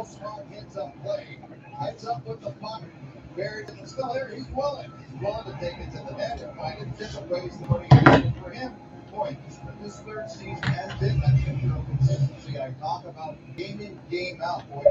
Sprong hits up play. Heads up with the puck. Buried in the still here. He's willing. He's willing to take it to the net and find it different ways than what he did for him. Boy, this third season has been that picture of consistency I talk about game in, game out. Boy,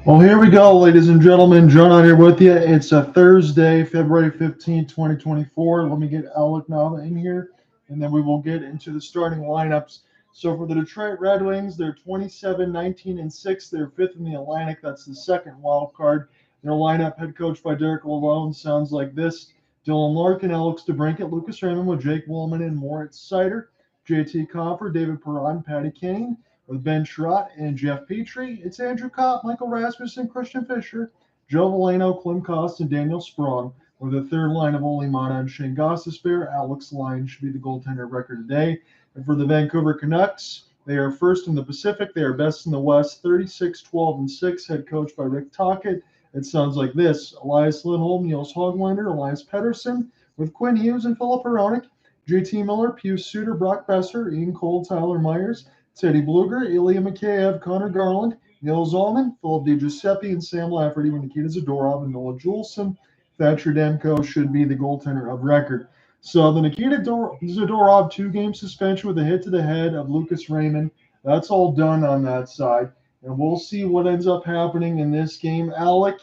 well, here we go, ladies and gentlemen. John on here with you. It's a Thursday, February 15, 2024. Let me get Alec now in here, and then we will get into the starting lineups. So for the Detroit Red Wings, they're 27, 19, and 6. They're fifth in the Atlantic. That's the second wild card. Their lineup, head coached by Derek Lalonde, sounds like this. Dylan Larkin, Alex DeBrincat, Lucas Raymond with Jake Walman and Moritz Seider, JT Compher, David Perron, Patty Kane with Ben Sherratt and Jeff Petrie. It's Andrew Kopp, Michael Rasmussen, Christian Fisher, Joe Veleno, Klim Kost, and Daniel Sprong. With a third line of Oli Mata and Shayne Gostisbehere. Alex Lyon should be the goaltender of record today. And for the Vancouver Canucks, they are first in the Pacific. They are best in the West, 36, 12, and 6, head coached by Rick Tocchet. It sounds like this: Elias Lindholm, Niels Hoglander, Elias Pettersson, with Quinn Hughes and Philip Perron, JT Miller, Pius Suter, Brock Besser, Ian Cole, Tyler Myers, Teddy Bluger, Ilya Mikheyev, Connor Garland, Neil Zalman, Philip DiGiuseppe, and Sam Lafferty, with Nikita Zadorov and Noah Juleson. Thatcher Demko should be the goaltender of record. So the Nikita Zadorov 2-game suspension with a hit to the head of Lucas Raymond, that's all done on that side. And we'll see what ends up happening in this game. Alec,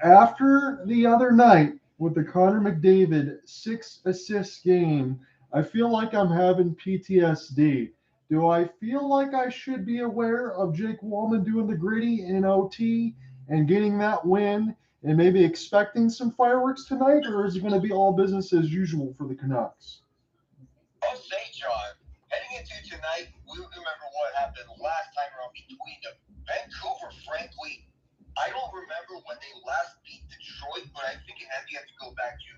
after the other night with the Connor McDavid 6-assist game, I feel like I'm having PTSD. Do I feel like I should be aware of Jake Walman doing the Griddy in OT and getting that win and maybe expecting some fireworks tonight, or is it going to be all business as usual for the Canucks? I'll say, John, heading into tonight, we remember what happened last time around between them. Vancouver, frankly, I don't remember when they last beat Detroit, but I think it had to go back to,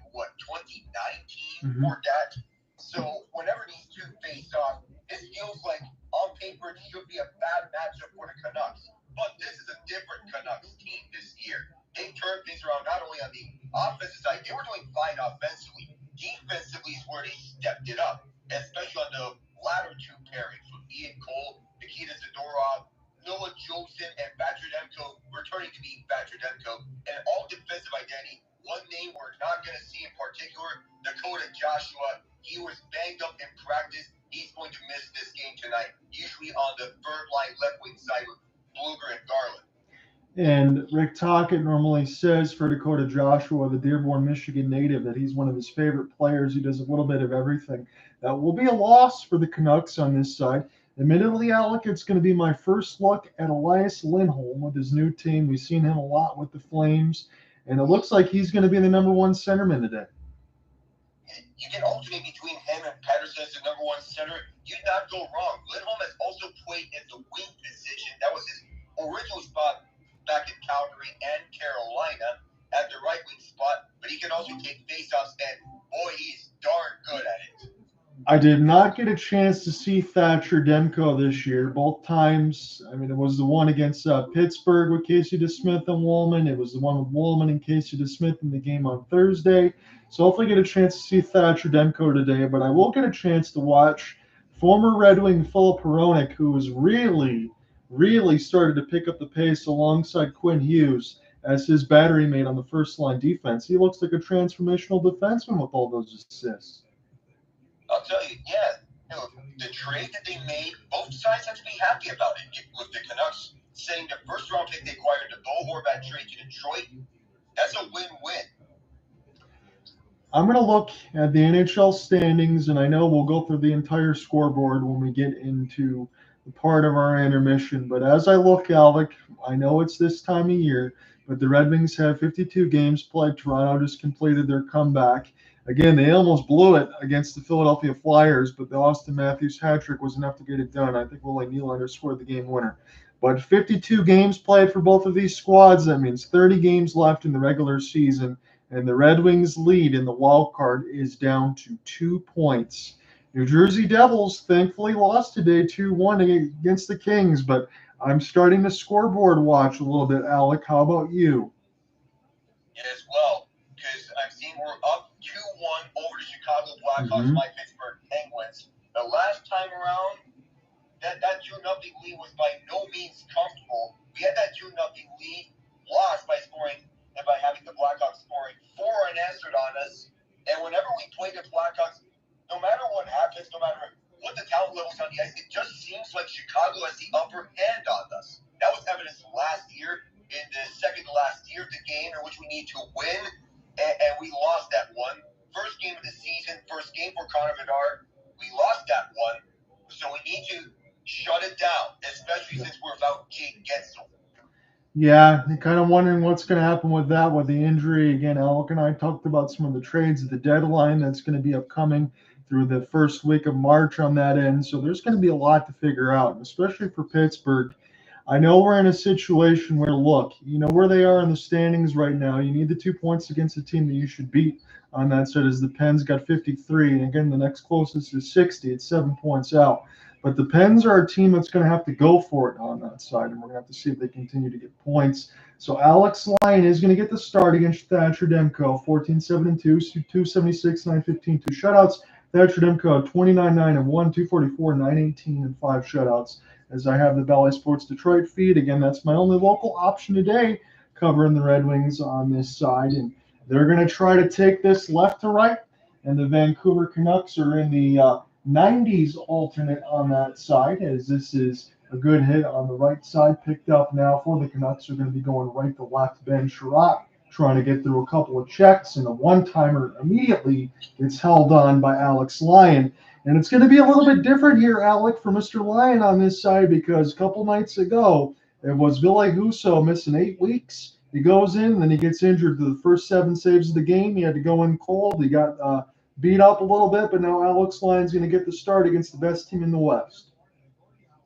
2019 for that. So whenever these two face off, this feels like, on paper, it should be a bad matchup for the Canucks. But this is a different Canucks team this year. They turned things around not only on the offensive side, they were doing fine offensively. Defensively is where they stepped it up, especially on the latter two pairings with Ian Cole, Nikita Zadorov, Noah Juleson, and Thatcher Demko returning to be Thatcher Demko. And all defensive identity. One name we're not going to see in particular, Dakota Joshua. He was banged up in practice. He's going to miss this game tonight, usually on the third line left wing side with Bluger and Garland. And Rick Tocchet normally says for Dakota Joshua, the Dearborn, Michigan native, that he's one of his favorite players. He does a little bit of everything. That will be a loss for the Canucks on this side. Admittedly, Alec, it's going to be my first look at Elias Lindholm with his new team. We've seen him a lot with the Flames, and it looks like he's going to be the number one centerman today. You can alternate between him and Pettersson as the number one center. You'd not go wrong. Lindholm has also played in the wing position. That was his original spot back in Calgary and Carolina at the right wing spot, but he can also take faceoffs, and boy, he's darn good at it. I did not get a chance to see Thatcher Demko this year. Both times, I mean, it was the one against Pittsburgh with Casey DeSmith and Walman. It was the one with Walman and Casey DeSmith in the game on Thursday. So hopefully get a chance to see Thatcher Demko today, but I will get a chance to watch former Red Wing Philip Perron, who has really started to pick up the pace alongside Quinn Hughes as his battery mate on the first line defense. He looks like a transformational defenseman with all those assists. I'll tell you, the trade that they made, both sides have to be happy about it. With the Canucks sending the first round pick they acquired the Bo Horvat trade to Detroit, that's a win-win. I'm going to look at the NHL standings, and I know we'll go through the entire scoreboard when we get into the part of our intermission. But as I look, Alec, I know it's this time of year, but the Red Wings have 52 games played. Toronto just completed their comeback. Again, they almost blew it against the Philadelphia Flyers, but the Austin Matthews hat trick was enough to get it done. I think Willie Nylander scored the game winner. But 52 games played for both of these squads. That means 30 games left in the regular season. And the Red Wings' lead in the wild card is down to 2 points. New Jersey Devils thankfully lost today 2-1 against the Kings, but I'm starting to scoreboard watch a little bit. Alec, how about you? Yes, well, because I've seen we're up 2-1 over the Chicago Blackhawks, my Pittsburgh Penguins. The last time around, that 2-0 lead was by no means comfortable. Getsel. Yeah, I'm kind of wondering what's going to happen with that, with the injury. Again, Alec and I talked about some of the trades at the deadline that's going to be upcoming through the first week of March on that end. So there's going to be a lot to figure out, especially for Pittsburgh. I know we're in a situation where, look, you know where they are in the standings right now. You need the 2 points against the team that you should beat on that side, as the Pens got 53. And again, the next closest is 60. It's 7 points out. But the Pens are a team that's going to have to go for it on that side, and we're going to have to see if they continue to get points. So Alex Lyon is going to get the start against Thatcher Demko, 14-7-2, 276, 915, 2 shutouts. Thatcher Demko, 29-9-1, 244, 918, and 5 shutouts. As I have the Bally Sports Detroit feed, again, that's my only local option today, covering the Red Wings on this side, and they're going to try to take this left to right, and the Vancouver Canucks are in the 90s alternate on that side, as this is a good hit on the right side, picked up now for the Canucks. Are going to be going right to left. Ben Sherratt trying to get through a couple of checks, and a one-timer immediately gets held on by Alex Lyon. And it's going to be a little bit different here, Alec, for Mr. Lyon on this side, because a couple nights ago, it was Ville Husso missing 8 weeks. He goes in, then he gets injured to the first 7 saves of the game. He had to go in cold. He got beat up a little bit, but now Alex Lyon's going to get the start against the best team in the West.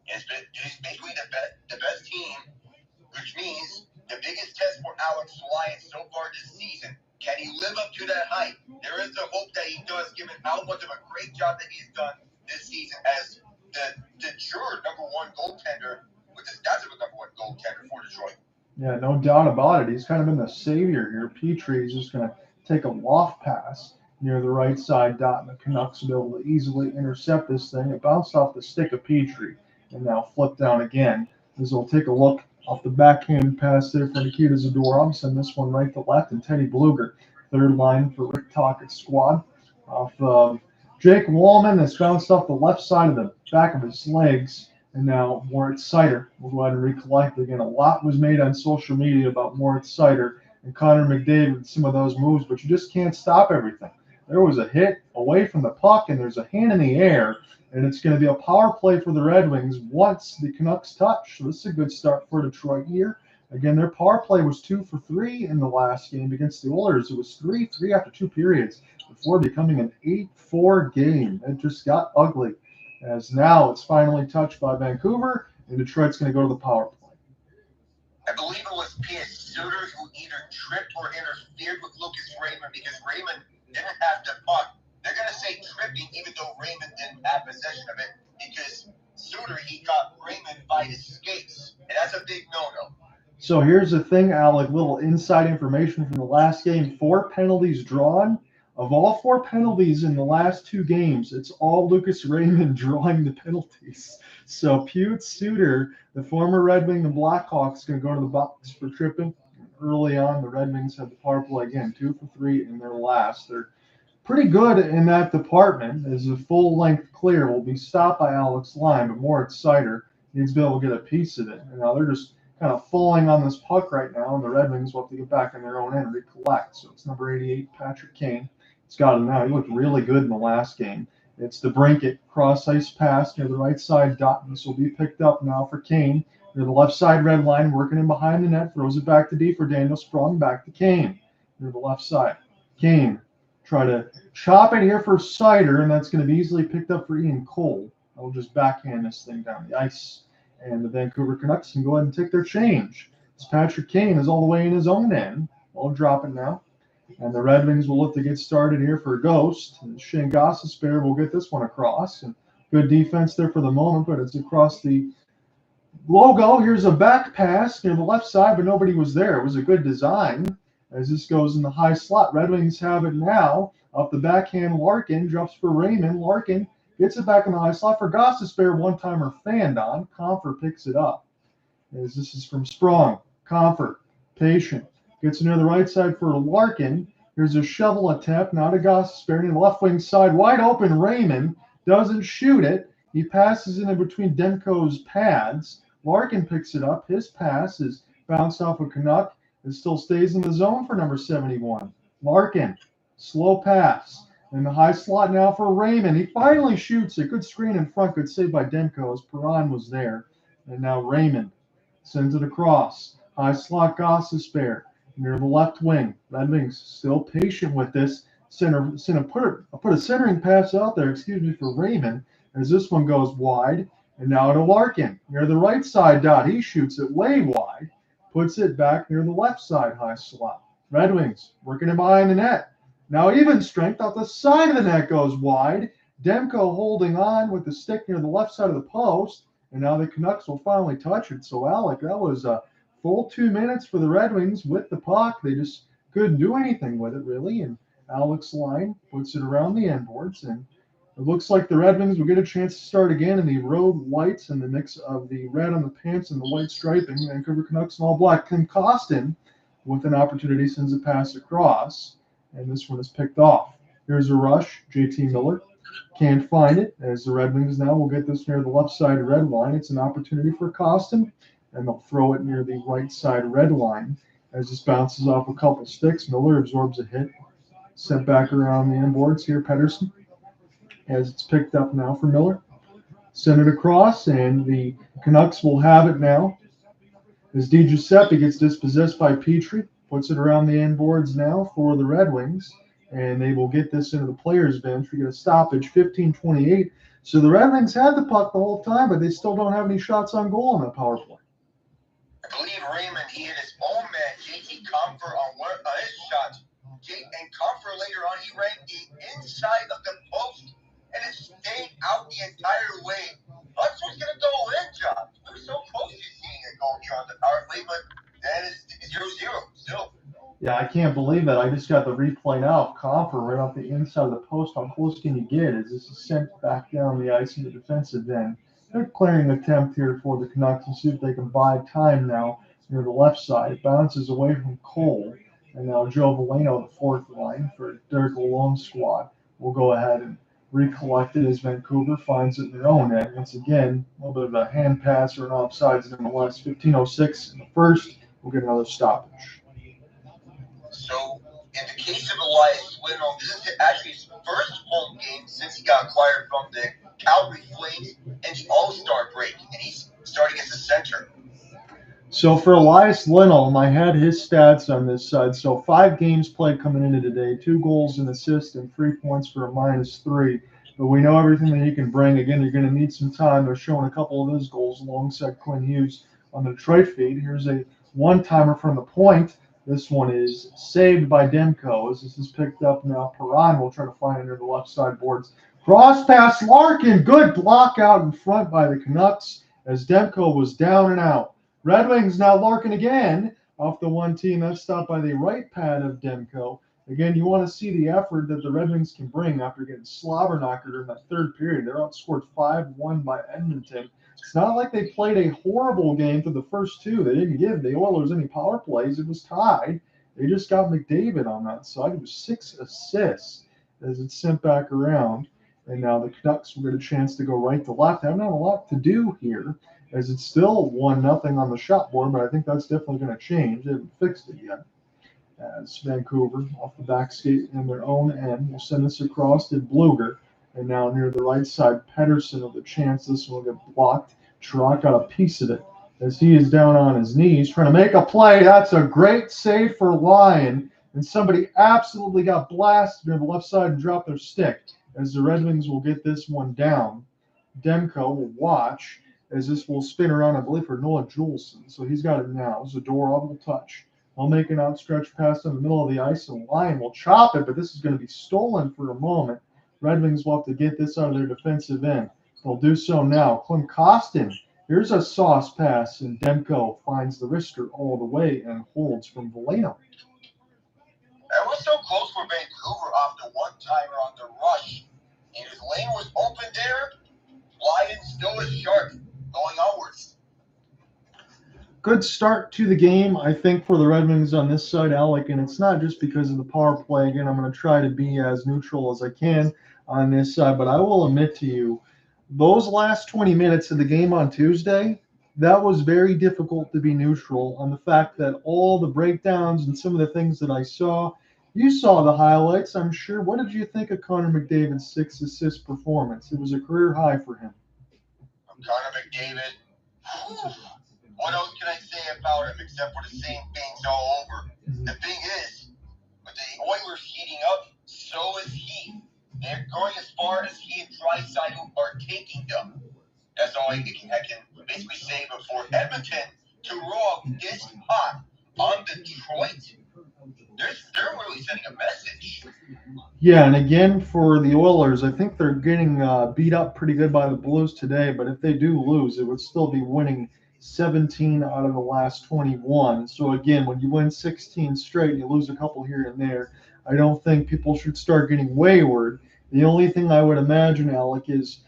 It's basically the best team, which means the biggest test for Alex Lyon so far this season. Can he live up to that hype? There is a hope that he does, given how much of a great job that he's done this season as the sure #1 goaltender, with the stats of a #1 goaltender for Detroit. Yeah, no doubt about it. He's kind of been the savior here. Petrie is just going to take a loft pass near the right side dot, and the Canucks will be able to easily intercept this thing. It bounced off the stick of Petrie and now flipped down again. As we'll take a look off the backhand pass there for Nikita Zadorov. Send this one right to left, and Teddy Bluger, third line for Rick Tockett's squad. Off of Jake Walman, that's bounced off the left side of the back of his legs. And now Moritz Seider will go ahead and recollect again. A lot was made on social media about Moritz Seider and Connor McDavid, some of those moves, but you just can't stop everything. There was a hit away from the puck, and there's a hand in the air, and it's going to be a power play for the Red Wings once the Canucks touch. So this is a good start for Detroit here. Again, their power play was 2 for 3 in the last game against the Oilers. It was 3-3 after 2 periods before becoming an 8-4 game. It just got ugly, as now it's finally touched by Vancouver, and Detroit's going to go to the power play. I believe it was P.S. Suter who either tripped or interfered with Lucas Raymond, because Raymond didn't have the puck. They're going to say tripping, even though Raymond didn't have possession of it, because Suter, he caught Raymond by his skates, and that's a big no-no. So here's the thing, Alec, little inside information from the last game. 4 penalties drawn. Of all 4 penalties in the last 2 games, it's all Lucas Raymond drawing the penalties. So Pute Suter, the former Red Wing and Blackhawks, going to go to the box for tripping. Early on, the Red Wings had the power play again, 2 for 3 in their last. They're pretty good in that department, as a full-length clear will be stopped by Alex Lyon, but Moritz Seider needs to be able to get a piece of it. And now they're just kind of falling on this puck right now, and the Red Wings will have to get back in their own end and recollect. So it's number 88, Patrick Kane. He's got him now. He looked really good in the last game. It's DeBrincat cross-ice pass near the right side dot. This will be picked up now for Kane. Near the left side red line, working in behind the net, throws it back to D for Daniel Sprong, back to Kane. Near the left side. Kane try to chop it here for Seider, and that's going to be easily picked up for Ian Cole. I'll just backhand this thing down the ice. And the Vancouver Canucks can go ahead and take their change. As Patrick Kane is all the way in his own end. I'll drop it now. And the Red Wings will look to get started here for Ghost. And Shayne Gostisbehere will get this one across. And good defense there for the moment, but it's across the logo. Here's a back pass near the left side, but nobody was there. It was a good design as this goes in the high slot. Red Wings have it now. Off the backhand, Larkin drops for Raymond. Larkin gets it back in the high slot for Gostisbehere. One-timer fanned on. Compher picks it up. As this is from Sprong. Compher, patient. Gets near the right side for Larkin. Here's a shovel attempt. Now to Gostisbehere. In the left wing side, wide open. Raymond doesn't shoot it. He passes in between Demko's pads. Larkin picks it up. His pass is bounced off a Canuck. It still stays in the zone for number 71. Larkin, slow pass. In the high slot now for Raymond. He finally shoots it. Good screen in front. Good save by Demko as Perron was there. And now Raymond Sends it across. High slot Gostisbehere near the left wing. Red Wings still patient with this. Put a centering pass out there, for Raymond, as this one goes wide. And now to Larkin near the right side dot. He shoots it way wide. Puts it back near the left side high slot. Red Wings working it behind the net. Now even strength off the side of the net goes wide. Demko holding on with the stick near the left side of the post. And now the Canucks will finally touch it. So, Alec, that was a full 2 minutes for the Red Wings with the puck. They just couldn't do anything with it, really. And Alec's line puts it around the end boards. And it looks like the Red Wings will get a chance to start again in the road whites and the mix of the red on the pants and the white striping. Vancouver Canucks and all black. Tim Costin with an opportunity sends a pass across. And this one is picked off. Here's a rush. JT Miller can't find it, as the Red Wings now will get this near the left side red line. It's an opportunity for Costin, and they'll throw it near the right side red line. As this bounces off a couple sticks, Miller absorbs a hit. Sent back around the inboards here, Pettersson, as it's picked up now for Miller. Send it across, and the Canucks will have it now. As Di Giuseppe gets dispossessed by Petrie, puts it around the inboards now for the Red Wings. And they will get this into the players' bench. We get a stoppage, 15-28. So the Red Wings had the puck the whole time, but they still don't have any shots on goal on that power play. I believe Raymond, he hit his own man, JT Compher, on his shots. And Compher later on, he ran the inside of the post, and it stayed out the entire way. That's what's going to go in, John. We were so close to seeing it go here on the power play, but that is 0-0 still. Yeah, I can't believe that. I just got the replay now of Compher right off the inside of the post. How close can you get as this is sent back down the ice in the defensive end? They're clearing attempt here for the Canucks to see if they can buy time now near the left side. It bounces away from Cole. And now Joe Veleno, the fourth line for Derek Lalonde's squad, will go ahead and recollect it as Vancouver finds it in their own end. Once again, a little bit of a hand pass or an offsides nonetheless. 15:06 in the first. We'll get another stoppage. So, in the case of Elias Lindholm, this is actually his first home game since he got acquired from the Calgary Flames and the All-Star break, and he's starting as a center. So for Elias Lindholm, I had his stats on this side. So 5 games played coming into today, 2 goals and assists, and 3 points for a -3. But we know everything that he can bring. Again, you're going to need some time. They're showing a couple of his goals alongside Quinn Hughes on the Detroit feed. Here's a one-timer from the point. This one is saved by Demko as this is picked up now. Perron will try to find it near the left side boards. Cross pass Larkin. Good block out in front by the Canucks as Demko was down and out. Red Wings now Larkin again off the one team. That's stopped by the right pad of Demko. Again, you want to see the effort that the Red Wings can bring after getting slobber knocked in that third period. They're outscored 5-1 by Edmonton. It's not like they played a horrible game for the first 2. They didn't give the Oilers any power plays. It was tied. They just got McDavid on that side. It was 6 assists as it's sent back around. And now the Canucks will get a chance to go right to left. They haven't had a lot to do here as it's still 1-0 on the shot board, but I think that's definitely going to change. They haven't fixed it yet. As Vancouver off the back skate in their own end will send this across to Bluger. And now near the right side, Pettersson with a chance. This one will get blocked. Chirac got a piece of it as he is down on his knees trying to make a play. That's a great save for Lyon. And somebody absolutely got blasted near the left side and dropped their stick as the Red Wings will get this one down. Demko will watch as this will spin around, I believe, for Noah Juleson. So he's got it now. Zadorov will touch. I'll make an outstretched pass in the middle of the ice, and Lyon will chop it, but this is going to be stolen for a moment. Red Wings will have to get this out of their defensive end. They'll do so now. Clint Costin, here's a sauce pass, and Demko finds the wrister all the way and holds from Veleno. That was so close for Vancouver off the one-timer on the rush. And his lane was open there. Lyon still is sharp, going onwards. Good start to the game, I think, for the Red Wings on this side, Alec, and it's not just because of the power play. Again, I'm going to try to be as neutral as I can on this side, but I will admit to you, those last 20 minutes of the game on Tuesday, that was very difficult to be neutral on the fact that all the breakdowns and some of the things that I saw, you saw the highlights, I'm sure. What did you think of Connor McDavid's 6-assist performance? It was a career high for him. Connor McDavid. What else can I about him except for the same things all over. The thing is, with the Oilers heating up, so is he. They're going as far as he and Draisaitl are taking them. That's all I can basically say before Edmonton to roll this hot on Detroit. They're really sending a message. Yeah, and again for the Oilers, I think they're getting beat up pretty good by the Blues today. But if they do lose, it would still be winning 17 out of the last 21. So again, when you win 16 straight, you lose a couple here and there. I don't think people should start getting wayward. The only thing I would imagine, Alec, is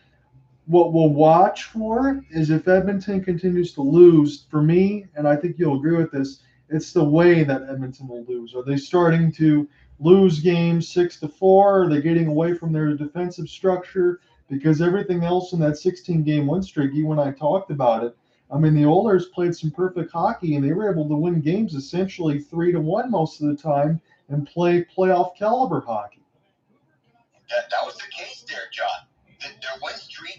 what we'll watch for is if Edmonton continues to lose, for me, and I think you'll agree with this, it's the way that Edmonton will lose. Are they starting to lose games 6-4? Are they getting away from their defensive structure? Because everything else in that 16-game win streak, you and I talked about it. I mean, the Oilers played some perfect hockey, and they were able to win games essentially 3-1 most of the time and play playoff caliber hockey. That was the case there, John. Their win streak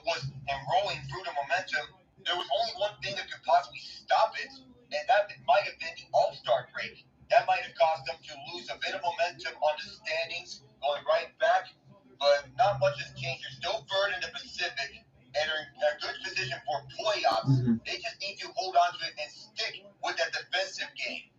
was enrolling through the momentum. There was only one thing that could possibly stop it, and that might have been the All-Star break. That might have caused them to lose a bit of momentum on the standings, going right back. But not much has changed. They're still third in the Pacific, and are in a good position for playoffs. Mm-hmm. They just need to hold on to it and stick with that defensive game.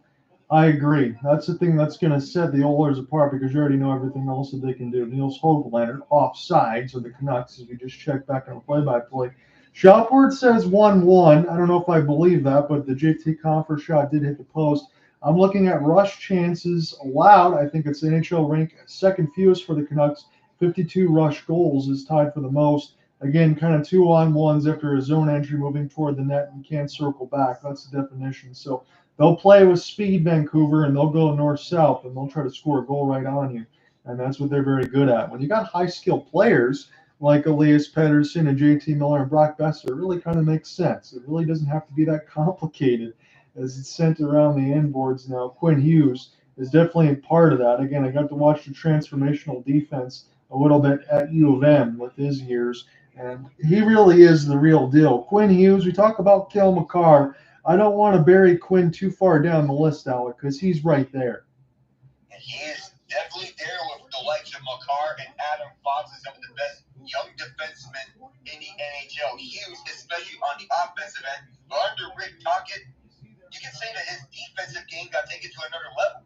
I agree. That's the thing that's going to set the Oilers apart because you already know everything else that they can do. Niels Höglander offside, so the Canucks, as we just checked back on the play-by-play. Shotboard says 1-1. I don't know if I believe that, but the JT Compher shot did hit the post. I'm looking at rush chances allowed. I think it's NHL rank second fewest for the Canucks. 52 rush goals is tied for the most. Again, kind of 2-on-1s after a zone entry moving toward the net and can't circle back. That's the definition. So they'll play with speed, Vancouver, and they'll go north-south, and they'll try to score a goal right on you. And that's what they're very good at. When you got high-skilled players like Elias Pettersson and JT Miller and Brock Besser, it really kind of makes sense. It really doesn't have to be that complicated as it's sent around the end boards now. Quinn Hughes is definitely a part of that. Again, I got to watch the transformational defense a little bit at U of M with his years, and he really is the real deal. Quinn Hughes, we talk about Cale Makar. I don't want to bury Quinn too far down the list, Alec, because he's right there. And he is definitely there with the likes of Makar and Adam Fox as some of the best young defensemen in the NHL. Hughes, especially on the offensive end, but under Rick Tocchet, you can say that his defensive game got taken to another level.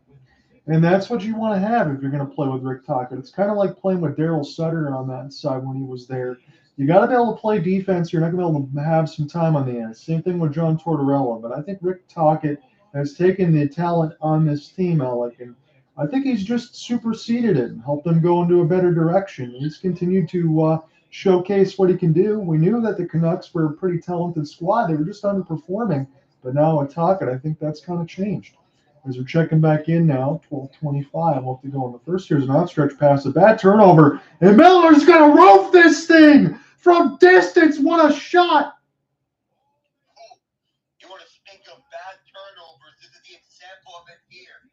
And that's what you want to have if you're going to play with Rick Tocchet. It's kind of like playing with Daryl Sutter on that side when he was there. You got to be able to play defense. You're not going to be able to have some time on the end. Same thing with John Tortorella. But I think Rick Tocchet has taken the talent on this team, Alec, and I think he's just superseded it and helped them go into a better direction. He's continued to showcase what he can do. We knew that the Canucks were a pretty talented squad. They were just underperforming. But now with Tocchet, I think that's kind of changed. As we're checking back in now, 12:25, we'll have to go on the first. Here's an outstretched pass, a bad turnover, and Miller's going to roof this thing from distance. What a shot! You want to speak of bad turnovers? This is the example of it here.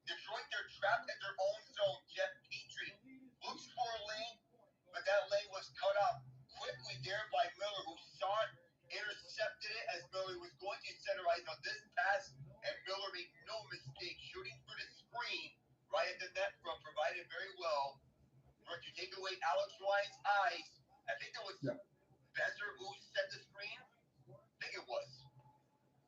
Detroit, they're trapped at their own zone. Jeff Petrie looks for a lane, but that lane was cut off quickly there by Miller, who saw it, intercepted it as Miller was going to center ice on this pass, and Miller made no mistake shooting for the screen right at the net front, provided very well. For to take away Alex Ryan's eyes, I think it was Besser who set the screen. I think it was.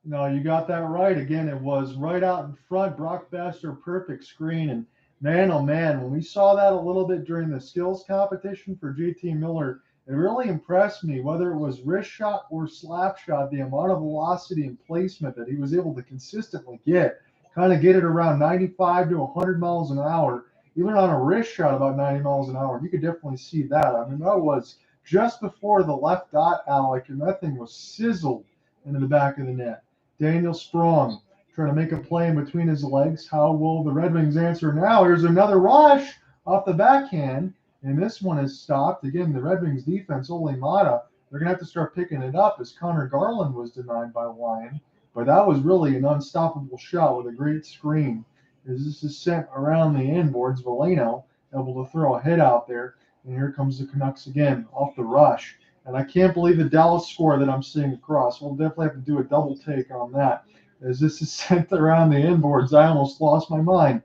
No, you got that right. Again, it was right out in front. Brock Besser, perfect screen. And man, oh man, when we saw that a little bit during the skills competition for JT Miller, it really impressed me, whether it was wrist shot or slap shot, the amount of velocity and placement that he was able to consistently get, kind of get it around 95 to 100 miles an hour, even on a wrist shot about 90 miles an hour. You could definitely see that. I mean, that was just before the left dot, Alec, and that thing was sizzled into the back of the net. Daniel Sprong trying to make a play in between his legs. How will the Red Wings answer now? Here's another rush off the backhand. And this one is stopped. Again, the Red Wings defense, Ole Mata, they're going to have to start picking it up as Connor Garland was denied by Lyon. But that was really an unstoppable shot with a great screen. As this is sent around the end boards, Valeno able to throw a hit out there. And here comes the Canucks again off the rush. And I can't believe the Dallas score that I'm seeing across. We'll definitely have to do a double take on that. As this is sent around the inboards, I almost lost my mind.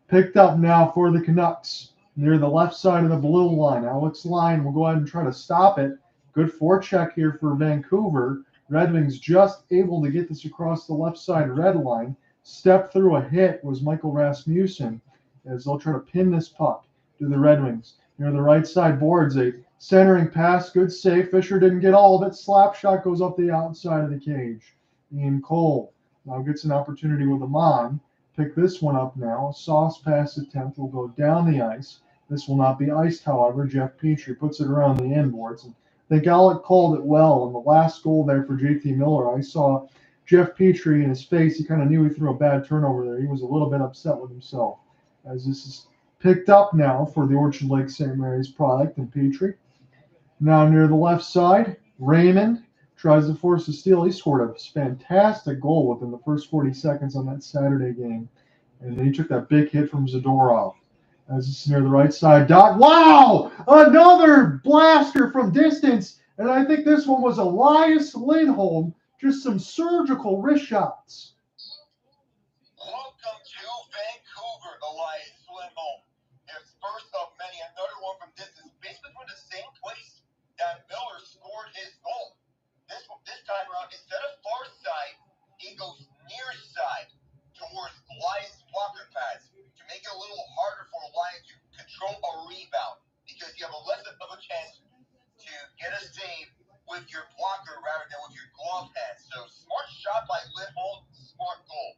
Picked up now for the Canucks near the left side of the blue line. Alec's line will go ahead and try to stop it. Good forecheck here for Vancouver. Red Wings just able to get this across the left side red line. Step through a hit was Michael Rasmussen as they'll try to pin this puck to the Red Wings. Near the right side boards, a centering pass, good save. Fisher didn't get all of it. Slap shot goes up the outside of the cage. Ian Cole now gets an opportunity with Amon. Pick this one up now. A sauce pass attempt will go down the ice. This will not be iced, however. Jeff Petrie puts it around the inboards. And I think Alec called it well. In the last goal there for JT Miller, I saw Jeff Petrie in his face. He kind of knew he threw a bad turnover there. He was a little bit upset with himself. As this is picked up now for the Orchard Lake St. Mary's product and Petrie. Now near the left side, Raymond tries to force a steal. He scored a fantastic goal within the first 40 seconds on that Saturday game. And then he took that big hit from Zadorov. As this is near the right side, Doc. Wow! Another blaster from distance. And I think this one was Elias Lindholm. Just some surgical wrist shots. Welcome to Vancouver, Elias Lindholm. His first of many, another one from distance, basically from the same place that Miller scored his goal. This time around, instead of far side, he goes near side towards Elias' blocker pads to make it a little harder for Elias to control a rebound because you have a less of a chance to get a save with your blocker rather than with your glove hand. So smart shot by Lindholm, smart goal.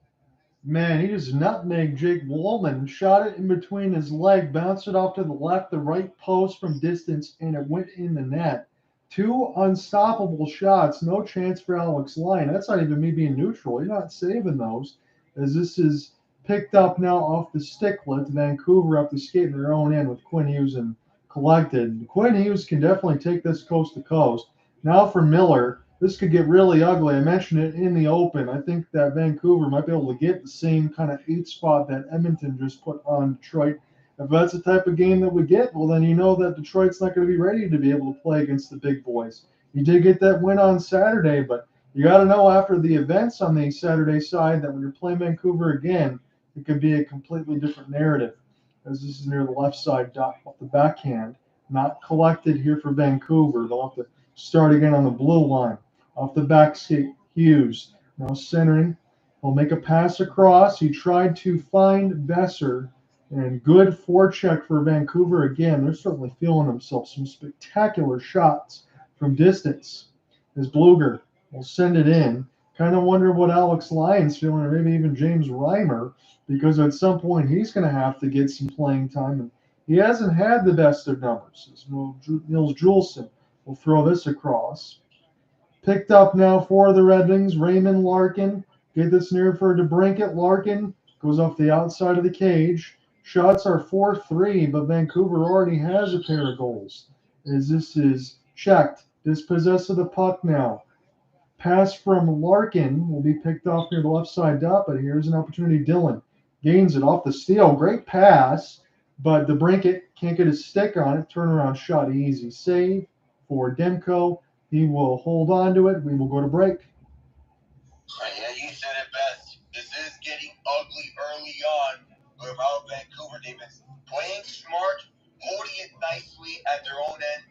Man, he just nutmegged Jake Walman, shot it in between his leg, bounced it off to the left, the right post from distance, and it went in the net. Two unstoppable shots, no chance for Alec's line. That's not even me being neutral. You're not saving those. As this is picked up now off the sticklet, Vancouver up the skate in their own end with Quinn Hughes and collected. Quinn Hughes can definitely take this coast to coast. Now for Miller, this could get really ugly. I mentioned it in the open. I think that Vancouver might be able to get the same kind of 8 spot that Edmonton just put on Detroit. If that's the type of game that we get, well, then you know that Detroit's not going to be ready to be able to play against the big boys. You did get that win on Saturday, but you got to know after the events on the Saturday side that when you're playing Vancouver again, it could be a completely different narrative. As this is near the left side, off the backhand, not collected here for Vancouver. They'll have to start again on the blue line. Off the back skate, Hughes now centering. He'll make a pass across. He tried to find Besser. And good forecheck for Vancouver again. They're certainly feeling themselves. Some spectacular shots from distance. As Bluger will send it in. Kind of wonder what Alex Lyon's feeling, or maybe even James Reimer, because at some point he's going to have to get some playing time. And he hasn't had the best of numbers. As Nils Juleson will throw this across. Picked up now for the Red Wings. Raymond Larkin. Get this near for DeBrincat. Larkin goes off the outside of the cage. Shots are 4-3, but Vancouver already has a pair of goals. As this is checked. Dispossessed of the puck now. Pass from Larkin will be picked off near the left side dot, but here's an opportunity. Dillon gains it off the steal. Great pass, but DeBrincat can't get his stick on it. Turnaround shot, easy save for Demko. He will hold on to it. We will go to break. Yeah, you said it best. This is getting ugly early on. With how Vancouver, they've been playing smart, holding it nicely at their own end,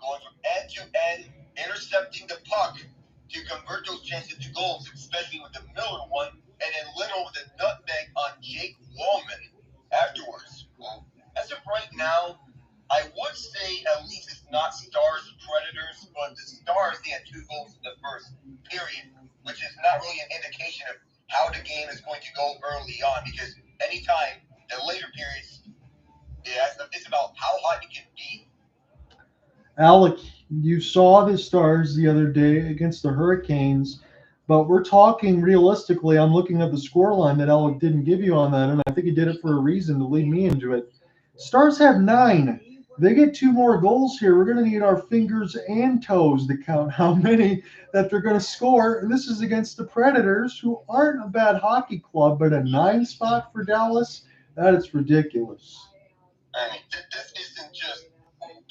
going from end to end, intercepting the puck to convert those chances to goals, especially with the Miller one, and then Lindholm with a nutmeg on Jake Walman afterwards. As of right now, I would say at least it's not Stars Predators, but the Stars, they had 2 goals in the first period, which is not really an indication of how the game is going to go early on, because anytime the later periods, it's about how hot it can be. Alec, you saw the Stars the other day against the Hurricanes, but we're talking realistically. I'm looking at the scoreline that Alec didn't give you on that, and I think he did it for a reason to lead me into it. Stars have 9. They get 2 more goals here. We're going to need our fingers and toes to count how many that they're going to score. And this is against the Predators, who aren't a bad hockey club, but a 9 spot for Dallas, that is ridiculous. I mean, this isn't just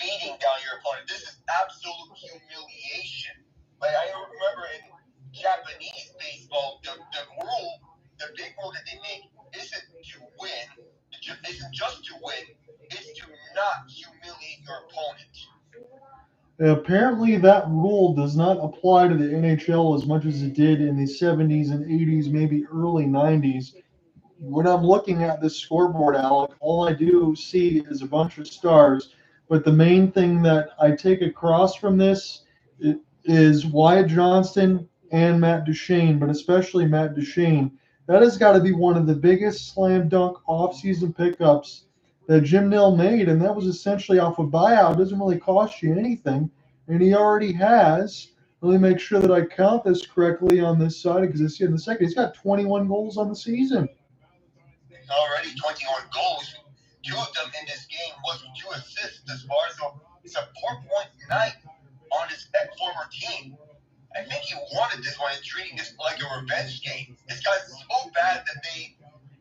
beating down your opponent. This is absolute humiliation. Like, I remember in Japanese baseball, the rule, the big rule that they make isn't to win, isn't just to win, it's to not humiliate your opponent. Apparently, that rule does not apply to the NHL as much as it did in the 70s and 80s, maybe early 90s. When I'm looking at this scoreboard, Alec, all I do see is a bunch of stars. But the main thing that I take across from this is Wyatt Johnston and Matt Duchene, but especially Matt Duchene. That has got to be one of the biggest slam dunk offseason pickups that Jim Nill made, and that was essentially off a buyout. It doesn't really cost you anything, and he already has. Let me make sure that I count this correctly on this side because I see in the second he's got 21 goals on the season. Already 21 goals. 2 of them in this game was 2 assists as far, so it's a 4-point night on his former team. I think he wanted this one and treating this like a revenge game. It's got so bad that they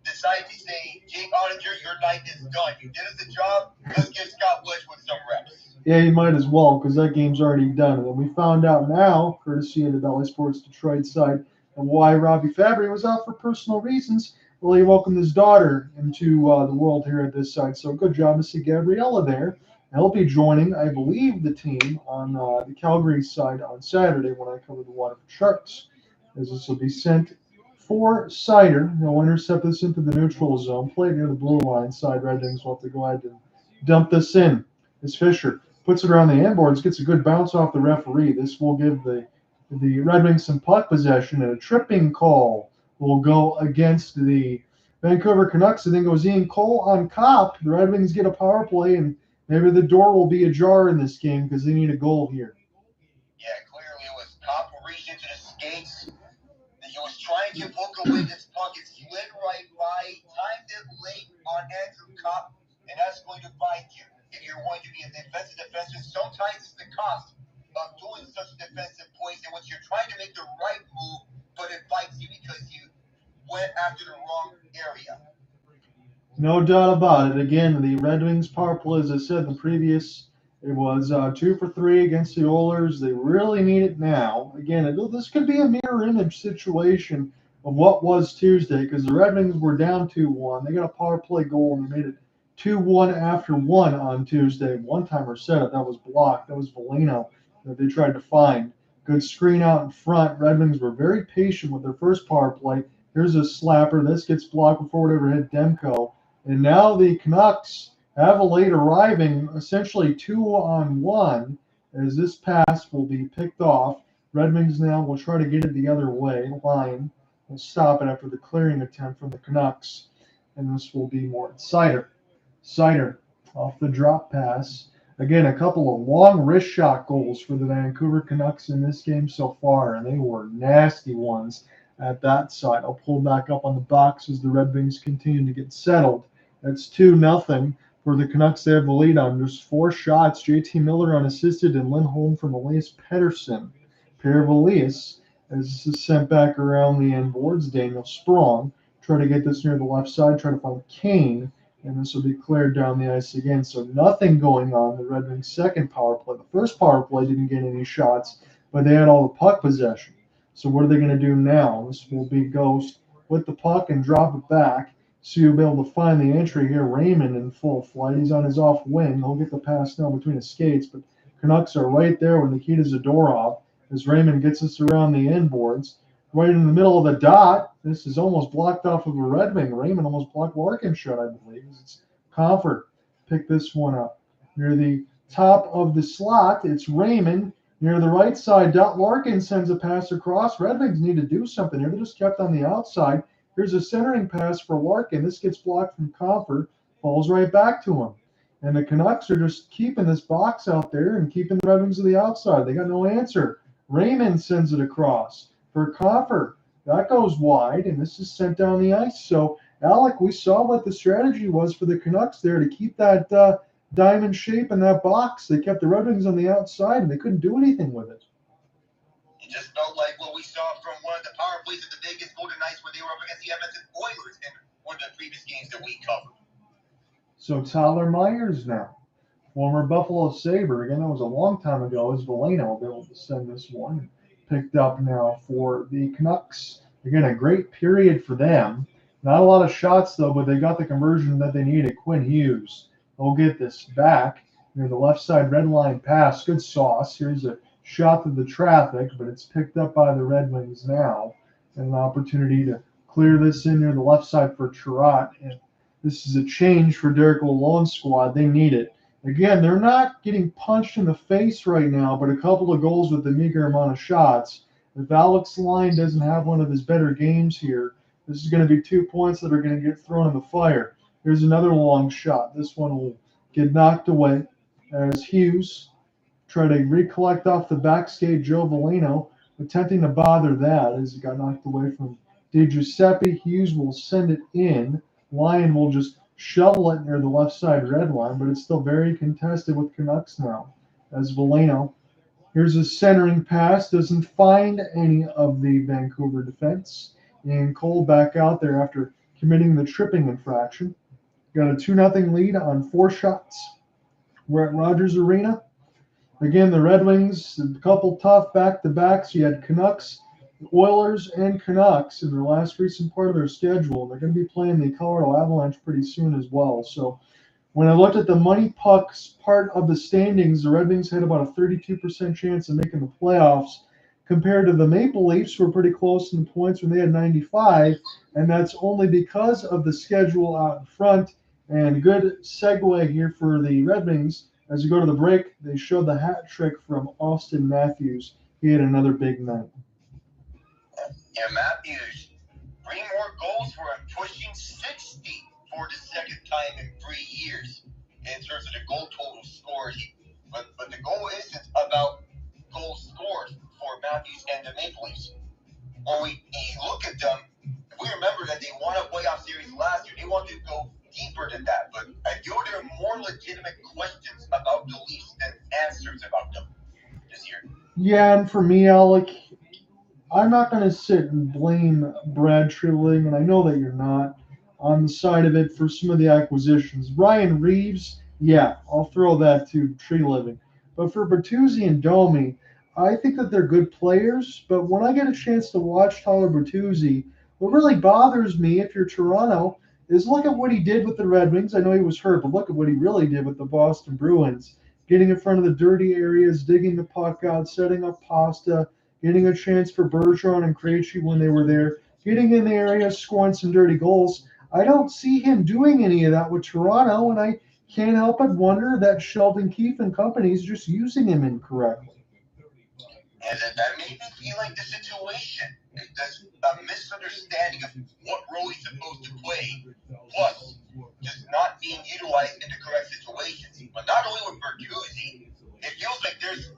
decided to say, Jake Ottinger, your night is done. You did us a job. Let's give Scott Blitchwood some reps. Yeah, you might as well because that game's already done. And then we found out now, courtesy of the Bally Sports Detroit side, of why Robby Fabbri was out for personal reasons. Well, he welcomed his daughter into the world here at this side. So good job to see Gabriella there. He'll be joining, I believe, the team on the Calgary side on Saturday when I cover the Waterford Sharks. As this will be sent for Seider. He'll intercept this into the neutral zone. Play near the blue line side. Red Wings will have to go ahead and dump this in. As Fisher puts it around the end boards, gets a good bounce off the referee. This will give the Red Wings some puck possession, and a tripping call will go against the Vancouver Canucks. And then goes Ian Cole on Kopp. The Red Wings get a power play, and maybe the door will be ajar in this game because they need a goal here. Yeah, clearly it was Kopp who reached into the skates. He was trying to poke away this puck. It slid right by, timed it late on Andrew Kopp, and that's going to bite you. If you're going to be a defensive defenseman, sometimes it's the cost of doing such a defensive poison, which you're trying to make the right move, but it bites you because you went after the wrong area. No doubt about it. Again, the Red Wings power play, as I said in the previous, it was 2 for 3 against the Oilers. They really need it now. Again, this could be a mirror image situation of what was Tuesday because the Red Wings were down 2-1. They got a power play goal and they made it 2-1 after 1 on Tuesday. One-timer set it. That was blocked. That was Valeno that they tried to find. Good screen out in front. Red Wings were very patient with their first power play. Here's a slapper. This gets blocked before it ever hit Demko. And now the Canucks have a late arriving, essentially 2-on-1, as this pass will be picked off. Red Wings now will try to get it the other way. Line will stop it after the clearing attempt from the Canucks. And this will be Moritz. Seider off the drop pass. Again, a couple of long wrist shot goals for the Vancouver Canucks in this game so far, and they were nasty ones at that side. I'll pull back up on the box as the Red Wings continue to get settled. That's 2-0 for the Canucks. They have the lead on just 4 shots. JT Miller unassisted and Lindholm from Elias Pettersson. Pair of Elias as this is sent back around the end boards. Daniel Sprong try to get this near the left side, try to find Kane, and this will be cleared down the ice again. So nothing going on the Red Wings' second power play. The first power play didn't get any shots, but they had all the puck possession. So what are they going to do now? This will be Ghost with the puck and drop it back. So you'll be able to find the entry here. Raymond in full flight. He's on his off wing. He'll get the pass now between his skates, but Canucks are right there with Nikita Zadorov as Raymond gets us around the end boards. Right in the middle of the dot. This is almost blocked off of a Red Wing. Raymond almost blocked Larkin shot, I believe. It's Compher. Pick this one up. Near the top of the slot, it's Raymond. Near the right side, Larkin sends a pass across. Red Wings need to do something here. They just kept on the outside. Here's a centering pass for Larkin. This gets blocked from Compher. Falls right back to him. And the Canucks are just keeping this box out there and keeping the Red Wings to the outside. They got no answer. Raymond sends it across for Compher. That goes wide, and this is sent down the ice. So, Alec, we saw what the strategy was for the Canucks there to keep that diamond shape in that box. They kept the Red Wings on the outside, and they couldn't do anything with it. It just felt like what we saw from one of the power plays at the Vegas Golden Knights when they were up against the Edmonton Oilers in one of the previous games that we covered. So Tyler Myers now former Buffalo Sabre. Again, that was a long time ago. As Valeno will be able to send this one. Picked up now for the Canucks. Again, a great period for them. Not a lot of shots, though, but they got the conversion that they needed. Quinn Hughes will get this back near the left side red line pass. Good sauce. Here's a shot through the traffic, but it's picked up by the Red Wings now. And an opportunity to clear this in near the left side for Chirot. And this is a change for Derek Lalonde's squad. They need it. Again, they're not getting punched in the face right now, but a couple of goals with the meager amount of shots. If Alec's line doesn't have one of his better games here, this is going to be 2 points that are going to get thrown in the fire. Here's another long shot. This one will get knocked away as Hughes try to recollect off the back skate. Joe Valeno attempting to bother that as it got knocked away from De Giuseppe. Hughes will send it in. Lyon will just shovel it near the left side red line, but it's still very contested with Canucks now. As Valeno, here's a centering pass, doesn't find any of the Vancouver defense. And Cole back out there after committing the tripping infraction. Got a 2-0 lead on 4 shots. We're at Rogers Arena. Again, the Red Wings, a couple tough back-to-backs. You had Canucks, Oilers, and Canucks in their last recent part of their schedule. They're going to be playing the Colorado Avalanche pretty soon as well. So when I looked at the money pucks part of the standings, the Red Wings had about a 32% chance of making the playoffs compared to the Maple Leafs, who were pretty close in the points when they had 95, and that's only because of the schedule out in front. And good segue here for the Red Wings. As you go to the break, they showed the hat trick from Austin Matthews. He had another big night. Yeah, Matthews, 3 more goals for him, pushing 60 for the second time in 3 years in terms of the goal total scored. But the goal isn't about goal scored for Matthews and the Maple Leafs. When we look at them, we remember that they won a playoff series last year. They wanted to go deeper than that, but I feel there are more legitimate questions about the Leafs than answers about them this year. Yeah, and for me, Alec, I'm not going to sit and blame Brad Treliving, and I know that you're not, on the side of it for some of the acquisitions. Ryan Reeves, yeah, I'll throw that to Treliving. But for Bertuzzi and Domi, I think that they're good players, but when I get a chance to watch Tyler Bertuzzi, what really bothers me, if you're Toronto, is look at what he did with the Red Wings. I know he was hurt, but look at what he really did with the Boston Bruins. Getting in front of the dirty areas, digging the puck out, setting up Pasta, getting a chance for Bergeron and Krejci when they were there, getting in the area, scoring some dirty goals. I don't see him doing any of that with Toronto, and I can't help but wonder that Sheldon Keefe and company is just using him incorrectly. And that made me feel like the situation. There's a misunderstanding of what role he's supposed to play, plus just not being utilized in the correct situations. But not only with Bertuzzi, it feels like there's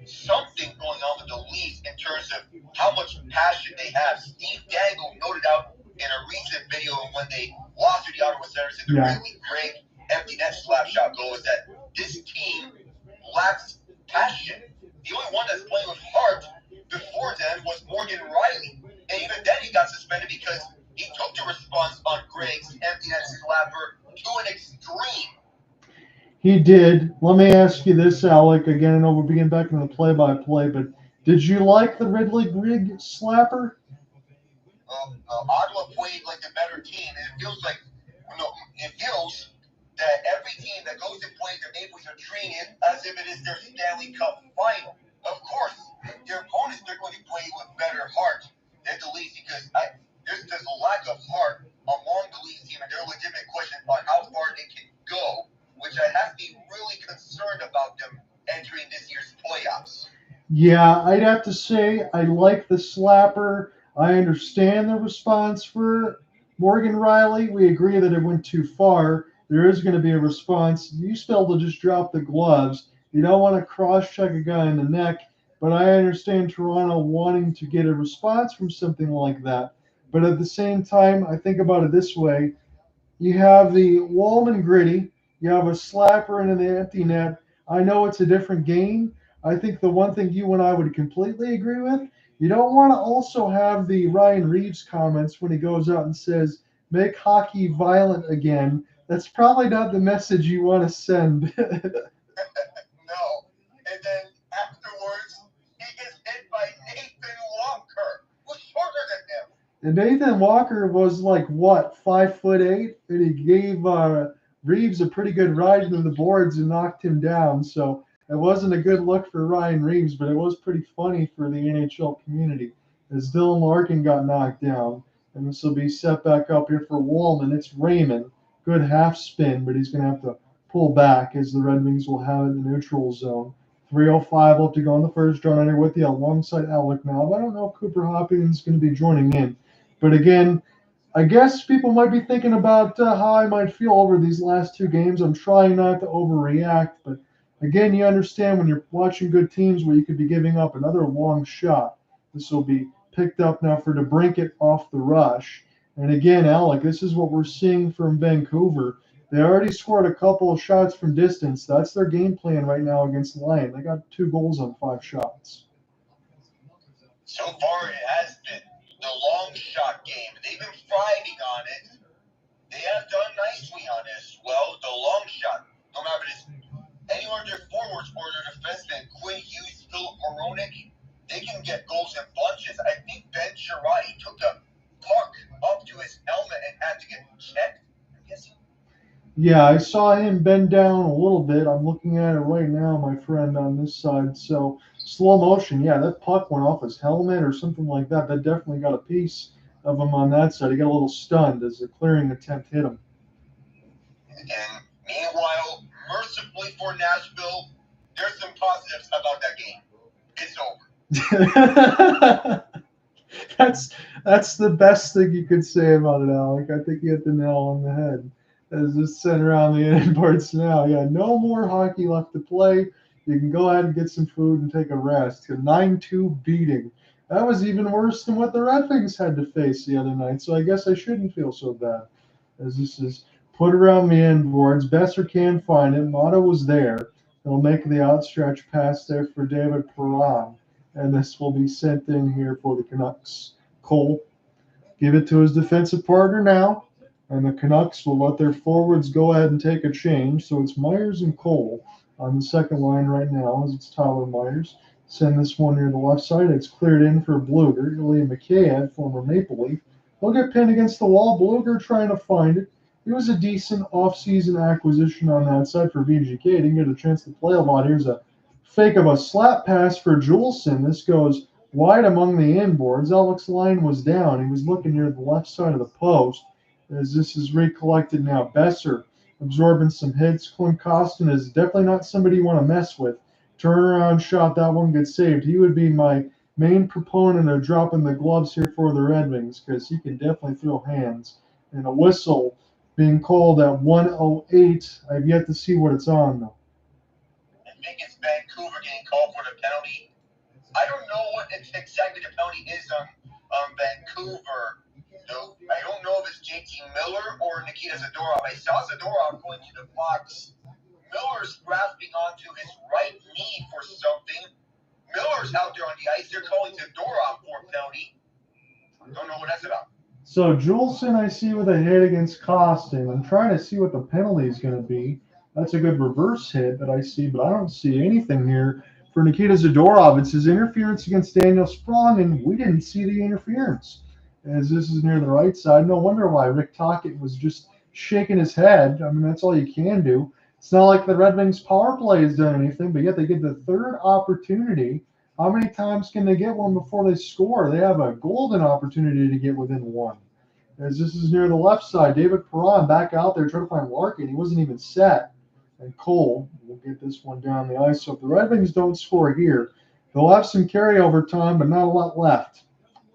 something going on with the Leafs in terms of how much passion they have. Steve Dangle noted out in a recent video when they lost to the Ottawa Senators in the really great empty net slap shot goal is that this team lacks passion. The only one that's playing with heart before then was Morgan Riley. And even then he got suspended because he took the response on Greg's empty net slapper to an extreme. He did. Let me ask you this, Alec. Again, I know we're beginning back into the play-by-play, but did you like the Ridley Grigg slapper? Ottawa played like the better team, and it feels that every team that goes and plays the Maple Leafs are treating it as if it is their Stanley Cup final. Of course, their opponents, they're going to play with better heart than the Leafs because there's a lack of heart among the Leafs team, and there are legitimate questions on how far they can go, which I have to be really concerned about them entering this year's playoffs. Yeah, I'd have to say I like the slapper. I understand the response for Morgan Riley. We agree that it went too far. There is going to be a response. You still to just drop the gloves. You don't want to cross-check a guy in the neck, but I understand Toronto wanting to get a response from something like that. But at the same time, I think about it this way. You have the Walman Griddy. You have a slapper in the empty net. I know it's a different game. I think the one thing you and I would completely agree with, you don't want to also have the Ryan Reeves comments when he goes out and says, make hockey violent again. That's probably not the message you want to send. And Nathan Walker was like what, 5'8", and he gave Reeves a pretty good ride into the boards and knocked him down. So it wasn't a good look for Ryan Reeves, but it was pretty funny for the NHL community as Dylan Larkin got knocked down. And this will be set back up here for Walman. It's Raymond. Good half spin, but he's going to have to pull back as the Red Wings will have it in the neutral zone. 3:05 left to go in the first. John here with you alongside Alec now. But I don't know if Cooper Hopkins is going to be joining in. But again, I guess people might be thinking about how I might feel over these last two games. I'm trying not to overreact, but again, you understand when you're watching good teams where you could be giving up another long shot. This will be picked up now for DeBrincat off the rush. And again, Alec, this is what we're seeing from Vancouver. They already scored a couple of shots from distance. That's their game plan right now against Lion. They got 2 goals on 5 shots. So far, it has been the long shot game. They've been thriving on it. They have done nicely on it as well. The long shot, no matter if it's anyone of their forwards or their defensemen, Quinn Hughes, Philip Moronic, they can get goals in bunches. I think Ben Chirati took a puck up to his helmet and had to get checked. I'm guessing. Yeah, I saw him bend down a little bit. I'm looking at it right now, my friend, on this side. So slow motion, yeah, that puck went off his helmet or something like that. That definitely got a piece of him on that side. He got a little stunned as the clearing attempt hit him. And meanwhile, mercifully for Nashville, there's some positives about that game. It's over. That's the best thing you could say about it, Alec. I think you hit the nail on the head. As it's sent around the inboards now. Yeah, no more hockey left to play. You can go ahead and get some food and take a rest. A 9-2 beating. That was even worse than what the Red Wings had to face the other night, so I guess I shouldn't feel so bad. As this is put around the inboards. Besser can't find it. Mata was there. They'll make the outstretched pass there for David Perron. And this will be sent in here for the Canucks. Cole, give it to his defensive partner now. And the Canucks will let their forwards go ahead and take a change. So it's Myers and Cole on the second line right now as it's Tyler Myers. Send this one near the left side. It's cleared in for Bluger. Ilya Mikheyev, former Maple Leaf. He'll get pinned against the wall. Bluger trying to find it. It was a decent offseason acquisition on that side for VGK. Didn't get a chance to play a lot. Here's a fake of a slap pass for Juleson. This goes wide among the inboards. Alec's line was down. He was looking near the left side of the post. As this is recollected now, Besser absorbing some hits. Clint Costin is definitely not somebody you want to mess with. Turnaround shot, that one gets saved. He would be my main proponent of dropping the gloves here for the Red Wings because he can definitely throw hands. And a whistle being called at 1:08. I've yet to see what it's on, though. I think it's Vancouver getting called for the penalty. I don't know what exactly the penalty is on Vancouver. No, I don't know if it's JT Miller or Nikita Zadorov. I saw Zadorov going to the box. Miller's grasping onto his right knee for something. Miller's out there on the ice. They're calling Zadorov for a penalty. Don't know what that's about. So Juleson I see with a hit against Costin. I'm trying to see what the penalty is going to be. That's a good reverse hit that I see, but I don't see anything here for Nikita Zadorov. It's his interference against Daniel Sprong, and we didn't see the interference. As this is near the right side. No wonder why Rick Tocchet was just shaking his head. I mean, that's all you can do. It's not like the Red Wings power play has done anything, but yet they get the third opportunity. How many times can they get one before they score? They have a golden opportunity to get within one. As this is near the left side, David Perron back out there trying to find Larkin. He wasn't even set. And Cole will get this one down the ice. So if the Red Wings don't score here, they'll have some carryover time, but not a lot left.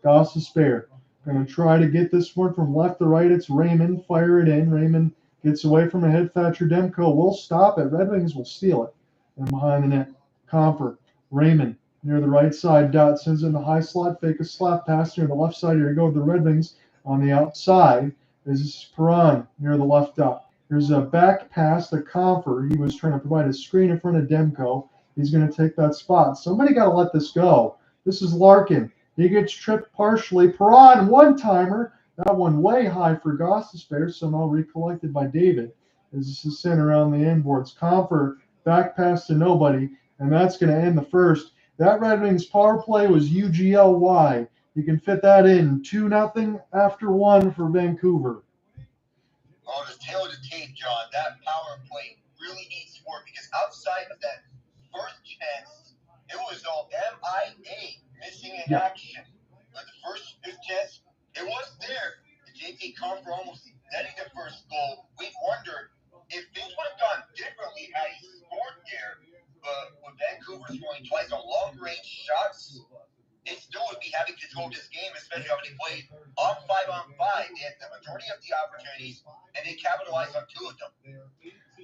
Gostisbehere. Going to try to get this one from left to right. It's Raymond. Fire it in. Raymond gets away from a hit. Thatcher Demko will stop it. Red Wings will steal it. And behind the net, Compher. Raymond near the right side. Dot sends in the high slot. Fake a slap pass near the left side. Here we go with the Red Wings on the outside. This is Perron near the left dot. Here's a back pass to Compher. He was trying to provide a screen in front of Demko. He's going to take that spot. Somebody got to let this go. This is Larkin. He gets tripped partially. Perron, one-timer. That one way high for Gostisbehere, somehow recollected by David. As this is sent around the inboards. Compher, back pass to nobody, and that's going to end the first. That Red Wings power play was UGLY. You can fit that in. 2-0 after 1 for Vancouver. Oh, the tail of the tape, John. That power play really needs work because outside of that first chance, it was all MIA, missing in action. But the first chance, it was there. The JT Compher almost netting the first goal. We wondered if things would have gone differently had he scored there. But with Vancouver scoring twice on long-range shots, they still would be having control of this game, especially when they played on 5-on-5. They had the majority of the opportunities, and they capitalized on 2 of them.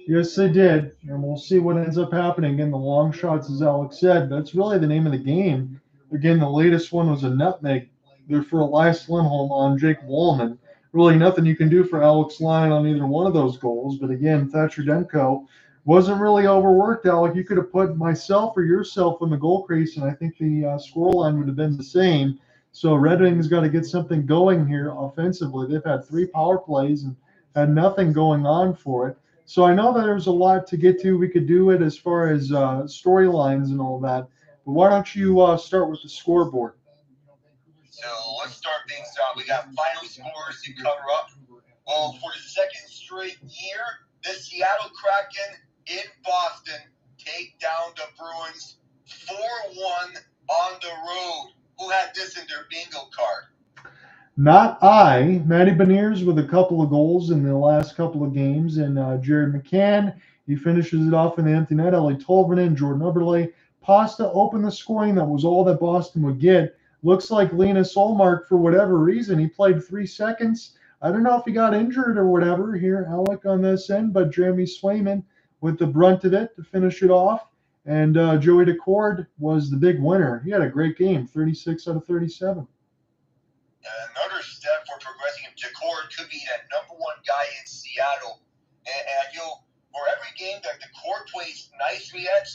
Yes, they did, and we'll see what ends up happening. Again, the long shots, as Alec said, that's really the name of the game. Again, the latest one was a nutmeg there for Elias Lindholm on Jake Walman. Really nothing you can do for Alec's line on either one of those goals. But again, Thatcher Demko wasn't really overworked, Alec. You could have put myself or yourself in the goal crease, and I think the scoreline would have been the same. So Red Wings got to get something going here offensively. They've had 3 power plays and had nothing going on for it. So I know that there's a lot to get to. We could do it as far as storylines and all that. But why don't you start with the scoreboard? So let's start things off. We got final scores to cover up. Well, for the second straight year, the Seattle Kraken in Boston take down the Bruins 4-1 on the road. Who had this in their bingo card? Not I. Matty Beniers with a couple of goals in the last couple of games, and Jared McCann, he finishes it off in the empty net. Ellie Tolvanen, Jordan Oberle. Pasta opened the scoring. That was all that Boston would get. Looks like Linus Ullmark, for whatever reason, he played 3 seconds. I don't know if he got injured or whatever here, Alec, on this end, but Jeremy Swayman with the brunt of it to finish it off. And Joey Decord was the big winner. He had a great game, 36 out of 37. Another step for progressing. Decord could be that number 1 guy in Seattle. And I feel for every game that Decord plays nicely at,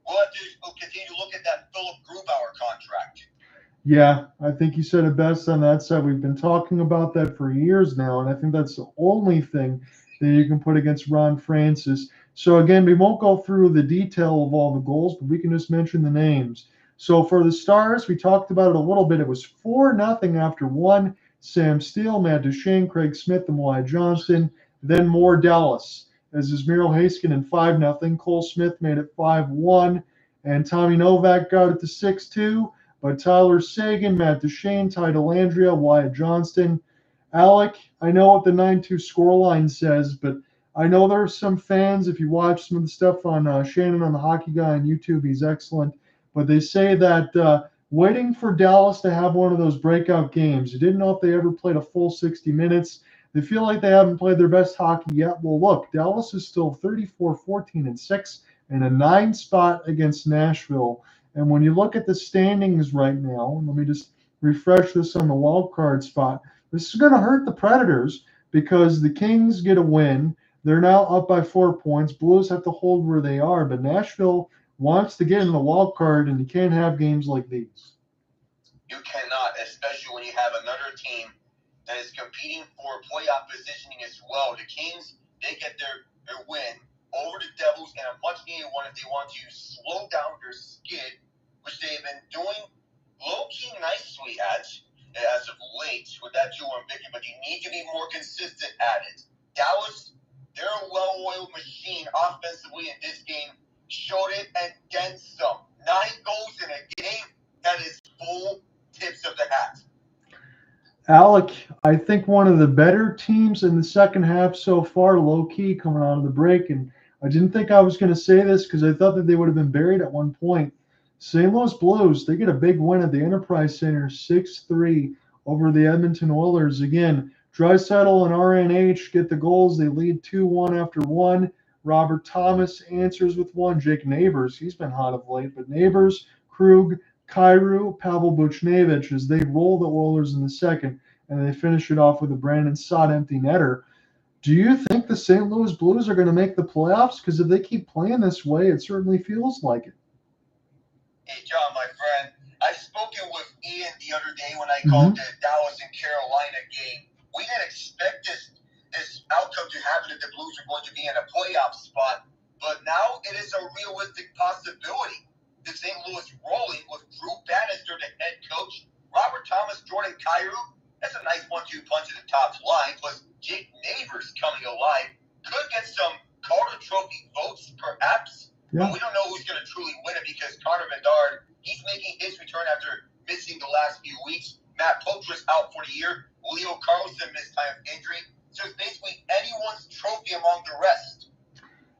we'll have to continue to look at that Philip Grubauer contract. Yeah, I think you said it best on that side. We've been talking about that for years now, and I think that's the only thing that you can put against Ron Francis. So again, we won't go through the detail of all the goals, but we can just mention the names. So for the Stars, we talked about it a little bit. It was 4-0 after 1. Sam Steele, Matt Duchene, Craig Smith, and Wyatt Johnston. Then more Dallas, as is Miro Heiskanen 5-0. Cole Smith made it 5-1. And Tommy Novak got it to 6-2. But Tyler Seguin, Matt Duchene, Ty Dellandrea, Wyatt Johnston. Alec, I know what the 9-2 scoreline says, but I know there are some fans, if you watch some of the stuff on Shannon on the Hockey Guy on YouTube, he's excellent. But they say that waiting for Dallas to have one of those breakout games, you didn't know if they ever played a full 60 minutes. They feel like they haven't played their best hockey yet. Well, look, Dallas is still 34-14-6 and a 9 spot against Nashville. And when you look at the standings right now, and let me just refresh this on the wild card spot, this is going to hurt the Predators because the Kings get a win. They're now up by 4 points. Blues have to hold where they are, but Nashville wants to get in the wild card, and you can't have games like these. You cannot, especially when you have another team that is competing for playoff positioning as well. The Kings, they get their win over the Devils, and a much-needed one if they want to slow down their skid, which they've been doing low-key nicely as of late with that Joe and Vicky, but you need to be more consistent at it. Dallas, they're a well-oiled machine offensively in this game. Showed it and then some. 9 goals in a game that is full tips of the hat. Alec, I think one of the better teams in the second half so far, low-key, coming out of the break, and I didn't think I was going to say this because I thought that they would have been buried at one point. St. Louis Blues, they get a big win at the Enterprise Center, 6-3 over the Edmonton Oilers. Again, Draisaitl and RNH get the goals. They lead 2-1 after 1. Robert Thomas answers with 1. Jake Neighbors, he's been hot of late, but Neighbors, Krug, Kyrou, Pavel Buchnevich as they roll the Oilers in the second, and they finish it off with a Brandon Saad empty netter. Do you think the St. Louis Blues are going to make the playoffs? Because if they keep playing this way, it certainly feels like it. Hey, John, my friend, I've spoken with Ian the other day when I called the Dallas and Carolina game. We didn't expect this outcome to happen if the Blues are going to be in a playoff spot, but now it is a realistic possibility. The St. Louis rolling with Drew Bannister, the head coach, Robert Thomas, Jordan Kyrou, that's a nice 1-2 punch at the top line. Plus, Jake Neighbors coming alive. Could get some Calder Trophy votes, perhaps. Yeah. But we don't know who's going to truly win it because Connor Bedard, he's making his return after missing the last few weeks. Matt Poitras out for the year. Leo Carlson missed time of injury. So it's basically anyone's trophy among the rest.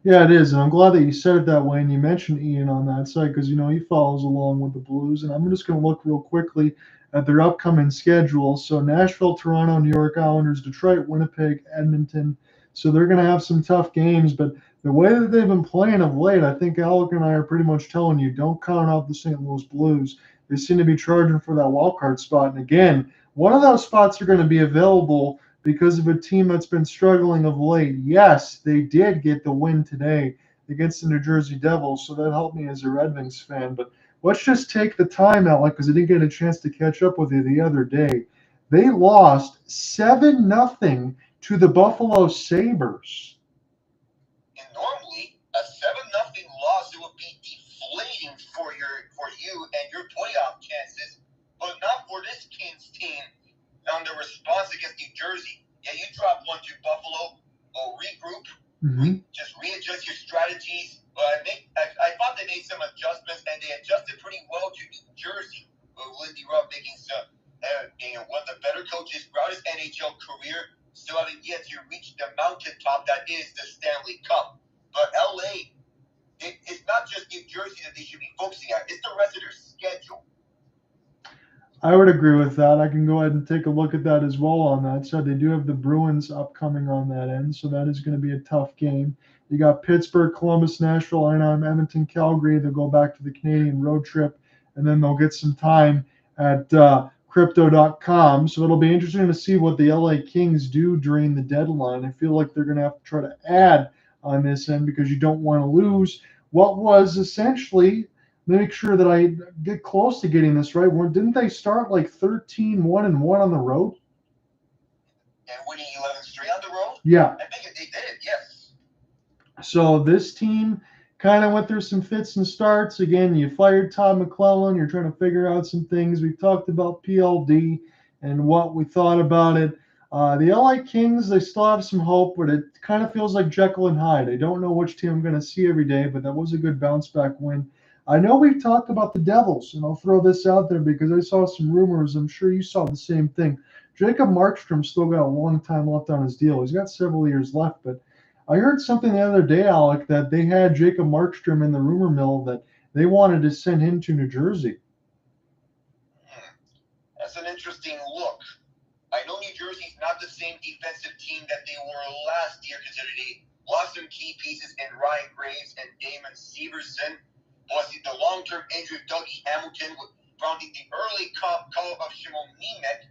Yeah, it is, and I'm glad that you said it that way, and you mentioned Ian on that side because, you know, he follows along with the Blues, and I'm just going to look real quickly at their upcoming schedule. So Nashville, Toronto, New York Islanders, Detroit, Winnipeg, Edmonton. So they're going to have some tough games, but the way that they've been playing of late, I think Alec and I are pretty much telling you, don't count out the St. Louis Blues. They seem to be charging for that wild card spot, and again, one of those spots are going to be available because of a team that's been struggling of late. Yes, they did get the win today against the New Jersey Devils, so that helped me as a Red Wings fan. But let's just take the time, Alec, because I didn't get a chance to catch up with you the other day. They lost 7-0 to the Buffalo Sabres. And normally, a 7-0 loss, it would be deflating for you and your playoff chances, but not for this Kings team. On the response against New Jersey, yeah, you drop 1 to Buffalo, regroup, just readjust your strategies. But I thought they made some adjustments, and they adjusted pretty well to New Jersey. Lindy Ruff making some, one of the better coaches throughout his NHL career, still having yet to reach the mountaintop that is the Stanley Cup. But LA, it's not just New Jersey that they should be focusing on; it's the rest of their schedule. I would agree with that. I can go ahead and take a look at that as well on that side. They do have the Bruins upcoming on that end, so that is going to be a tough game. You got Pittsburgh, Columbus, Nashville, Anaheim, Edmonton, Calgary. They'll go back to the Canadian road trip, and then they'll get some time at Crypto.com. So it'll be interesting to see what the LA Kings do during the deadline. I feel like they're going to have to try to add on this end because you don't want to lose what was essentially – make sure that I get close to getting this right. Didn't they start like 13-1-1 on the road? And winning 11 straight on the road? Yeah. I think they did, yes. So this team kind of went through some fits and starts. Again, you fired Todd McClellan. You're trying to figure out some things. We talked about PLD and what we thought about it. The LA Kings, they still have some hope, but it kind of feels like Jekyll and Hyde. I don't know which team I'm going to see every day, but that was a good bounce back win. I know we've talked about the Devils, and I'll throw this out there because I saw some rumors. I'm sure you saw the same thing. Jacob Markstrom still got a long time left on his deal. He's got several years left, but I heard something the other day, Alec, that they had Jacob Markstrom in the rumor mill that they wanted to send him to New Jersey. That's an interesting look. I know New Jersey's not the same defensive team that they were last year, considering they lost some key pieces in Ryan Graves and Damon Severson. Was the long-term injury of Dougie Hamilton, founding the early call of Shimon Nemec,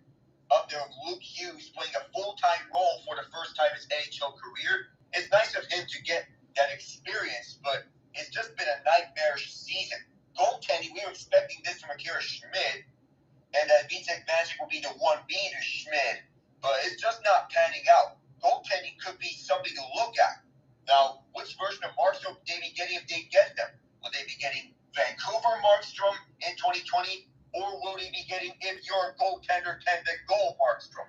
up there with Luke Hughes playing a full-time role for the first time in his NHL career. It's nice of him to get that experience, but it's just been a nightmarish season. Goaltending, we were expecting this from Akira Schmid, and that Vitek Magic will be the 1B to Schmid, but it's just not panning out. Goaltending could be something to look at. Now, which version of Markstrom would they be getting if they get them? Will they be getting Vancouver Markstrom in 2020, or will they be getting if your goaltender can then go Markstrom?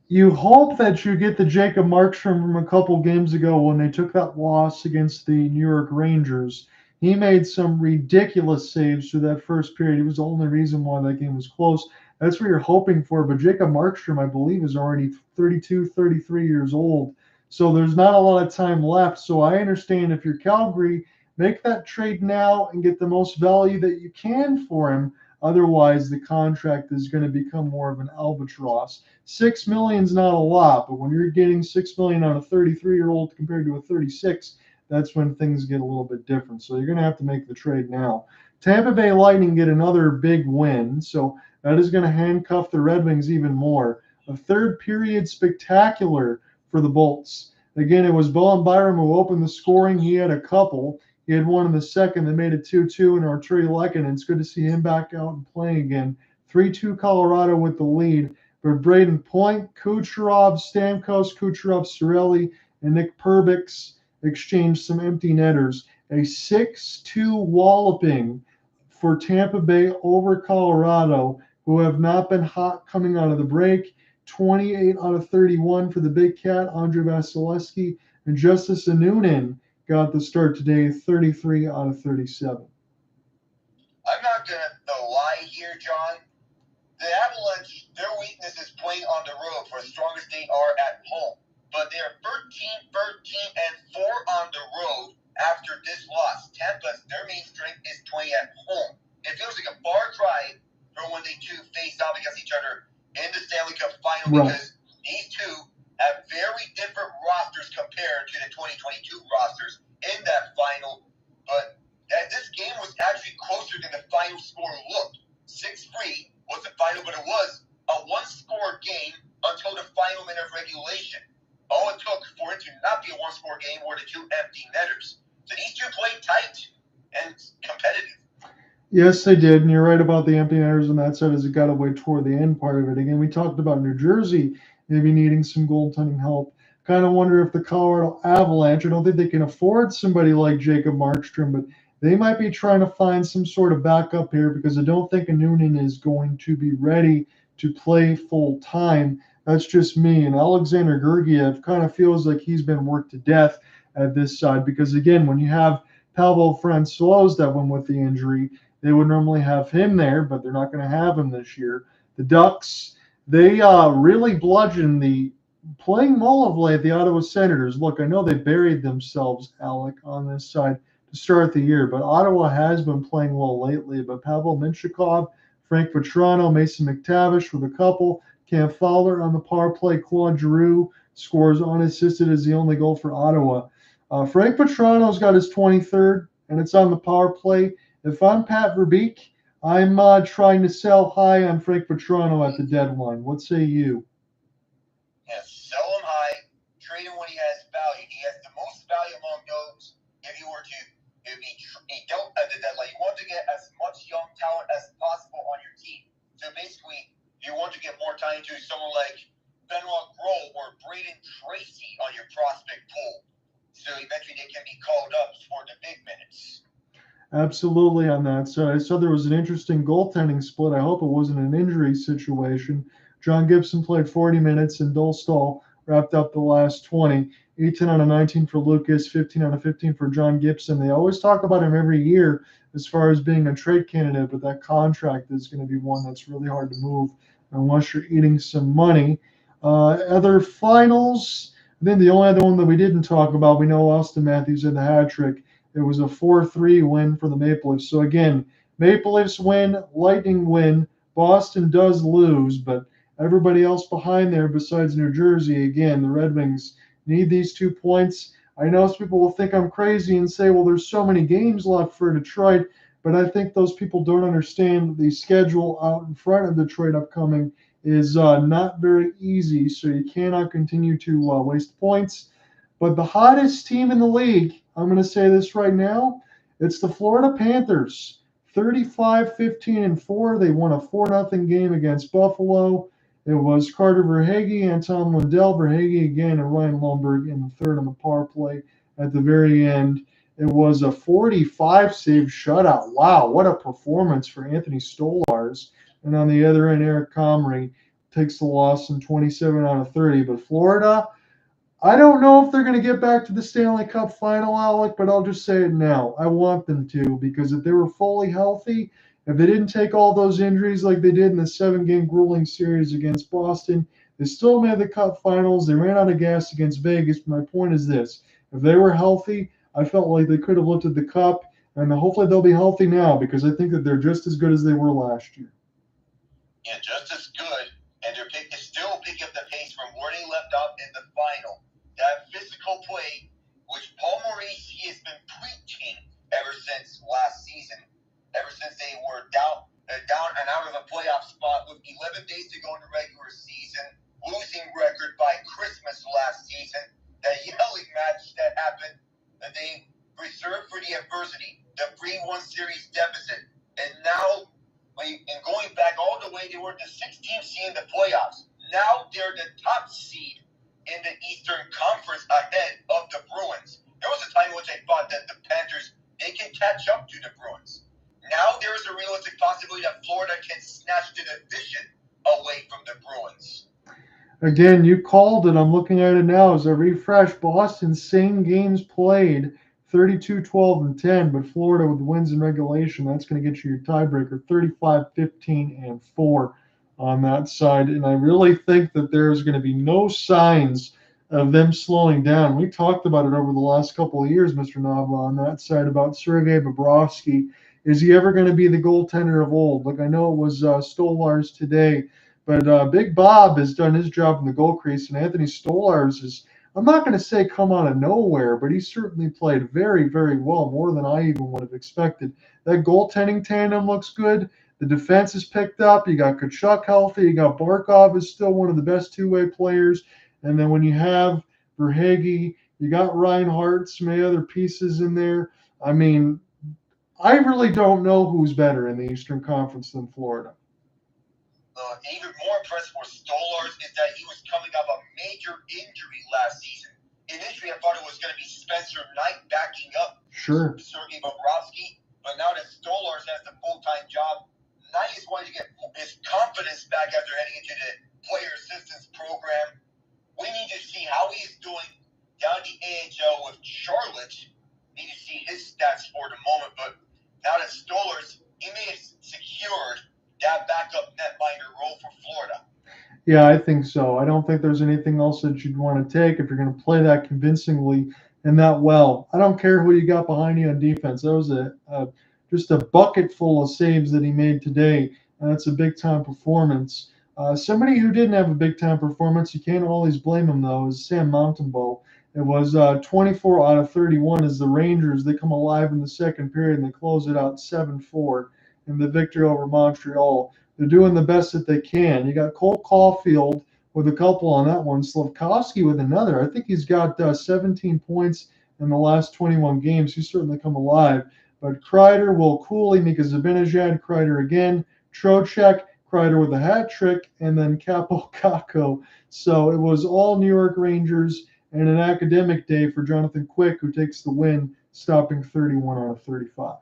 You hope that you get the Jacob Markstrom from a couple games ago when they took that loss against the New York Rangers. He made some ridiculous saves through that first period. He was the only reason why that game was close. That's what you're hoping for. But Jacob Markstrom, I believe, is already 32, 33 years old. So there's not a lot of time left. So I understand if you're Calgary, make that trade now and get the most value that you can for him. Otherwise, the contract is going to become more of an albatross. $6 million is not a lot, but when you're getting $6 million on a 33-year-old compared to a 36, that's when things get a little bit different. So you're going to have to make the trade now. Tampa Bay Lightning get another big win, so that is going to handcuff the Red Wings even more. A third period spectacular for the Bolts. Again, it was Bowen Byram who opened the scoring. He had a couple. He had one in the second that made it 2-2 in Arturi Lekkinen. It's good to see him back out and playing again. 3-2 Colorado with the lead. But Braden Point, Kucherov, Stamkos, Kucherov, Cirelli, and Nick Perbix exchanged some empty netters. A 6-2 walloping for Tampa Bay over Colorado. who have not been hot coming out of the break. 28 out of 31 for the Big Cat, Andre Vasilevsky, and Justice Anunin got the start today, 33 out of 37. I'm not going to lie here, John. The Avalanche, their weakness is playing on the road, for as strong as they are at home. But they are 13, 13, and 4 on the road after this loss. Tampa's, their main strength is playing at home. It feels like a far cry from when they two faced off against each other in the Stanley Cup final, because these two have very different rosters compared to the 2022 rosters in that final. But this game was actually closer than the final score looked. 6-3 was the final, but it was a one-score game until the final minute of regulation. All it took for it to not be a one-score game were the two empty netters. So these two played tight and competitive. Yes, they did, and you're right about the empty netters on that side as it got away toward the end part of it. Again, we talked about New Jersey maybe needing some goaltending help. Kind of wonder if the Colorado Avalanche, I don't think they can afford somebody like Jacob Markstrom, but they might be trying to find some sort of backup here, because I don't think Anunin is going to be ready to play full time. That's just me. And Alexander Georgiev kind of feels like he's been worked to death at this side, because again, when you have Pavel Francouz that went with the injury, they would normally have him there, but they're not going to have him this year. The Ducks, they really bludgeoned the playing well of late, the Ottawa Senators. Look, I know they buried themselves, Alec, on this side to start the year, but Ottawa has been playing well lately. But Pavel Mintyukov, Frank Vatrano, Mason McTavish with a couple, Cam Fowler on the power play, Claude Giroux scores unassisted as the only goal for Ottawa. Frank Vatrano's got his 23rd, and it's on the power play. If I'm Pat Verbeek, I'm trying to sell high on Frank Vatrano at the deadline. What say you? Yes, sell him high, trade him when he has value. He has the most value among those. If you were to be dealt at the deadline, you want to get as much young talent as possible on your team. So basically, you want to get more time to someone like Benoit Gros or Braden Tracy on your prospect pool. So eventually they can be called up for the big minutes. Absolutely on that side. I saw there was an interesting goaltending split. I hope it wasn't an injury situation. John Gibson played 40 minutes, and Dolstall wrapped up the last 20. 18 out of 19 for Lucas, 15 out of 15 for John Gibson. They always talk about him every year as far as being a trade candidate, but that contract is going to be one that's really hard to move unless you're eating some money. Other finals, I think the only other one that we didn't talk about, we know Austin Matthews had the hat trick. It was a 4-3 win for the Maple Leafs. So again, Maple Leafs win, Lightning win, Boston does lose, but everybody else behind there besides New Jersey, again, the Red Wings need these 2 points. I know some people will think I'm crazy and say, well, there's so many games left for Detroit, but I think those people don't understand the schedule out in front of Detroit upcoming is not very easy, so you cannot continue to waste points. But the hottest team in the league, I'm going to say this right now, it's the Florida Panthers. 35-15-4. They won a 4-0 game against Buffalo. It was Carter Verhaeghe, Anton Lundell, Verhaeghe again, and Ryan Lundberg in the third on the power play at the very end. It was a 45-save shutout. Wow, what a performance for Anthony Stolarz. And on the other end, Eric Comrie takes the loss in 27 out of 30. But Florida, I don't know if they're going to get back to the Stanley Cup final, Alec, but I'll just say it now. I want them to, because if they were fully healthy, if they didn't take all those injuries like they did in the 7-game grueling series against Boston, they still made the Cup finals. They ran out of gas against Vegas. But my point is this. If they were healthy, I felt like they could have looked at the Cup, and hopefully they'll be healthy now, because I think that they're just as good as they were last year. Yeah, just as good, and they're still picking up the pace from where they left off in the final. That physical play, which Paul Maurice, he has been preaching ever since last season, ever since they were down and out of a playoff spot with 11 days to go in the regular season, losing record by Christmas last season. That yelling match that happened, that they reserved for the adversity, the 3-1 series deficit, and now, and going back all the way, they were the 16th seed in the playoffs. Now they're the top seed in the Eastern Conference ahead of the Bruins. There was a time in which I thought that the Panthers, they can catch up to the Bruins. Now there is a realistic possibility that Florida can snatch the division away from the Bruins. Again, you called it. I'm looking at it now as I refresh. Boston, same games played, 32, 12, and 10, but Florida with wins in regulation, that's going to get you your tiebreaker, 35, 15, and 4 on that side. And I really think that there's going to be no signs of them slowing down. We talked about it over the last couple of years, Mr. Nava, on that side about Sergei Bobrovsky. Is he ever going to be the goaltender of old? Like I know it was Stolarz today, but Big Bob has done his job in the goal crease, and Anthony Stolarz is, I'm not going to say come out of nowhere, but he certainly played very, very well, more than I even would have expected. That goaltending tandem looks good. The defense is picked up. You got Kachuk healthy. You got Barkov is still one of the best two-way players. And then when you have Verhaeghe, you got Reinhardt, some other pieces in there. I mean, I really don't know who's better in the Eastern Conference than Florida. Even more impressive for Stolarz is that he was coming off a major injury last season. Initially, I thought it was going to be Spencer Knight backing up Sergei Bobrovsky, but now that Stolarz has the full-time job, Knight is wanting to get his confidence back after heading into the player assistance program. We need to see how he's doing down the AHL with Charlotte. Need to see his stats for the moment, but now that Stolarz, he may have secured that backup netminder role for Florida. Yeah, I think so. I don't think there's anything else that you'd want to take if you're going to play that convincingly and that well. I don't care who you got behind you on defense. That was just a bucket full of saves that he made today, and that's a big-time performance. Somebody who didn't have a big-time performance, you can't always blame him, though, is Sam Montembeault. It was 24 out of 31 as the Rangers, they come alive in the second period, and they close it out 7-4 in the victory over Montreal. They're doing the best that they can. You got Cole Caulfield with a couple on that one. Slafkovsky with another. I think he's got 17 points in the last 21 games. He's certainly come alive. But Kreider, Will Cooley, Mika Zibanejad, Kreider again, Trocheck, Kreider with a hat trick, and then Capo Caco. So it was all New York Rangers and an academic day for Jonathan Quick, who takes the win, stopping 31 out of 35.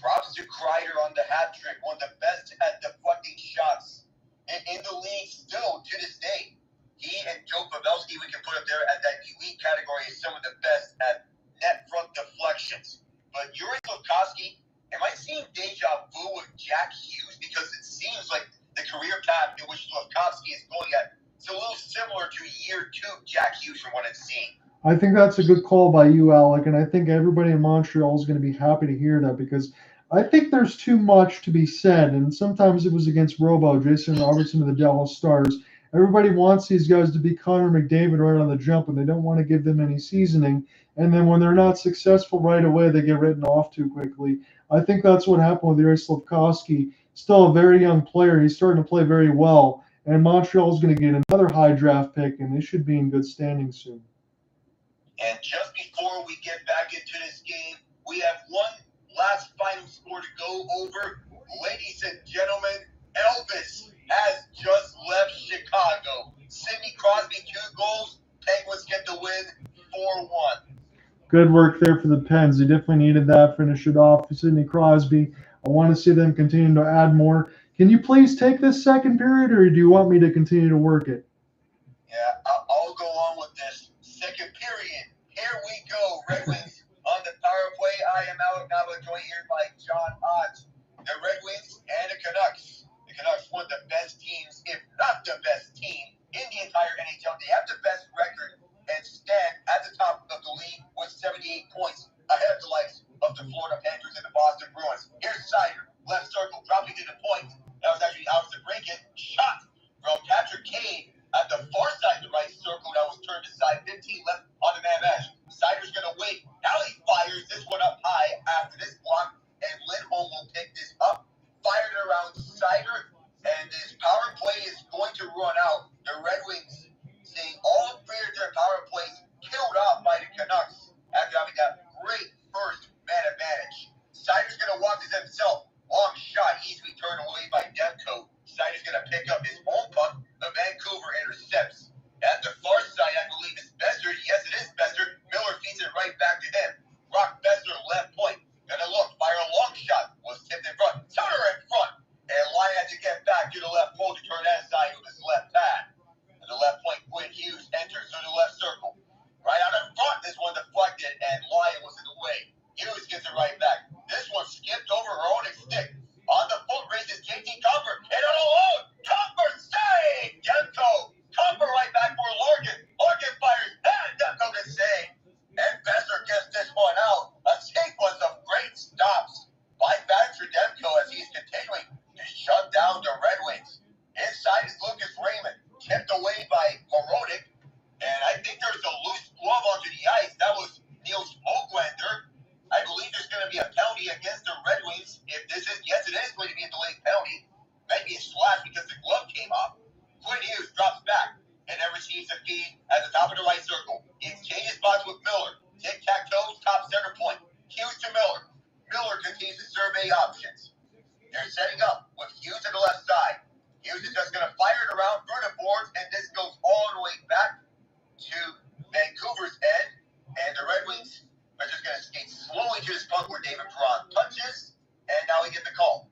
Props to Kreider on the hat trick, one of the best at deflecting shots in the league still to this day. He and Joe Pavelski, we can put up there at that elite category, is some of the best at net front deflections. But Yuri Slafkovsky, am I seeing deja vu with Jack Hughes? Because it seems like the career path in which Slafkovsky is going at is a little similar to year 2 Jack Hughes from what I'm seeing. I think that's a good call by you, Alec, and I think everybody in Montreal is going to be happy to hear that because I think there's too much to be said, and sometimes it was against Robo, Jason Robertson of the Dallas Stars. Everybody wants these guys to be Connor McDavid right on the jump, and they don't want to give them any seasoning. And then when they're not successful right away, they get written off too quickly. I think that's what happened with Yuri Slafkovsky. Still a very young player. He's starting to play very well, and Montreal is going to get another high draft pick, and they should be in good standing soon. And just before we get back into this game, we have one last final score to go over. Ladies and gentlemen, Elvis has just left Chicago. Sidney Crosby, 2 goals. Penguins get the win, 4-1. Good work there for the Pens. They definitely needed that. Finish it off for Sidney Crosby. I want to see them continue to add more. Can you please take this second period, or do you want me to continue to work it? Yeah, I'll go on with this. Second period. Here we go. Red Wings on the power play. I am Alec, joined here by John Hodge. The Red Wings and the Canucks. The Canucks, one of the best teams, if not the best team, in the entire NHL. They have the best record and stand at the top of the league with 78 points, ahead of the likes of the Florida Panthers and the Boston Bruins. Here's Seider, left circle, dropping to the point. That was actually out of DeBrincat. Shot from Patrick Kane at the far side of the right circle that was turned aside. 15 left on the man match. Seider's going to wait. Now he fires this one up high after this block, and Lindholm will pick this up. Fired around Seider, and this power play is going to run out. The Red Wings receives the feed at the top of the right circle. He exchanges spots with Miller. Tic-tac-toe, top center point. Hughes to Miller. Miller continues to survey options. They're setting up with Hughes to the left side. Hughes is just going to fire it around through the boards, and this goes all the way back to Vancouver's end. And the Red Wings are just going to skate slowly to the spot where David Perron touches, and now we get the call.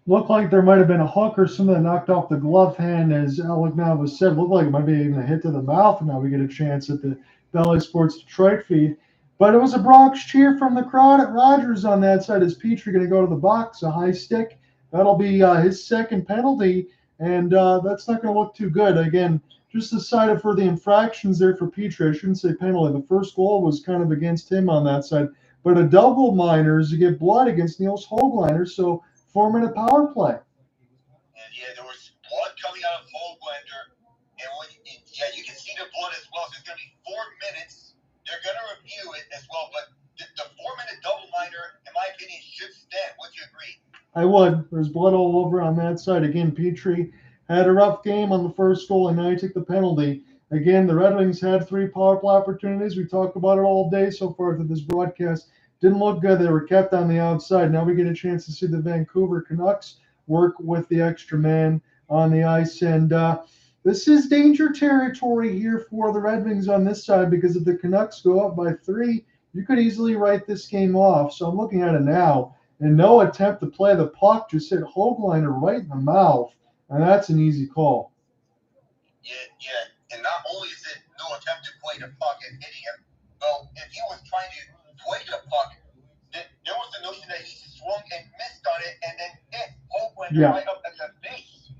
Looked like there might have been a hook or something that knocked off the glove hand, as Alec now was said. Looked like it might be even a hit to the mouth, and now we get a chance at the Bally Sports Detroit feed. But it was a Bronx cheer from the crowd at Rogers on that side, as Petrie going to go to the box, a high stick. That'll be his second penalty, and that's not going to look too good. Again, just decided for the infractions there for Petrie. I shouldn't say penalty. The first goal was kind of against him on that side. But a double minors to get blood against Niels Höglander, so 4-minute power play. And yeah, there was blood coming out of Höglander, and you can see the blood as well. So it's going to be 4 minutes. They're going to review it as well, but the 4-minute double minor, in my opinion, should stand. Would you agree? I would. There's blood all over on that side. Again, Petrie had a rough game on the first goal, and now he took the penalty. Again, the Red Wings had 3 power play opportunities. We talked about it all day so far through this broadcast. Didn't look good. They were kept on the outside. Now we get a chance to see the Vancouver Canucks work with the extra man on the ice. And this is danger territory here for the Red Wings on this side, because if the Canucks go up by 3, you could easily write this game off. So I'm looking at it now. And no attempt to play the puck, just hit Höglander right in the mouth. And that's an easy call. Yeah. And not only is it no attempt to play the puck and hitting him, but if he was trying to play the puck, there was the notion that he swung and missed on it and then hit Höglander right up at the face.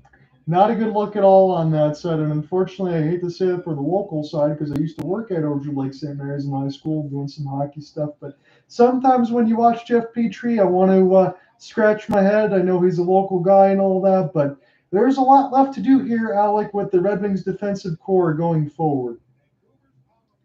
Not a good look at all on that side. And unfortunately, I hate to say it for the local side, because I used to work at Orchard Lake St. Mary's in high school doing some hockey stuff. But sometimes when you watch Jeff Petrie, I want to scratch my head. I know he's a local guy and all that, but there's a lot left to do here, Alec, with the Red Wings defensive core going forward.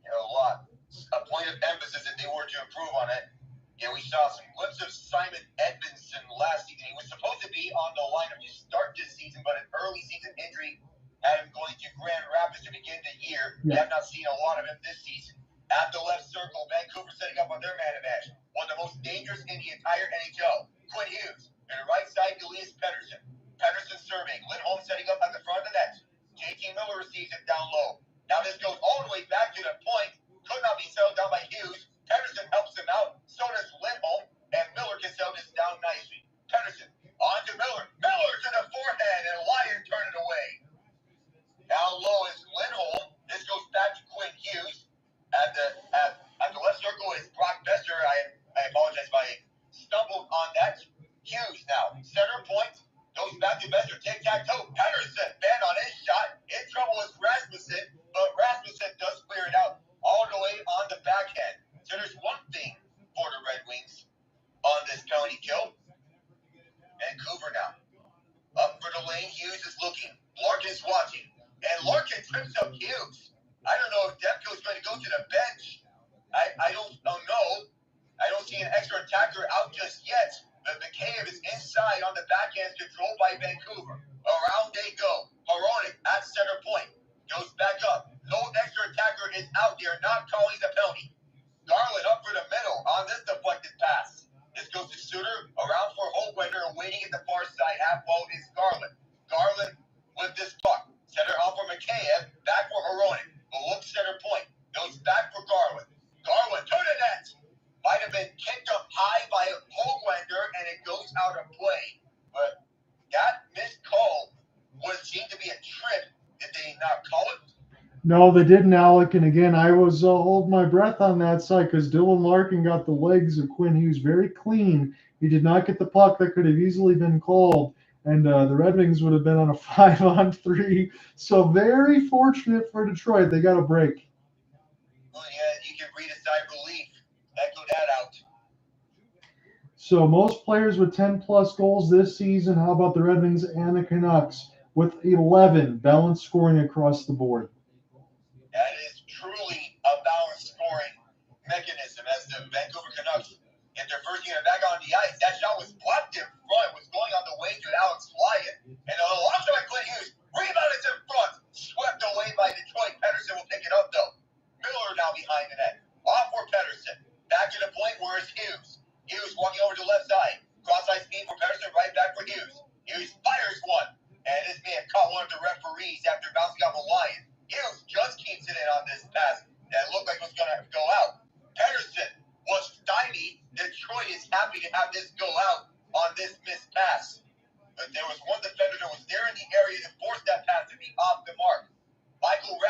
Yeah, a lot. A point of emphasis if they were to improve on it. Yeah, we saw some glimpses of Simon Edmondson last season. He was supposed to be on the lineup to start this season, but an early season injury had him going to Grand Rapids to begin the year. We have not seen a lot of him this season. At the left circle, Vancouver setting up on their man advantage. One of the most dangerous in the entire NHL. Quinn Hughes. And the right side, Elias Pettersson. Pettersson serving. Lindholm setting up at the front of the net. JT Miller receives it down low. Now this goes all the way back to the point. Could not be settled down by Hughes. Pettersson helps him out. So does Lindholm. And Miller can settle this down nicely. Pettersson on to Miller. Miller to the forehand, and Lyon turn it away. Down low is Lindholm. This goes back to Quinn Hughes. At the left circle is Brock Besser. I apologize if I stumbled on that. Hughes now. Center point. Goes back to Besser. Tic-tac-toe. Pettersson banned on his shot. In trouble is Rasmussen. But Rasmussen does clear it out all the way on the backhand. So there's one thing for the Red Wings on this penalty kill. Vancouver now. Up for the lane. Hughes is looking. Larkin's watching. And Larkin trips up Hughes. I don't know if Demko's going to go to the bench. I don't know. I don't see an extra attacker out just yet. But McCabe is inside on the backhand, controlled by Vancouver. Around they go. Perron at center point. Goes back up. No extra attacker is out there, not calling the penalty. Garland up for the middle on this deflected pass. This goes to Suter. Around for Höglander, waiting at the far side. Half wall is Garland. Garland with this puck. Center off for McCabe. Back for Perron. Look center point. Goes back for Garland. Garland to the net. Might have been kicked up high by Höglander, and it goes out of play. But that missed call would seem to be a trip. Did they not call it? No, they didn't, Alec. And again, I was holding my breath on that side, because Dylan Larkin got the legs of Quinn Hughes very clean. He did not get the puck that could have easily been called. And the Red Wings would have been on a 5-on-3. So very fortunate for Detroit. They got a break. Well, yeah, you can read a sigh of relief. Echo that out. So most players with 10-plus goals this season. How about the Red Wings and the Canucks with 11 balanced scoring across the board? That is truly a balanced scoring mechanism, as the Vancouver Canucks get their first unit back on the ice. That shot was blocked in front, was going on the way to Alex Lyon. And a launch by Quinn Hughes, rebounded in front, swept away by Detroit.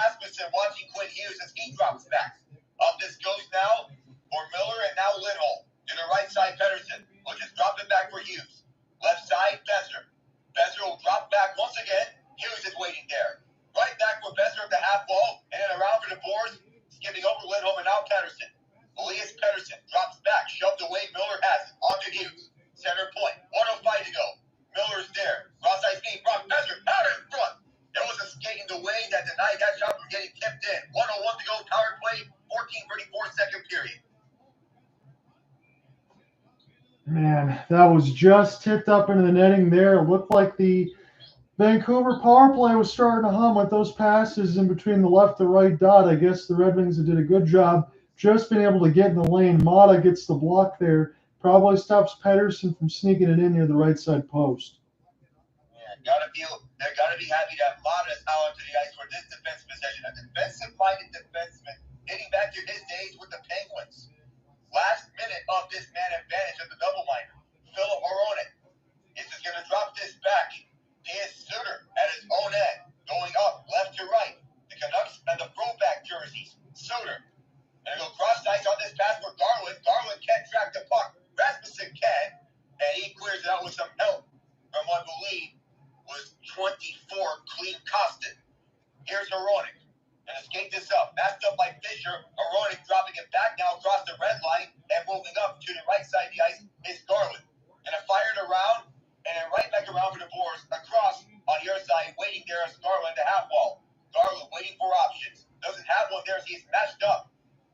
Rasmussen watching Quinn Hughes as he drops back. Up this goes now for Miller and now Lindholm. To the right side, Pettersson will just drop it back for Hughes. Left side, Besser. Besser will drop back once again. Hughes is waiting there. Right back for Besser at the half wall, and then around for the boards, skipping over Lindholm and now Pettersson. Elias Pettersson drops back, shoved away. Miller has it. On to Hughes. Center point. 1:05 to go. Miller's there. Cross-ice feed. Brock Besser out in front. There was a skating the way that denied that shot from getting tipped in. 1:01 to go. Power play. 14:34 second period. Man, that was just tipped up into the netting there. It looked like the Vancouver power play was starting to hum with those passes in between the left and right dot. I guess the Red Wings did a good job just being able to get in the lane. Mata gets the block there. Probably stops Pettersson from sneaking it in near the right side post. Yeah, they're gotta be happy to have Mata out onto the ice for this defensive possession. A defensive-minded defenseman getting back to his days with the Penguins. Last minute of this man advantage of the double minor. Philip Perron is just going to drop this back. Here's Seider at his own end, going up left to right. The Canucks and the throwback jerseys. Seider. And he'll cross ice on this pass for Garland. Garland can't track the puck. Rasmussen can. And he clears it out with some help from what I believe was 24 clean Costin. Here's Heronic. And skate this up. Matched up by Fisher. Heronic dropping it back now across the red line and moving up to the right side of the ice is Garland. And it fired around and then right back around for the boards across on the other side, waiting there as Garland to half wall. Garland waiting for options. Doesn't have one there as he's matched up.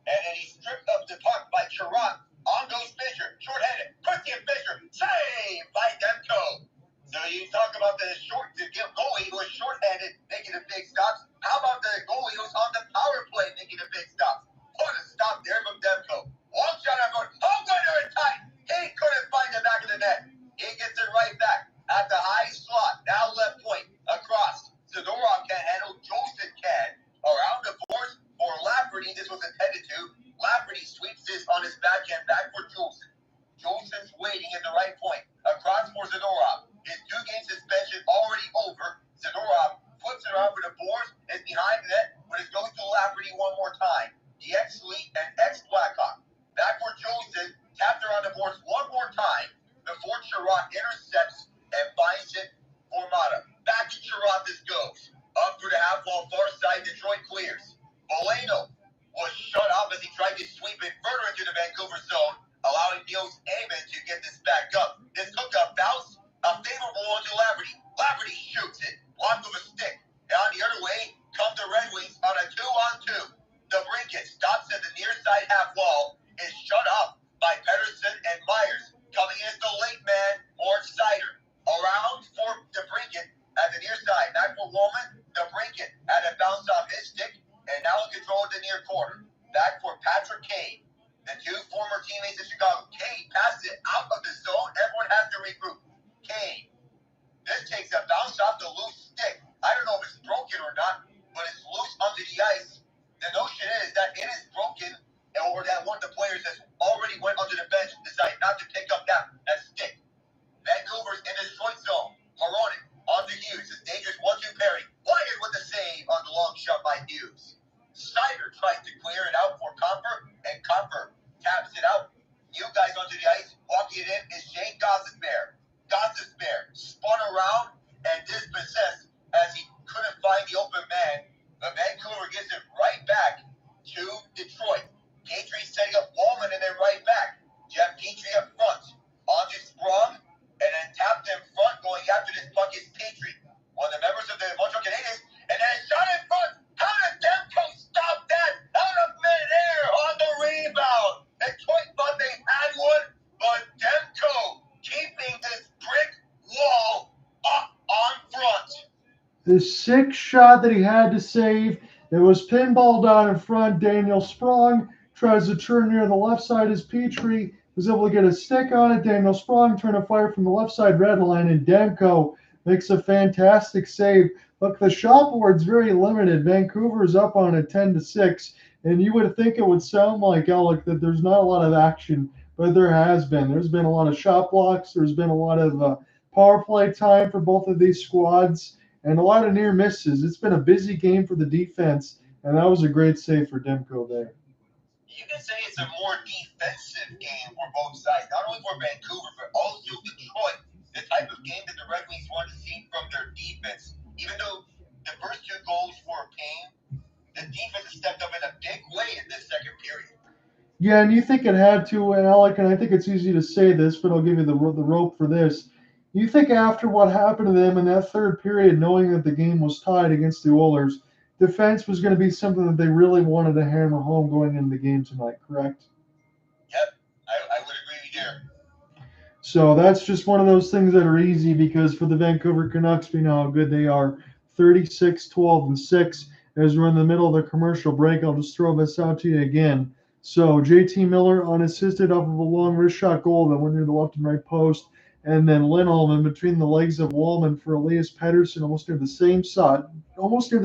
And then he stripped up the puck by Chirot. On goes Fisher. Short-handed. Christian Fisher. Saved by Demko. So you talk about the goalie who was short-handed making the big stops. How about the goalie who's on the power play making the big stops? What a stop there from Demko. Long shot on board. Oh, winner in tight. He couldn't find the back of the net. He gets it right back at the high slot. Now left point across. Zadorov can't handle. Jolson can. Around the boards for Lafferty. This was intended to. Lafferty sweeps this on his backhand back for Jolson. Jolson's waiting at the right point. Across for Zadorov. His 2-game suspension already over. Zadorov flips it around for the boards. Is behind the net, but it goes to Lafferty one more time. The ex-Leaf and ex-Blackhawk. Back for Jolson. Tapped around the boards one more time before Chirot intercepts and finds it for Mata. Back to Chirot this goes. Up for the half-wall far side. Detroit clears. Boleno was shut off as he tried to sweep it further into the Vancouver zone, allowing Niels Amen to get this back up. This took a bounce. A favorable one to Lafferty. Lafferty shoots it. Blocked with a stick. And on the other way come the Red Wings on a 2-on-2. DeBrincat stops at the near side half wall. Is shut off by Pettersson and Myers. Coming in as the late man, Moritz Seider. Around for DeBrincat at the near side. Back for Walman. DeBrincat had a bounce off his stick. And now in control of the near corner. Back for Patrick Kane. The two former teammates in Chicago. Kane passes it out of the zone. Everyone has to regroup. Kane. This takes a bounce off the loose stick. I don't know if it's broken or not, but it's loose under the ice. The notion is that it is broken, or that one of the players that's already went under the bench decided not to pick up that stick. Vancouver's in the short zone. Heronic on to Hughes. It's dangerous 1-2 pairing. Wyatt with the save on the long shot by Hughes. Seider tries to clear it out for Compher, and Compher taps it out. New guys onto the ice. Walking it in is Shayne Gostisbehere. Gostisbehere spun around and dispossessed as he couldn't find the open man. But Vancouver gets it right back to Detroit. Petrie setting up Walman and then right back. Jeff Petrie up front. On to Sprong and then tapped in front going after this puck is Petrie. One of the members of the Montreal Canadiens. And then a shot in front. How did Demko stop that? Out of midair on the rebound. Detroit thought they had one, but Demko keeping this brick wall up on front. The 6th shot that he had to save, it was pinballed down in front. Daniel Sprong tries to turn near the left side as Petrie was able to get a stick on it. Daniel Sprong trying to fire from the left side red line, and Demko makes a fantastic save. Look, the shot board's very limited. Vancouver's up on it 10-6, and you would think it would sound like, Alec, that there's not a lot of action, but there has been. There's been a lot of shot blocks. There's been a lot of power play time for both of these squads, and a lot of near misses. It's been a busy game for the defense, and that was a great save for Demko there. You can say it's a more defensive game for both sides, not only for Vancouver, but also Detroit. The type of game that the Red Wings want to see from their defense. Even though the first 2 goals were Kane, the defense has stepped up in a big way in this second period. Yeah, and you think it had to, Alec, and I think it's easy to say this, but I'll give you the rope for this. You think after what happened to them in that third period, knowing that the game was tied against the Oilers, defense was going to be something that they really wanted to hammer home going into the game tonight, correct? Yep, I would agree with you there. So that's just one of those things that are easy because for the Vancouver Canucks, we know how good they are. 36, 12, and 6. As we're in the middle of the commercial break, I'll just throw this out to you again. So JT Miller unassisted off of a long wrist shot goal that went near the left and right post. And then Lindholm in between the legs of Walman for Elias Pettersson, almost near the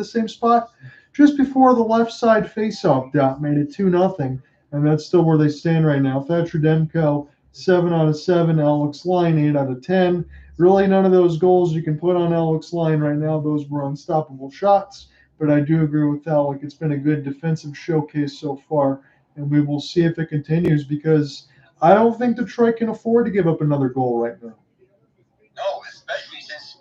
same spot, just before the left side faceoff dot made it 2-0. And that's still where they stand right now. Thatcher Demko, 7 out of 7. Alec's line, 8 out of 10. Really, none of those goals you can put on Alec's line right now. Those were unstoppable shots. But I do agree with Alec. It's been a good defensive showcase so far. And we will see if it continues because I don't think Detroit can afford to give up another goal right now. No, especially since,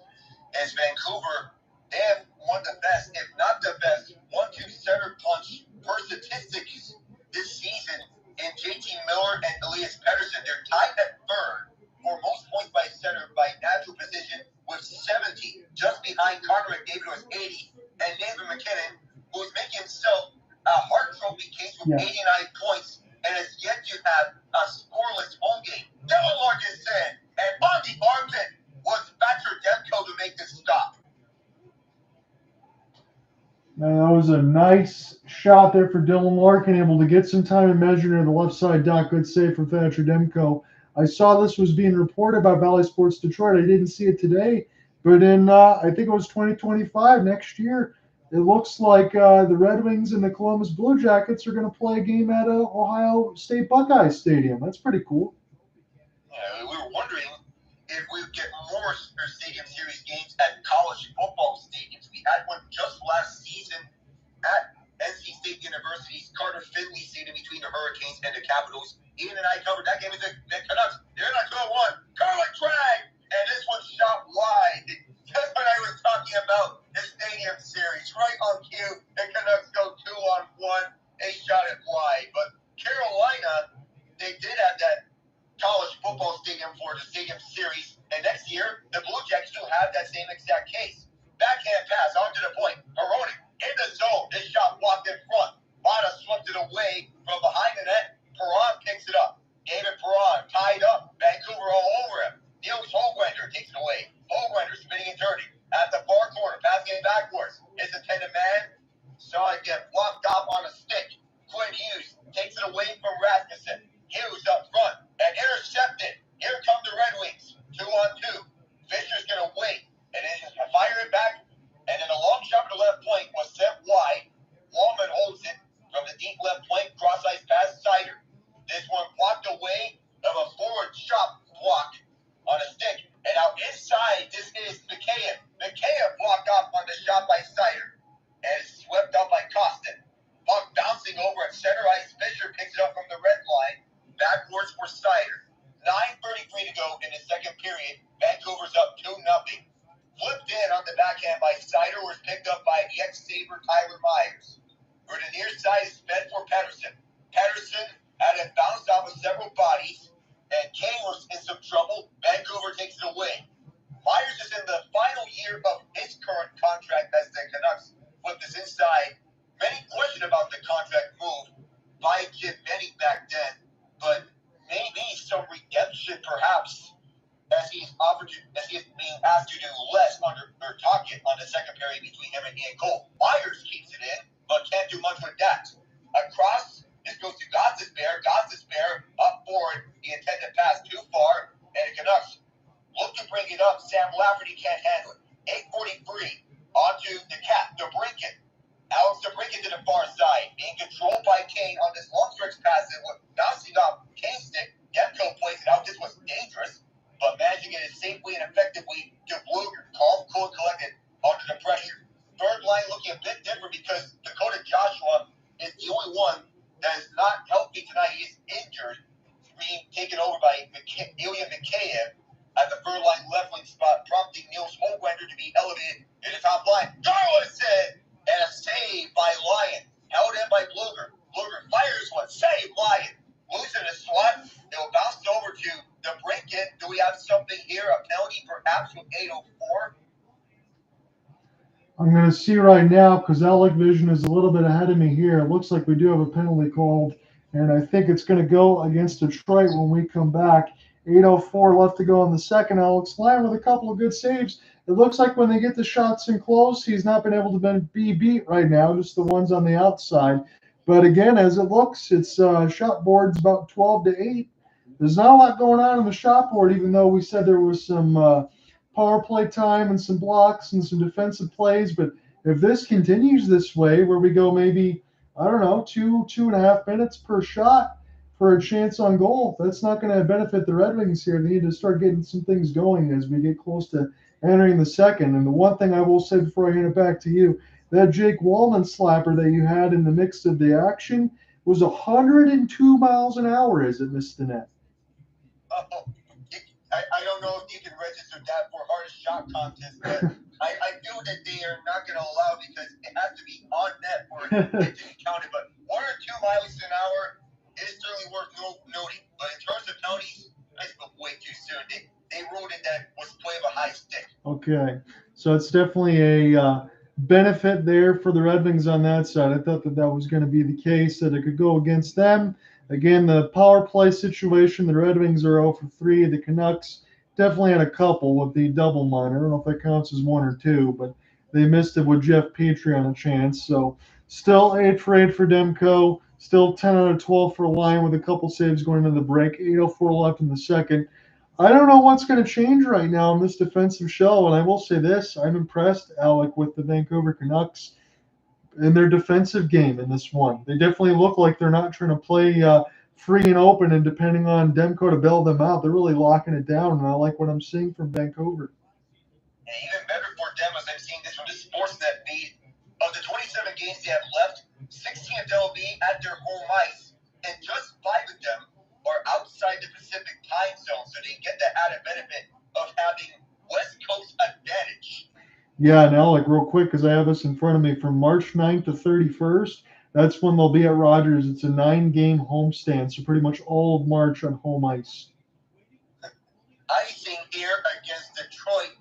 as Vancouver, they have one of the best, if not the best, 1-2 center punch per statistics this season in JT Miller and Elias Pettersson. They're tied at third for most points by center by natural position with 70, just behind Connor McDavid, who has 80, and Nathan McKinnon, who is making himself a Hart Trophy case with 89 points and has yet to have a scoreless home game. Lalonde said, and on the armpit was Thatcher Demko to make this stop. That was a nice shot there for Dylan Larkin, able to get some time and measure near the left side dot. Good save from Thatcher Demko. I saw this was being reported by Bally Sports Detroit. I didn't see it today, but in I think it was 2025, next year, it looks like the Red Wings and the Columbus Blue Jackets are going to play a game at Ohio State Buckeye Stadium. That's pretty cool. We were wondering if we would get more Stadium Series games at college football stadiums. We had one just last season at NC State University's Carter Finley Stadium between the Hurricanes and the Capitals. Ian and I covered that game with the Canucks. They're not going to win. Garlic drag! And this one shot wide. Just when I was talking about the Stadium Series, right on cue, the Canucks go 2-on-1. They shot it wide. But Carolina, they did have that college football stadium for the Stadium Series. And next year, the Blue Jackets will have that same exact case. Backhand pass, on to the point. Perron in the zone. This shot blocked in front. Vada swept it away from behind the net. Perron picks it up. David Perron tied up. Vancouver all over him. Niels Holgwender takes it away. Holgwender spinning and turning. At the far corner, passing it backwards. His intended man saw it get blocked off on a stick. Quinn Hughes takes it away from Rasmussen. Hughes up front and intercepted. Here come the Red Wings. 2-on-2. Fisher's going to wait and then fire it back. And then a long shot to the left point was sent wide. Walman holds it from the deep left point. Cross-ice pass Seider. This one blocked away of a forward shot block on a stick. And out inside, this is McKayev. McKayev blocked off on the shot by Seider. And swept up by Costin. Puck bouncing over at center ice. Fisher picks it up from the red line. Backwards for Seider. 9:33 to go in the second period. Vancouver's up 2-0. Flipped in on the backhand by Seider, was picked up by the ex-Sabre Tyler Myers. For the near side is fed for Pettersson. Pettersson had it bounced off of several bodies, and Kane was in some trouble. Vancouver takes it away. Myers is in the final year of his current contract as the Canucks flip this inside. Many question about the contract move by Jim Benning back then, but maybe some redemption perhaps as he is being asked to do less under Tocchet on the second period between him and Ian Cole. Myers keeps it in, but can't do much with that. Across, this goes to Gostisbehere. Gostisbehere up forward. He intended to pass too far, and the Canucks look to bring it up. Sam Lafferty can't handle it. 8:43 onto the cap, DeBrincat. Alex DeBrincat to the far side, being controlled by Kane on this long stretch pass that was bouncing off Kane's stick. Demko plays it out. This was dangerous, but managing it safely and effectively to Bluger. Calm, cool, and collected on under the pressure. Third line looking a bit different because Dakota Joshua is the only one that is not healthy tonight. He is injured, being taken over by Ilya Mikheyev at the third line left wing spot, prompting Niels Holglander to be elevated in the top line. Darlison! And a save by Lyon. Held in by Bluger. Bluger fires one. Save Lyon. Losing a slot. It will bounce over to DeBrincat. Do we have something here? A penalty perhaps with 8:04? I'm going to see right now because Alec Vision is a little bit ahead of me here. It looks like we do have a penalty called, and I think it's going to go against Detroit when we come back. 8:04 left to go in the second. Alex Lyon with a couple of good saves. It looks like when they get the shots in close, he's not been able to be beat right now, just the ones on the outside. But again, as it looks, it's shot board's about 12-8. There's not a lot going on in the shot board, even though we said there was some power play time and some blocks and some defensive plays. But if this continues this way, where we go maybe, I don't know, 2.5 minutes per shot for a chance on goal, that's not going to benefit the Red Wings here. They need to start getting some things going as we get close to entering the second. And the one thing I will say before I hand it back to you, that Jake Walman slapper that you had in the mix of the action was 102 miles an hour as it missed the net. I don't know if you can register that for hardest shot contest, but I feel that they are not going to allow because it has to be on net for it to be counted. But 1 or 2 miles an hour is certainly worth noting. But in terms of penalties, I spoke way too soon. They ruled it that was play of a high stick. Okay, so it's definitely a benefit there for the Red Wings on that side. I thought that was going to be the case, that it could go against them. Again, the power play situation, the Red Wings are 0 for 3. The Canucks definitely had a couple with the double minor. I don't know if that counts as 1 or 2, but they missed it with Jeff Petrie on a chance. So still 8 for 8 for Demko. Still 10 out of 12 for Lyon with a couple saves going into the break. 8:04 left in the second. I don't know what's going to change right now in this defensive shell, and I will say this. I'm impressed, Alec, with the Vancouver Canucks in their defensive game in this one. They definitely look like they're not trying to play free and open and depending on Demko to bail them out. They're really locking it down, and I like what I'm seeing from Vancouver. And even better for them, as I'm seeing this from the Sportsnet feed, of the 27 games they have left, 16 of them will be at their home ice, and just 5 of them are outside the Pacific time zone, so they get the added benefit of having West Coast advantage. Yeah, and Alec, real quick, because I have this in front of me, from March 9th to 31st, that's when they'll be at Rogers. It's a 9-game homestand, so pretty much all of March on home ice. Icing here against Detroit.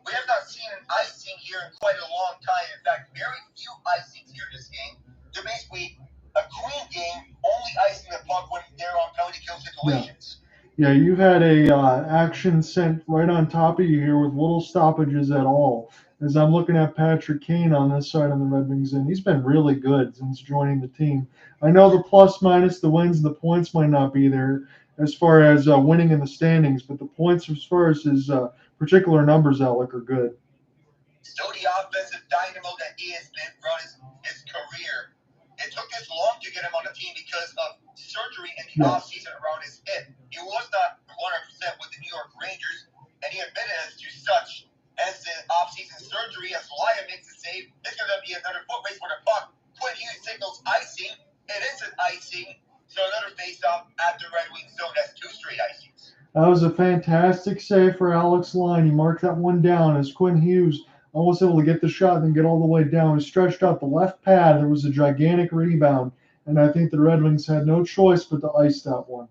We have not seen an icing here in quite a long time. In fact, very few icings here in this game. They're basically a clean game, only icing the puck when they're on penalty kill situations. Yeah, you've had a action sent right on top of you here with little stoppages at all. As I'm looking at Patrick Kane on this side on the Red Wings, and he's been really good since joining the team. I know the plus minus, the wins, the points might not be there as far as winning in the standings, but the points as far as his particular numbers, Alec, are good. Still the offensive dynamo that he has been throughout his career. It took this long to get him on the team because of surgery in the offseason around his hip. He was not 100% with the New York Rangers, and he admitted as to such. As the offseason surgery, as Lyon makes a save, it's going to be another foot race for the puck. Quinn Hughes signals icing. It is an icing. So another face-off at the Red Wings zone. That's 2 straight icings. That was a fantastic save for Alex Lyon. He marked that one down as Quinn Hughes almost able to get the shot and get all the way down. He stretched out the left pad. There was a gigantic rebound, and I think the Red Wings had no choice but to ice that one.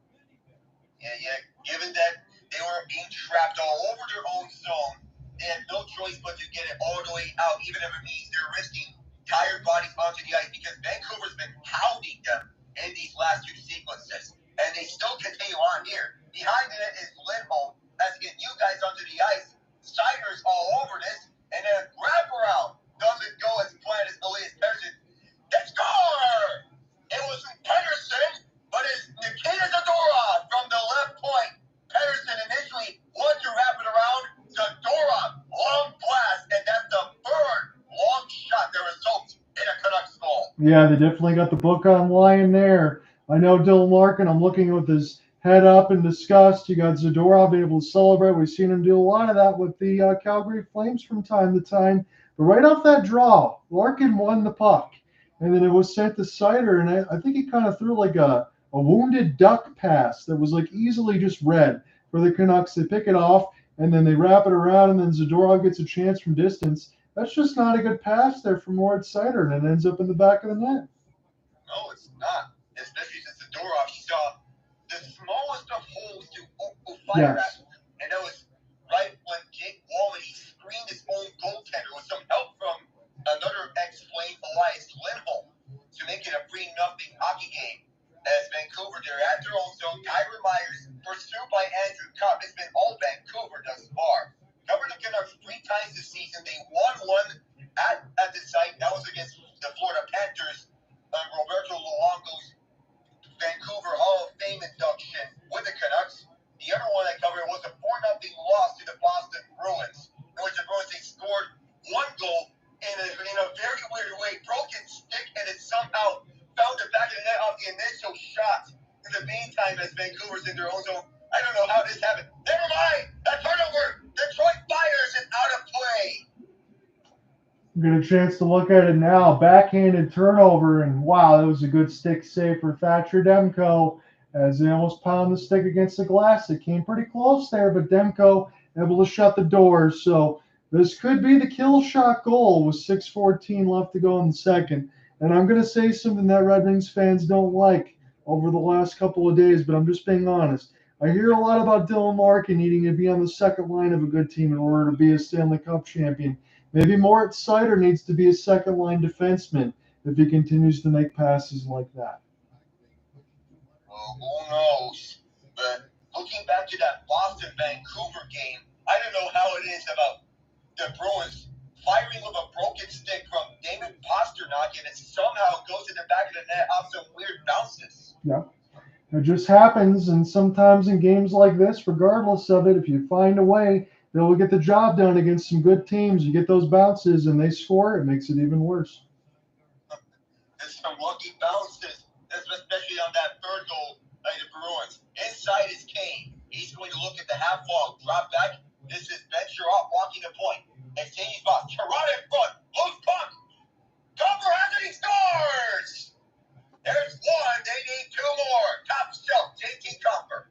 Yeah. Given that they were being trapped all over their own zone, they had no choice but to get it all the way out, even if it means they're risking tired bodies onto the ice, because Vancouver's been hounding them in these last 2 sequences, and they still continue on here. Behind it is Lindholm as he gets you guys onto the ice. Seider's all over this, and then a wraparound doesn't go as planned as Elias Pettersson. They score! It was Pettersson, but it's Nikita Zadorov from the left point. Pettersson initially wanted to wrap it around. Zadorov, long blast, and that's the 3rd long shot that results in a Canucks goal. Yeah, they definitely got the book on Lyon there. I know Dylan Larkin, I'm looking with his head up in disgust. You got Zadorov able to celebrate. We've seen him do a lot of that with the Calgary Flames from time to time. But right off that draw, Larkin won the puck. And then it was sent to Seider, and I think he kind of threw like a wounded duck pass that was like easily just read for the Canucks. They pick it off, and then they wrap it around, and then Zadorov gets a chance from distance. That's just not a good pass there from Moritz Seider, and it ends up in the back of the net. No, it's not. Especially since Zadorov saw the smallest of holes to fire Yes. at. And that was right when Jake Walman, he screened his own goaltender with some help from another ex-Flame, Elias Lindholm, to make it a 3-0 hockey game. As Vancouver, they're at their own zone. Kyler Myers, pursued by Andrew Cobb. It's been all Vancouver thus far. Covered the Canucks 3 times this season. They won one at the site. That was against the Florida Panthers. Roberto Luongo's Vancouver Hall of Fame induction with the Canucks. The other one I covered was a 4-0 loss to the Boston Bruins, in which the Bruins, they scored 1 goal in a very weird way, broken stick, and it somehow found the back of the net off the initial shot. In the meantime, as Vancouver's in their own zone, I don't know how this happened. Never mind, a turnover. Detroit fires it out of play. Get a chance to look at it now. Backhanded turnover, and wow, that was a good stick save for Thatcher Demko as they almost pound the stick against the glass. It came pretty close there, but Demko able to shut the doors. So this could be the kill shot goal with 6:14 left to go in the second. And I'm going to say something that Red Wings fans don't like over the last couple of days, but I'm just being honest. I hear a lot about Dylan Larkin needing to be on the second line of a good team in order to be a Stanley Cup champion. Maybe Moritz Seider needs to be a second-line defenseman if he continues to make passes like that. Well, who knows? But looking back to that Boston-Vancouver game, I don't know how it is about the Bruins firing with a broken stick from David Pasternak, and it somehow goes to the back of the net off some weird bounces. Yeah. It just happens, and sometimes in games like this, regardless of it, if you find a way, they'll get the job done against some good teams. You get those bounces, and they score. It makes it even worse. There's some lucky bounces, especially on that third goal by the Bruins. Inside is Kane. He's going to look at the half wall, drop back. This is Venture off, walking the point. Exchange box. Perron in front. Loose puck. Compher has it. He scores. There's one. They need 2 more. Top shelf. JT Compher.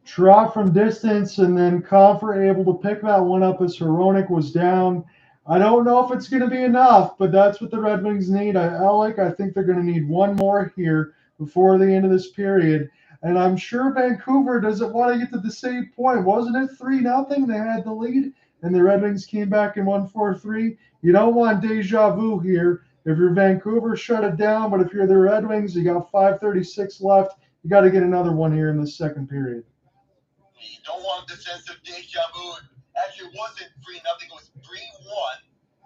Trot from distance, and then Compher able to pick that one up as Heronic was down. I don't know if it's going to be enough, but that's what the Red Wings need. Alec, I think they're going to need 1 more here before the end of this period. And I'm sure Vancouver doesn't want to get to the same point. Wasn't it 3-0? They had the lead, and the Red Wings came back and won 4-3. You don't want deja vu here. If you're Vancouver, shut it down. But if you're the Red Wings, you got 5:36 left. You got to get another one here in the second period. You don't want the sense of deja vu. Actually, it wasn't 3-0. It was 3-1.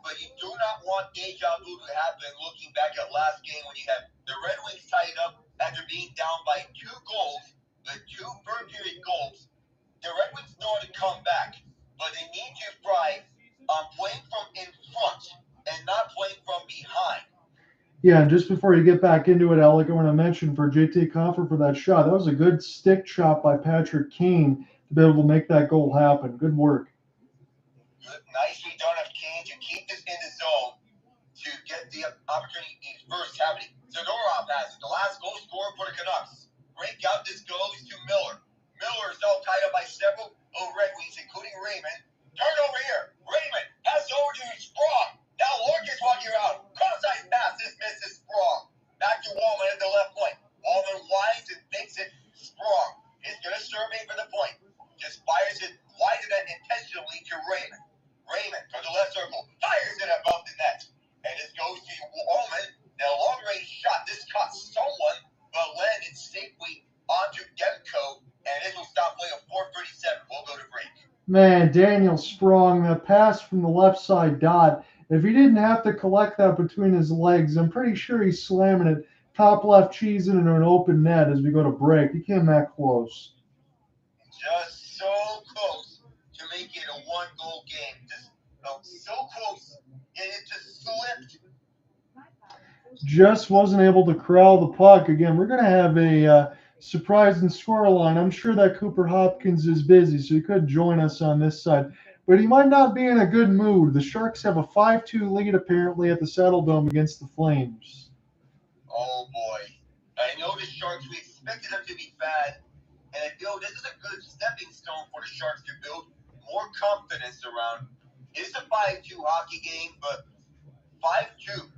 But you do not want deja vu to happen looking back at last game when you had the Red Wings tied up after being down by 2 goals, the 2 third-period goals. The Red Wings know how to come back, but they need to thrive on playing from in front and not playing from behind. Yeah, and just before you get back into it, Alec, I want to mention for JT Compher for that shot, that was a good stick chop by Patrick Kane to be able to make that goal happen. Good work. Good, nicely done of Kane to keep this in the zone to get the opportunity first happening. Zadorov has it, the last goal scorer for the Canucks. Break out, this goes to Miller. Miller is now tied up by several Red Wings, including Raymond. Turn over here. Raymond has over to Sprong. Now Larkin's walking around. Cross-ice pass. This misses Sprong. Back to Walman at the left point. Walman winds and makes it. Sprong is going to serve in for the point. Just fires it wide of that intentionally to Raymond. Raymond from the left circle. Fires it above the net. And this goes to Walman. Now long-range shot. This caught someone, but landed safely onto Demko. And this will stop play of 4:37. We'll go to break. Man, Daniel Sprong, that pass from the left side dot. If he didn't have to collect that between his legs, I'm pretty sure he's slamming it top left cheesing into an open net as we go to break. He came that close. Just so close to make it a 1-goal game. Just so close. And it just slipped. Just wasn't able to corral the puck. Again, we're going to have a surprise and score line. I'm sure that Cooper Hopkins is busy, so he could join us on this side. but he might not be in a good mood. The Sharks have a 5-2 lead apparently at the Saddle Dome against the Flames. Oh boy. I know the Sharks, we expected them to be bad, and I feel this is a good stepping stone for the Sharks to build more confidence around. It's a 5-2 hockey game, but 5-2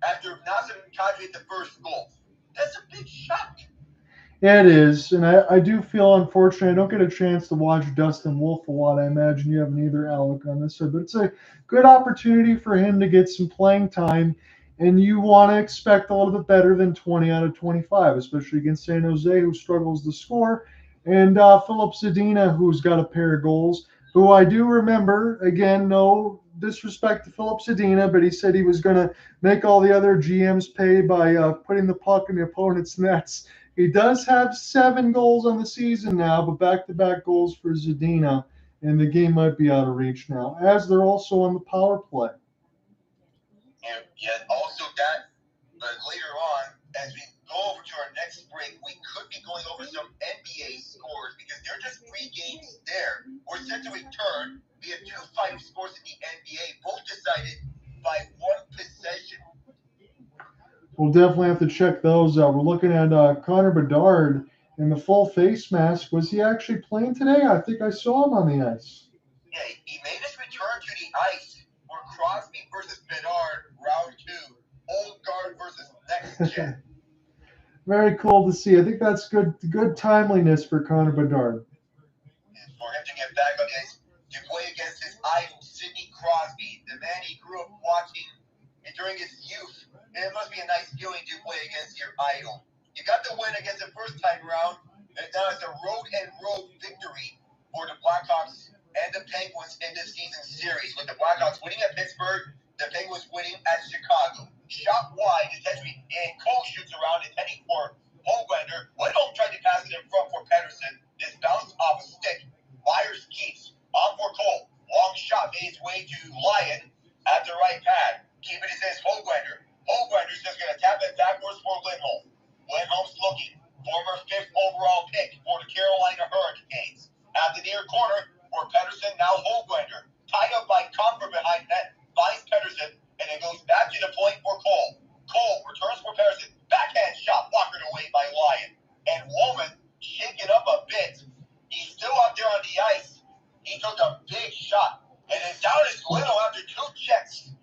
after Nazem Kadri hit the first goal. That's a big shock. It is, and I do feel unfortunate. I don't get a chance to watch Dustin Wolf a lot. I imagine you haven't either, Alec, on this side, but it's a good opportunity for him to get some playing time, and you want to expect a little bit better than 20 out of 25, especially against San Jose, who struggles to score, and Philip Zadina, who's got a pair of goals, who I do remember, again, no disrespect to Philip Zadina, but he said he was going to make all the other GMs pay by putting the puck in the opponent's nets. He does have 7 goals on the season now, but back-to-back goals for Zadina, and the game might be out of reach now, as they're also on the power play. And yet also that, but later on, as we go over to our next break, we could be going over some NBA scores because they're just 3 games there. We're set to return. We have 2 final scores in the NBA, both decided by 1 possession. We'll definitely have to check those out. We're looking at Connor Bedard in the full face mask. Was he actually playing today? I think I saw him on the ice. Yeah, he made his return to the ice for Crosby versus Bedard, round 2. Old guard versus next gen. Very cool to see. I think that's good timeliness for Connor Bedard. And for him to get back on the ice to play against his idol, Sidney Crosby, the man he grew up watching during his youth. And it must be a nice feeling to play against your idol. You got the win against the first time round, and now it's a road victory for the Blackhawks and the Penguins in the season series. With the Blackhawks winning at Pittsburgh, the Penguins winning at Chicago. Shot wide, essentially, and Cole shoots around, intending for Hoglander. Lindholm tried to pass it in front for Pettersson. This bounced off a stick. Myers keeps on for Cole. Long shot made its way to Lyon at the right pad. Keeping it says Hoglander. Hoglander's just going to tap it backwards for Lindholm. Lindholm's looking. Former 5th overall pick for the Carolina Hurricanes. At the near corner for Pettersson, now Hoglander. Tied up by Compher behind net. Finds Pettersson, and it goes back to the point for Cole. Cole returns for Pettersson. Backhand shot blockered away by Lyon. And Walman shaking up a bit. He's still out there on the ice. He took a big shot. And then down is Lindholm after 2 checks.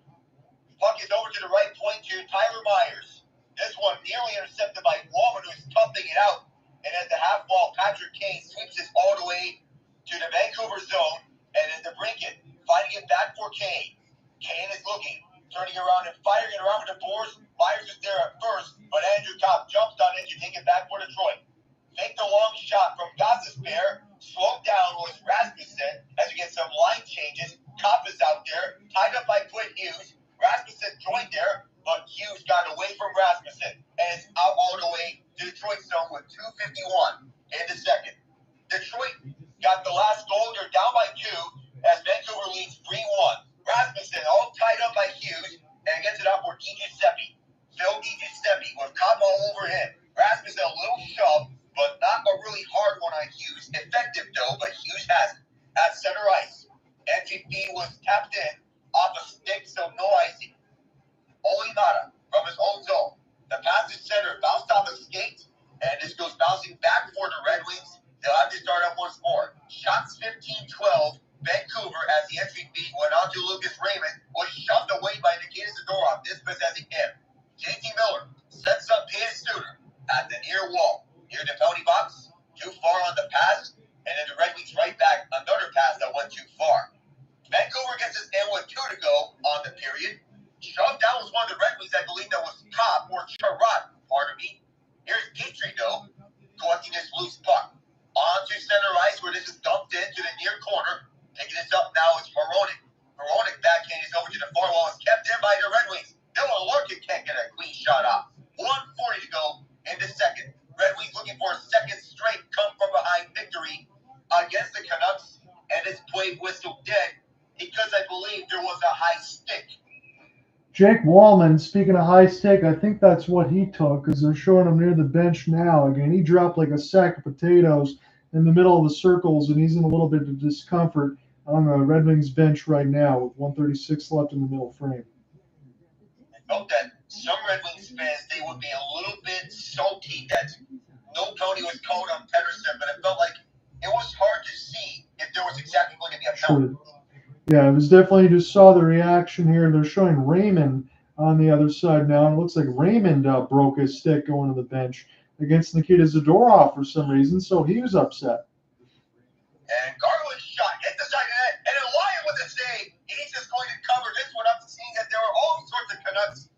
Puck is over to the right point to Tyler Myers. This one nearly intercepted by Walman, who's toughing it out. And at the half wall, Patrick Kane sweeps this all the way to the Vancouver zone. And then DeBrincat fighting it back for Kane. Kane is looking, turning around and firing it around with the boards. Myers is there at first, but Andrew Copp jumps on it to take it back for Detroit. Fake the long shot from Gostisbehere. Slowed down was Rasmussen as we get some line changes. Copp is out there, tied up by Quinn Hughes. Rasmussen joined there, but Hughes got away from Rasmussen and is out all the way to Detroit zone with 2:51 in the second. Detroit got the last goal. They're down by 2 as Vancouver leads 3-1. Rasmussen all tied up by Hughes and gets it up for DiGiuseppe. Phil DiGiuseppe with Copp all over him. Rasmussen a little shove, but not a really hard one on Hughes. Effective though, but Hughes has it. At center ice, MVP was tapped in off a stick, so no icing. Olimata from his own zone. The pass to center bounced off a skate, and this goes bouncing back for the Red Wings. They'll have to start up once more. Shots 15-12. Vancouver, as the entry feed went on to Lucas Raymond, was shoved away by Nikita Zadorov, dispossessing him. JT Miller sets up his Studer at the near wall, near the penalty box, too far on the pass, and then the Red Wings right back, another pass that went too far. Vancouver gets this in with 2 to go on the period. Shoved down was one of the Red Wings, I believe that was Copp or Charrot, pardon me. Here's Petrie, though, collecting this loose puck. On to center ice, where this is dumped into the near corner. Taking this up now is Perron. Perron backhand is over to the far wall. It's kept in by the Red Wings. Dylan Larkin can't get a clean shot off. 1:40 to go in the second. Red Wings looking for a second straight come from behind victory against the Canucks. And this play whistle dead because I believe there was a high stick. Jake Walman, speaking of high stick, I think that's what he took because they're showing him near the bench now. Again, he dropped like a sack of potatoes in the middle of the circles, and he's in a little bit of discomfort. on the Red Wings bench right now with 136 left in the middle frame. I felt that some Red Wings fans, they would be a little bit salty that no penalty was called on Pettersson, but it felt like it was hard to see if there was exactly going to be a penalty. Yeah, it was definitely, you just saw the reaction here. They're showing Raymond on the other side now, and it looks like Raymond broke his stick going to the bench against Nikita Zadorov for some reason, so he was upset. And Garland's shot hit the side of the net, and then Lyon with a save. He's just going to cover this one up, seeing that there were all sorts of Canucks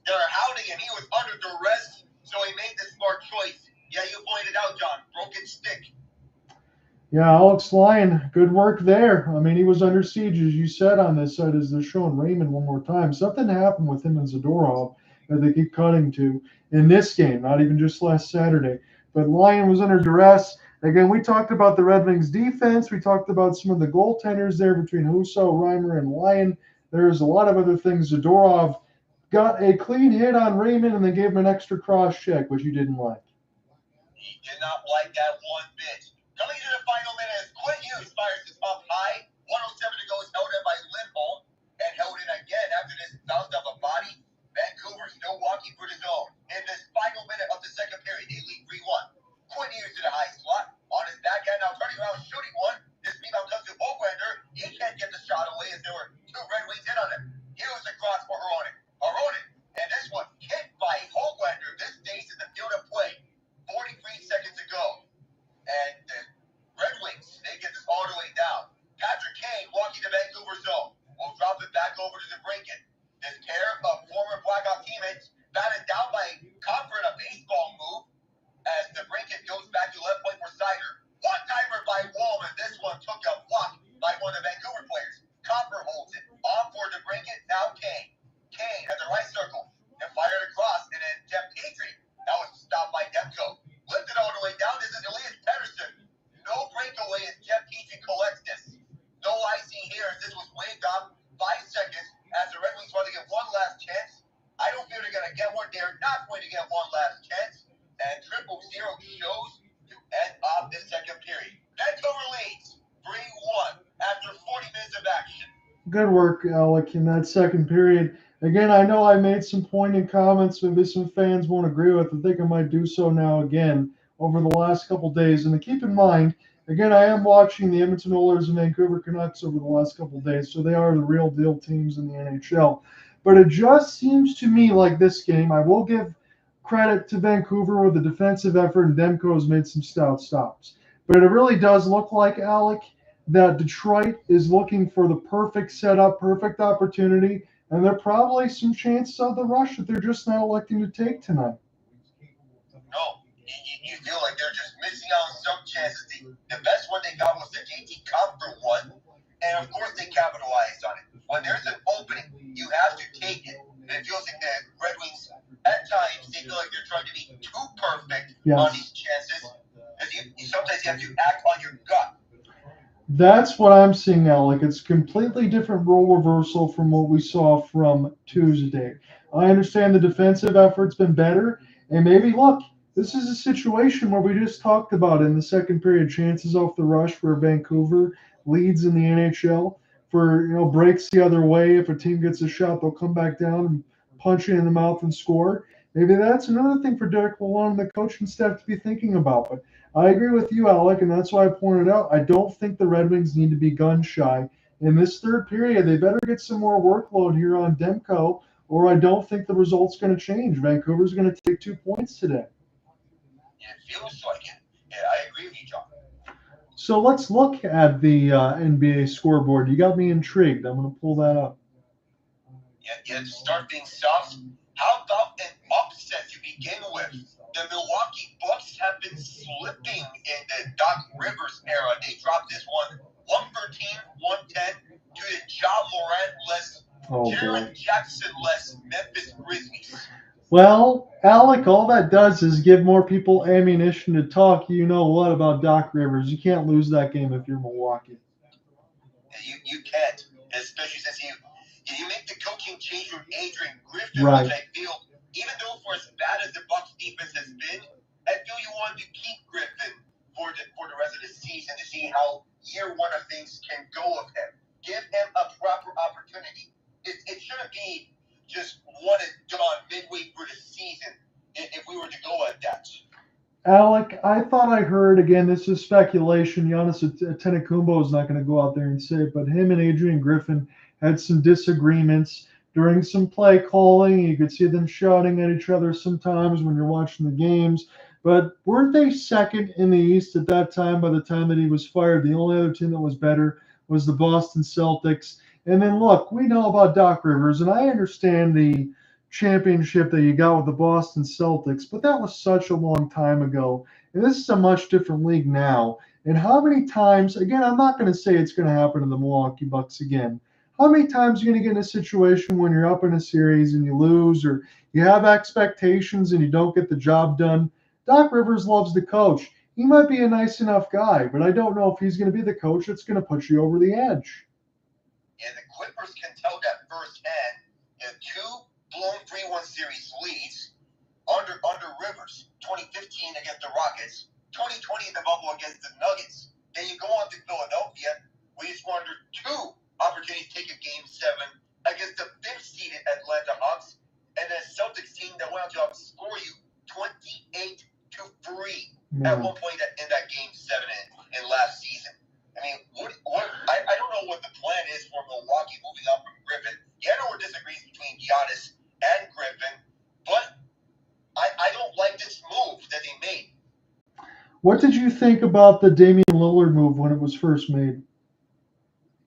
that are hounding him. He was under duress, so he made the smart choice. Yeah, you pointed out, John, broken stick. Yeah, Alex Lyon, good work there. I mean, he was under siege, as you said on this side, as they're showing Raymond one more time. Something happened with him and Zadorov that they keep cutting to in this game, not even just last Saturday. But Lyon was under duress. Again, we talked about the Red Wings defense. We talked about some of the goaltenders there between Husso, Reimer, and Lyon. There's a lot of other things. Zadorov got a clean hit on Raymond and they gave him an extra cross check, which you didn't like. He did not like that one bit. Coming to the final minute, Quinn Hughes fires this up high. 107 to go is held in by Lindholm and held in again after this bounce off a body. Vancouver still walking for the zone. In this final minute of the second period, they lead 3-1. Quinn Hughes to the high slot. On his backhand, now turning around, shooting one. This rebound comes to Hoglander. He can't get the shot away as there were two Red Wings in on him. Hughes across for Perron. And this one hit by Hoglander. This stays in the field of play. 43 seconds to go. And the Red Wings, they get this all the way down. Patrick Kane walking the Vancouver zone. Will drop it back over to DeBrincat. This pair of former Blackhawk teammates batted down by Compher in a baseball move as DeBrincat goes back to left point for Seider. One-timer by Walman. This one took a block by one of the Vancouver players. Compher holds it. On for DeBrincat, now Kane. Kane at the right circle and fired across, and then Jeff Petrie. That was stopped by Demko. Lifted all the way down. This is Elias Pettersson. No breakaway as Jeff Petrie collects this. No icing here as this was waved off 5 seconds as the Red Wings want to get one last chance. I don't feel they're going to get one. They're not going to get one last chance. And 0-0 shows to end off this second period. Vancouver leads 3-1 after 40 minutes of action. Good work, Alec, in that second period. Again, I know I made some pointed comments. Maybe some fans won't agree with. I think I might do so now again over the last couple days. And to keep in mind, again, I am watching the Edmonton Oilers and Vancouver Canucks over the last couple days, so they are the real deal teams in the NHL. But it just seems to me like this game, I will give credit to Vancouver with the defensive effort, and Demko has made some stout stops. But it really does look like, Alec, that Detroit is looking for the perfect setup, perfect opportunity, and there are probably some chances of the rush that they're just not electing to take tonight. No, you feel like they're just missing out on some chances. The best one they got was the JT Compher one, and of course they capitalized on it. When there's an opening, you have to take it. And it feels like the Red Wings, at times, they feel like they're trying to be too perfect on these chances. Sometimes you have to act on your gut. That's what I'm seeing, Alec. It's completely different role reversal from what we saw from Tuesday. I understand the defensive effort's been better, and maybe, look, this is a situation where we just talked about in the second period, chances off the rush for Vancouver, leads in the NHL, for breaks the other way. If a team gets a shot, they'll come back down and punch it in the mouth and score. Maybe that's another thing for Derek Lalonde and the coaching staff to be thinking about. But I agree with you, Alec, and that's why I pointed out I don't think the Red Wings need to be gun shy. In this third period, they better get some more workload here on Demko, or I don't think the result's going to change. Vancouver's going to take 2 points today. It feels like it. Yeah, I agree with you, John. So let's look at the NBA scoreboard. You got me intrigued. I'm going to pull that up. Yeah, to start being soft. How about an upset to begin with? The Milwaukee Bucks have been slipping in the Doc Rivers era. They dropped this one 113-110 to the Ja Morant-less, Jaren Jackson-less Memphis Grizzlies. Well, Alec, all that does is give more people ammunition to talk. You know what about Doc Rivers? You can't lose that game if you're Milwaukee. You can't, especially since you make the coaching change from Adrian Griffin, right. Which I feel, even though for as bad as the Bucks defense has been, I feel you want to keep Griffin for the rest of the season to see how year one of things can go of him. where'd you go at that? Alec, I thought I heard, again, this is speculation, Giannis Antetokounmpo is not going to go out there and say it, but him and Adrian Griffin had some disagreements during some play calling. You could see them shouting at each other sometimes when you're watching the games. But weren't they second in the East at that time by the time that he was fired? The only other team that was better was the Boston Celtics. And then, look, we know about Doc Rivers, and I understand the championship that you got with the Boston Celtics, but that was such a long time ago. And this is a much different league now. And how many times, again, I'm not going to say it's going to happen to the Milwaukee Bucks again. How many times are you going to get in a situation when you're up in a series and you lose, or you have expectations and you don't get the job done? Doc Rivers loves to coach. He might be a nice enough guy, but I don't know if he's going to be the coach that's going to put you over the edge. Yeah, the Clippers can tell that firsthand. The two blown 3-1 series leads under Rivers, 2015 against the Rockets, 2020 in the bubble against the Nuggets. Then you go on to Philadelphia, where you squandered two opportunities to take a Game 7 against the fifth-seeded Atlanta Hawks, and the Celtics team that went out to outscore you 28-3 at one point in that Game 7 in last season. I mean, I don't know what the plan is for Milwaukee moving on from Griffin. Yeah, there were disagreements between Giannis and Griffin, but I don't like this move that they made. What did you think about the Damian Lillard move when it was first made?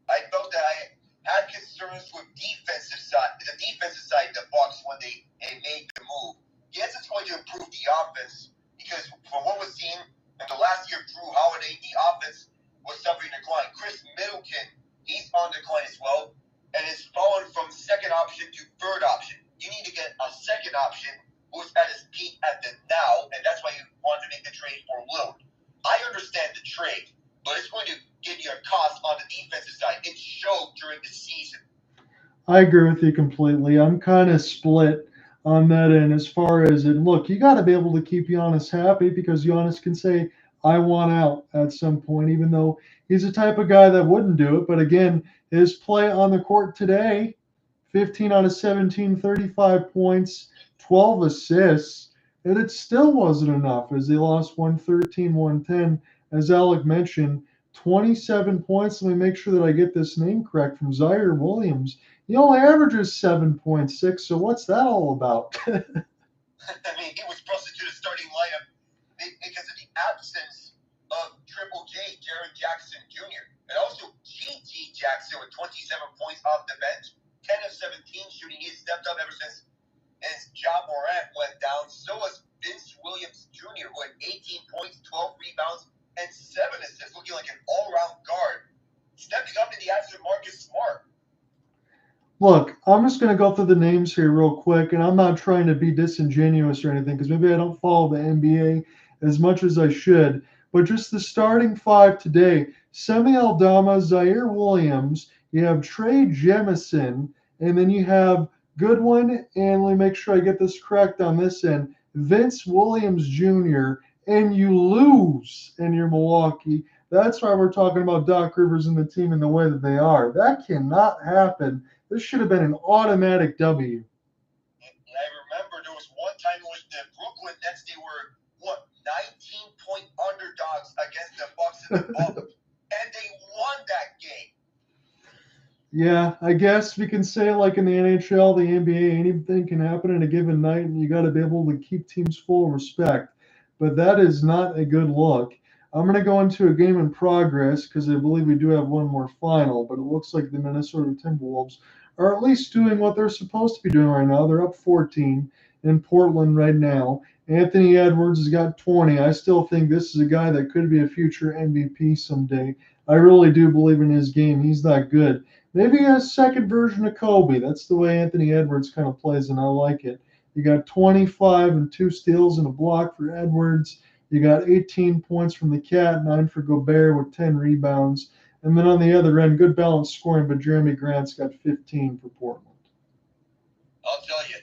I felt that I had concerns with the defensive side of the Bucks when they made the move. Yes, it's going to improve the offense because from what we've seen in the last year, Drew Holiday, the offense was suffering decline. Chris Middleton, he's on decline as well, and has fallen from second option to third option. You need to get a second option who's at his peak at the now, and that's why you wanted to make the trade for Lillard. I understand the trade, but it's going to give you a cost on the defensive side. It showed during the season. I agree with you completely. I'm kind of split on that end as far as it. Look, you got to be able to keep Giannis happy because Giannis can say, I want out at some point, even though he's the type of guy that wouldn't do it. But again, his play on the court today, 15 out of 17, 35 points, 12 assists, and it still wasn't enough as they lost 113-110. As Alec mentioned, 27 points. Let me make sure that I get this name correct from Seider Williams. He only averages 7.6, so what's that all about? I mean, he was thrust into the starting lineup because of the absence of Triple J, Jaren Jackson Jr., and also G.G. Jackson with 27 points off the bench, 10 of 17 shooting. He's stepped up ever since his Ja Morant went down. So has Vince Williams Jr., who had 18 points, 12 rebounds, and 7 assists, looking like an all-around guard, stepping up in the absence of Marcus Smart. Look, I'm just going to go through the names here real quick, and I'm not trying to be disingenuous or anything because maybe I don't follow the NBA as much as I should, but just the starting five today: Semi Aldama, Zaire Williams, you have Trey Jemison, and then you have Goodwin, and let me make sure I get this correct on this end, Vince Williams Jr., and you lose in your Milwaukee. That's why we're talking about Doc Rivers and the team in the way that they are. That cannot happen. This should have been an automatic W. And I remember there was one time in which the Brooklyn Nets, they were, 19-point underdogs against the Bucks in the bubble, and they won that game. Yeah, I guess we can say like in the NHL, the NBA, anything can happen in a given night, and you got to be able to keep teams full of respect. But that is not a good look. I'm going to go into a game in progress because I believe we do have one more final, but it looks like the Minnesota Timberwolves are at least doing what they're supposed to be doing right now. They're up 14 in Portland right now. Anthony Edwards has got 20. I still think this is a guy that could be a future MVP someday. I really do believe in his game. He's that good. Maybe a second version of Kobe. That's the way Anthony Edwards kind of plays, and I like it. You got 25 and 2 steals and a block for Edwards. You got 18 points from the Cat, 9 for Gobert with 10 rebounds. And then on the other end, good balanced scoring, but Jeremy Grant's got 15 for Portland. I'll tell you,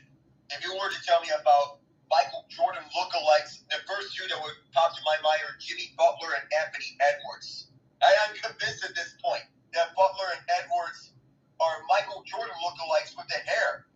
if you were to tell me about Michael Jordan lookalikes, the first two that would pop to my mind are Jimmy Butler and Anthony Edwards. I'm convinced at this point that Butler and Edwards are Michael Jordan lookalikes with the hair.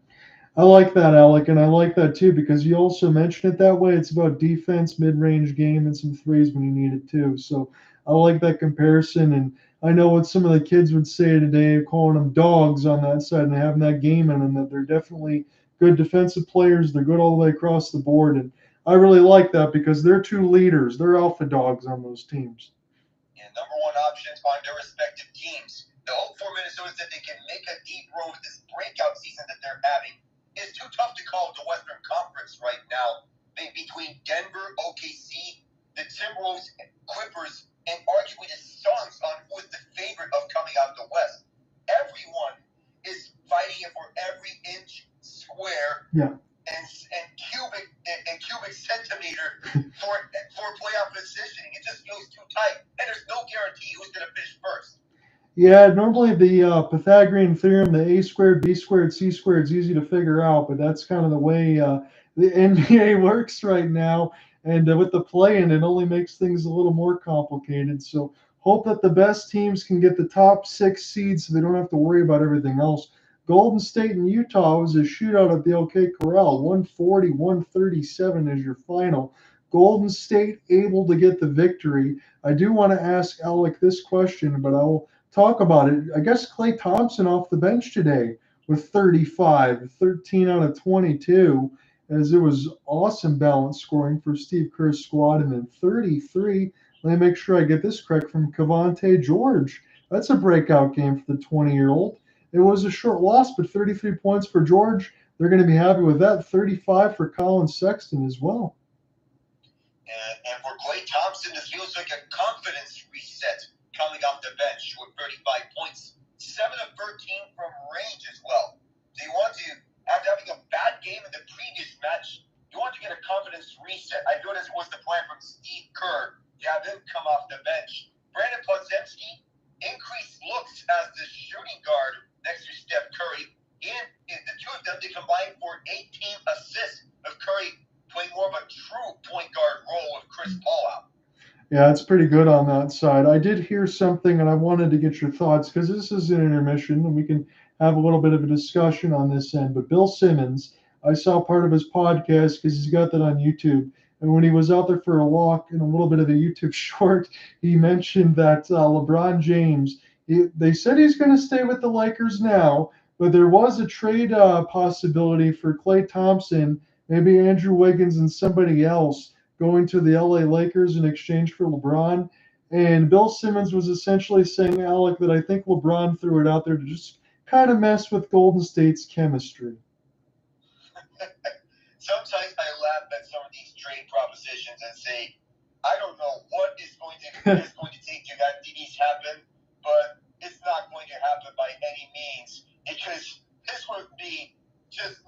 I like that, Alec, and I like that too because you also mentioned it that way. It's about defense, mid-range game, and some threes when you need it too. So I like that comparison, and I know what some of the kids would say today, calling them dogs on that side and having that game in them. That they're definitely good defensive players. They're good all the way across the board, and I really like that because they're two leaders. They're alpha dogs on those teams. And number one options on their respective teams. The hope for Minnesota is that they can make a deep run with this breakout season that they're having. It's too tough to call the Western Conference right now. Between Denver, OKC, the Timberwolves, Clippers, and arguably the Suns on who is the favorite of coming out of the West. Everyone is fighting it for every inch square. Yeah. And cubic centimeter for playoff positioning. It just feels too tight, and there's no guarantee who's going to finish first. Yeah, normally the Pythagorean theorem, the a squared, b squared, c squared is easy to figure out, but that's kind of the way the NBA works right now. And with the play-in, it only makes things a little more complicated. So hope that the best teams can get the top 6 seeds so they don't have to worry about everything else. Golden State and Utah was a shootout at the OK Corral. 140-137 is your final. Golden State able to get the victory. I do want to ask Alec this question, but I will talk about it. I guess Klay Thompson off the bench today with 35, 13 out of 22, as it was awesome balance scoring for Steve Kerr's squad. And then 33, let me make sure I get this correct, from Cavante George. That's a breakout game for the 20-year-old. It was a short loss, but 33 points for George. They're going to be happy with that. 35 for Colin Sexton as well. And for Klay Thompson, this feels like a confidence reset coming off the bench with 35 points, 7 of 13 from range as well. So you want to, after having a bad game in the previous match, you want to get a confidence reset. I know this was the plan from Steve Kerr to have him come off the bench. Brandon Podziemski increased looks as the shooting guard next to Steph Curry. And the two of them, they combined for 18 assists, of Curry playing more of a true point guard role with Chris Paul out. Yeah, it's pretty good on that side. I did hear something, and I wanted to get your thoughts because this is an intermission, and we can have a little bit of a discussion on this end. But Bill Simmons, I saw part of his podcast because he's got that on YouTube. And when he was out there for a walk in a little bit of a YouTube short, he mentioned that LeBron James, they said he's going to stay with the Lakers now, but there was a trade possibility for Klay Thompson, maybe Andrew Wiggins, and somebody else going to the LA Lakers in exchange for LeBron. And Bill Simmons was essentially saying, Alec, that I think LeBron threw it out there to just kind of mess with Golden State's chemistry. Sometimes I laugh at some of these trade propositions and say, I don't know what is going to take to have these happen, but it's not going to happen by any means, because this would be just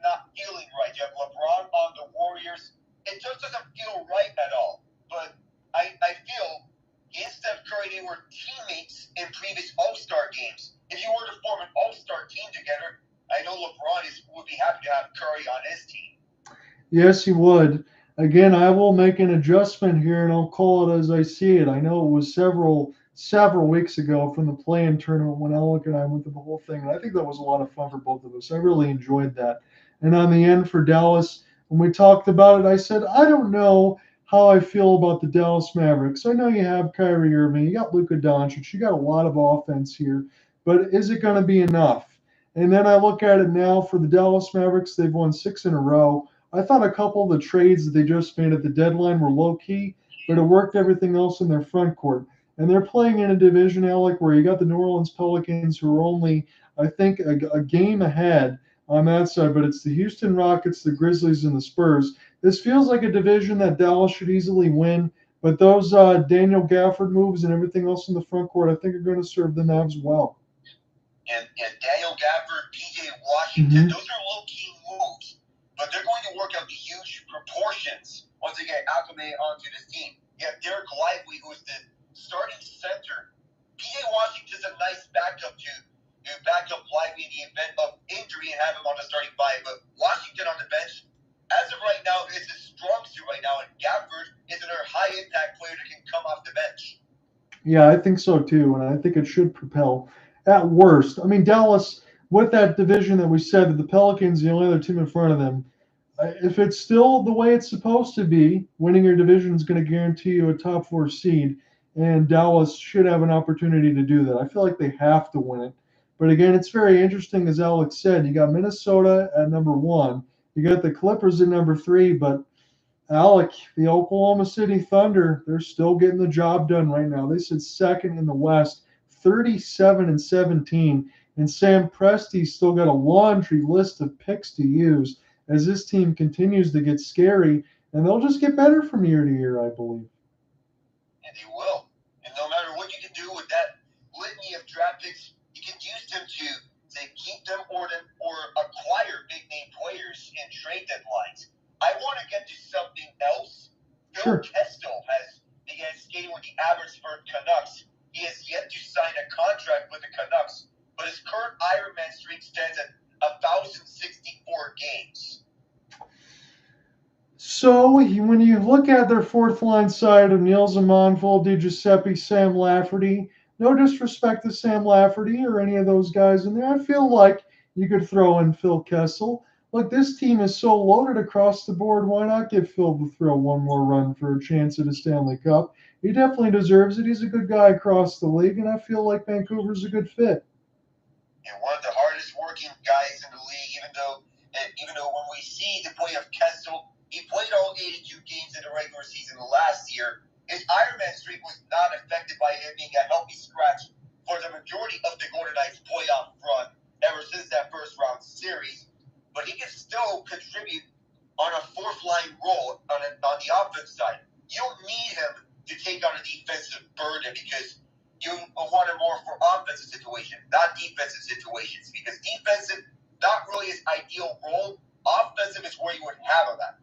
not feeling right. You have LeBron on the Warriors. It just doesn't feel right at all. But I feel he and Steph Curry, they were teammates in previous All-Star games. If you were to form an All-Star team together, I know LeBron would be happy to have Curry on his team. Yes, he would. Again, I will make an adjustment here, and I'll call it as I see it. I know it was several weeks ago from the play-in tournament when Alec and I went through the whole thing, and I think that was a lot of fun for both of us. I really enjoyed that. And on the end for Dallas, when we talked about it, I said, I don't know how I feel about the Dallas Mavericks. I know you have Kyrie Irving, you got Luka Doncic, you got a lot of offense here, but is it going to be enough? And then I look at it now for the Dallas Mavericks. They've won 6 in a row. I thought a couple of the trades that they just made at the deadline were low-key, but it worked everything else in their front court. And they're playing in a division, Alec, where you got the New Orleans Pelicans, who are only, I think, a game ahead on that side, but it's the Houston Rockets, the Grizzlies, and the Spurs. This feels like a division that Dallas should easily win, but those Daniel Gafford moves and everything else in the front court, I think, are going to serve the Mavs well. And Daniel Gafford, P.J. Washington, those are low-key moves, but they're going to work out the huge proportions once they get acclimated onto this team. You have Derek Lively, who's the starting center. P.J. Washington's a nice backup to back up Lively in the event of injury and have him on the starting five. But Washington on the bench, as of right now, is his strong suit right now, and Gafford is another high-impact player that can come off the bench. Yeah, I think so too, and I think it should propel. At worst, I mean, Dallas, with that division that we said that the Pelicans, the only other team in front of them, if it's still the way it's supposed to be, winning your division is going to guarantee you a top 4 seed, and Dallas should have an opportunity to do that. I feel like they have to win it. But again, it's very interesting, as Alec said. You got Minnesota at number 1. You got the Clippers at number 3, but Alec, the Oklahoma City Thunder, they're still getting the job done right now. They sit second in the West, 37-17. And Sam Presti's still got a laundry list of picks to use as this team continues to get scary, and they'll just get better from year to year, I believe. And they will. And no matter what you can do with that litany of draft picks, you can use them to say keep them or acquire big-name players in trade deadlines. I want to get to something else. Sure. Phil Kessel has began skating with the Abbotsford Canucks. He has yet to sign a contract with the Canucks, but his current Ironman streak stands at 1,064 games. So when you look at their fourth line side of Niels Amonville, DiGiuseppe, Sam Lafferty, no disrespect to Sam Lafferty or any of those guys in there, I feel like you could throw in Phil Kessel. Look, this team is so loaded across the board. Why not give Phil to throw one more run for a chance at a Stanley Cup? He definitely deserves it. He's a good guy across the league, and I feel like Vancouver's a good fit. And one of the hardest working guys in the league, even though when we see the play of Kessel, he played all 82 games in the regular season last year. His Ironman streak was not affected by him being a healthy scratch for the majority of the Golden Knights playoff run ever since that first round series. But he can still contribute on a fourth line role on the offense side. You don't need him to take on a defensive burden because you want him more for offensive situations, not defensive situations. Because defensive, not really his ideal role. Offensive is where you would have him at.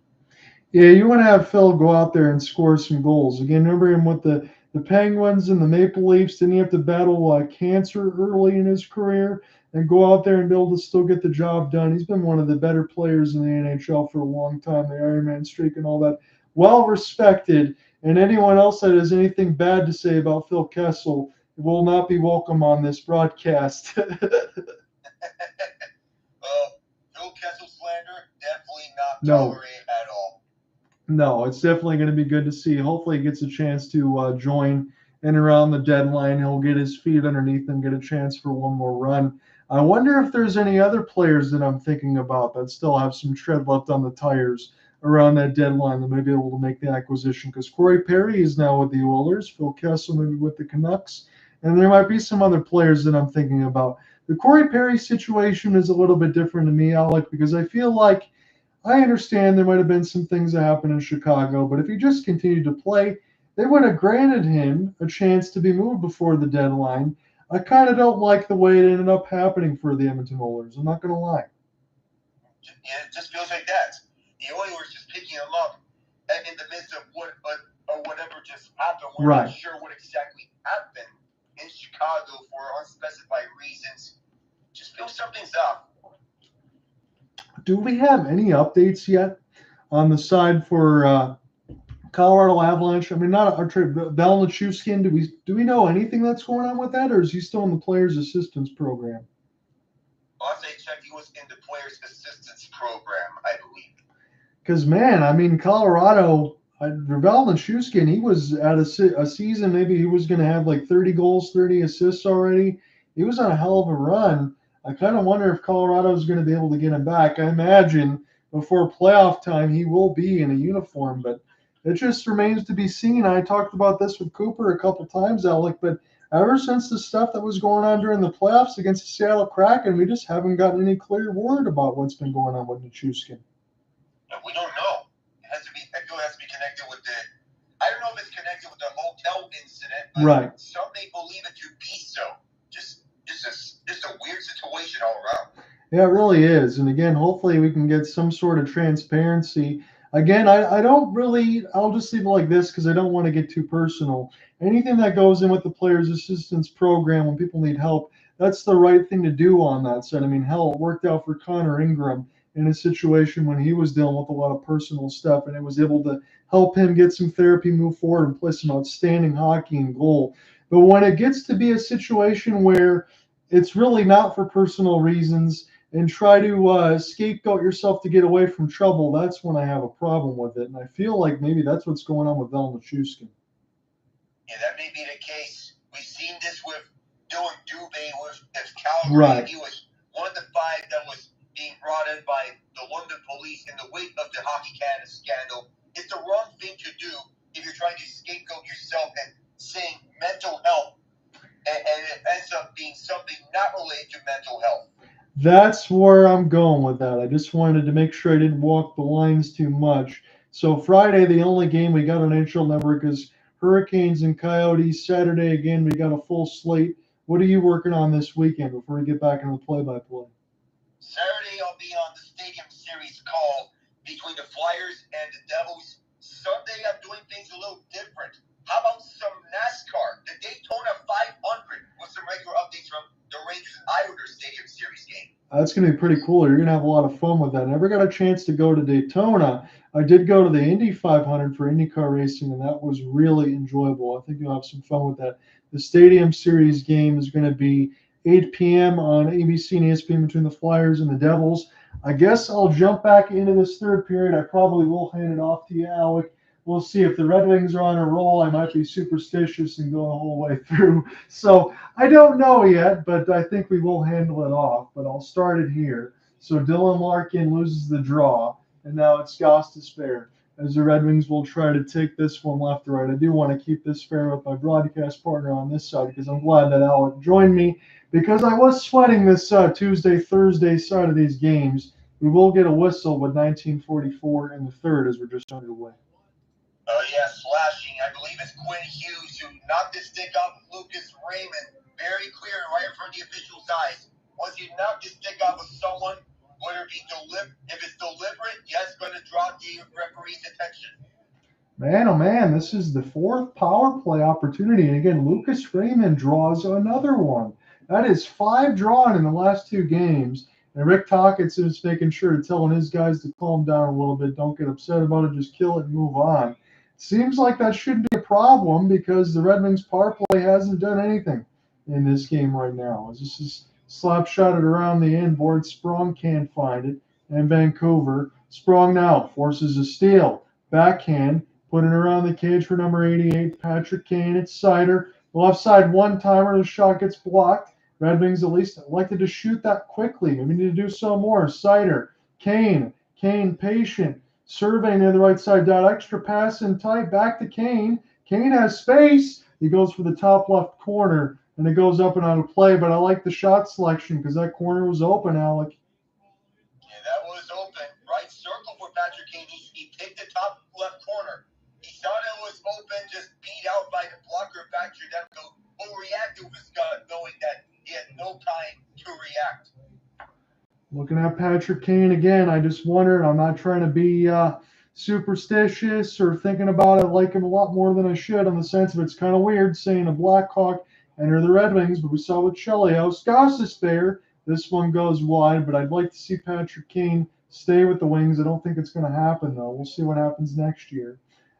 Yeah, you want to have Phil go out there and score some goals. Again, remember him with the Penguins and the Maple Leafs. Didn't he have to battle cancer early in his career and go out there and be able to still get the job done? He's been one of the better players in the NHL for a long time, the Ironman streak and all that. Well respected. And anyone else that has anything bad to say about Phil Kessel will not be welcome on this broadcast. Phil Kessel slander, definitely not tolerated at all. No, it's definitely going to be good to see. Hopefully he gets a chance to join in around the deadline. He'll get his feet underneath him, get a chance for one more run. I wonder if there's any other players that I'm thinking about that still have some tread left on the tires around that deadline that may be able to make the acquisition, because Corey Perry is now with the Oilers, Phil Kessel maybe with the Canucks, and there might be some other players that I'm thinking about. The Corey Perry situation is a little bit different to me, Alec, because I feel like I understand there might have been some things that happened in Chicago, but if he just continued to play, they would have granted him a chance to be moved before the deadline. I kind of don't like the way it ended up happening for the Edmonton Oilers. I'm not going to lie. Yeah, it just feels like that. The Oilers just picking him up in the midst of whatever just happened. We're not sure what exactly happened in Chicago for unspecified reasons. Just feels something's up. Do we have any updates yet on the side for Colorado Avalanche? I mean, not our trade, Val Nichushkin. Do we know anything that's going on with that, or is he still in the Players Assistance Program? Last I checked, he was in the Players Assistance Program, I believe. Because, man, I mean, Colorado, Val Nichushkin, he was at a season, maybe he was going to have like 30 goals, 30 assists already. He was on a hell of a run. I kind of wonder if Colorado is going to be able to get him back. I imagine before playoff time he will be in a uniform, but it just remains to be seen. I talked about this with Cooper a couple times, Alec, but ever since the stuff that was going on during the playoffs against the Seattle Kraken, we just haven't gotten any clear word about what's been going on with Nichushkin. We don't know. I feel it has to be connected with I don't know if it's connected with the hotel incident, but some may believe it to be so. Just a weird situation all around. Yeah, it really is. And again, hopefully we can get some sort of transparency. Again, I'll just leave it like this because I don't want to get too personal. Anything that goes in with the Players Assistance Program when people need help, that's the right thing to do on that side. I mean, hell, it worked out for Connor Ingram in a situation when he was dealing with a lot of personal stuff, and it was able to help him get some therapy, move forward, and play some outstanding hockey and goal. But when it gets to be a situation where it's really not for personal reasons and try to scapegoat yourself to get away from trouble, that's when I have a problem with it. And I feel like maybe that's what's going on with Val Nichushkin. Yeah, that may be the case. We've seen this with Dylan Dubé with Calgary. Right. He was one of the 5 that was being brought in by the London police in the wake of the Hockey Canada scandal. It's the wrong thing to do if you're trying to scapegoat yourself and saying mental health, and it ends up being something not related to mental health. That's where I'm going with that. I just wanted to make sure I didn't walk the lines too much. So Friday, the only game we got on NHL Network is Hurricanes and Coyotes. Saturday, again, we got a full slate. What are you working on this weekend before we get back into the play-by-play? Saturday, I'll be on the Stadium Series call between the Flyers and the Devils. Sunday, I'm doing things a little different. How about some NASCAR? The Daytona 500 with some regular updates from the Rangers Islanders Stadium Series game. That's going to be pretty cool. You're going to have a lot of fun with that. I never got a chance to go to Daytona. I did go to the Indy 500 for IndyCar racing, and that was really enjoyable. I think you'll have some fun with that. The Stadium Series game is going to be 8 p.m. on ABC and ESPN between the Flyers and the Devils. I guess I'll jump back into this third period. I probably will hand it off to you, Alec. We'll see if the Red Wings are on a roll. I might be superstitious and go the whole way through. So I don't know yet, but I think we will handle it off. But I'll start it here. So Dylan Larkin loses the draw, and now it's Gostisbehere, as the Red Wings will try to take this one left or right. I do want to keep this fair with my broadcast partner on this side because I'm glad that Alec joined me because I was sweating this Tuesday, Thursday side of these games. We will get a whistle with 1944 in the third as we're just underway. Yeah, slashing. I believe it's Quinn Hughes who knocked the stick off of Lucas Raymond. Very clear right in front of the official's eyes. Once you knock the stick off of someone, whether it be if it's deliberate, yes, going to draw the referee's attention. Man, oh man, this is the 4th power play opportunity. And again, Lucas Raymond draws another one. That is 5 drawn in the last 2 games. And Rick Talkinson is making sure to telling his guys to calm down a little bit. Don't get upset about it. Just kill it and move on. Seems like that shouldn't be a problem because the Red Wings power play hasn't done anything in this game right now. This is slap shotted around the end board. Sprong can't find it. And Vancouver. Sprong now forces a steal. Backhand. Putting it around the cage for number 88. Patrick Kane. It's Seider. Left side one-timer. The shot gets blocked. Red Wings at least elected to shoot that quickly. Maybe need to do so more. Seider. Kane. Kane patient. Surveying near the right side, dot extra pass in tight, back to Kane. Kane has space. He goes for the top left corner, and it goes up and out of play. But I like the shot selection because that corner was open, Alec. Yeah, that was open. Right circle for Patrick Kane. He picked the top left corner. He thought it was open, just beat out by the blocker back to that. Will react to his gut, knowing that he had no time to react. Looking at Patrick Kane again, I just wondered. I'm not trying to be superstitious or thinking about it like him a lot more than I should, in the sense of it's kind of weird saying a Blackhawk enter the Red Wings, but we saw with Chelios. Gostisbehere, this one goes wide, but I'd like to see Patrick Kane stay with the Wings. I don't think it's going to happen, though. We'll see what happens next year.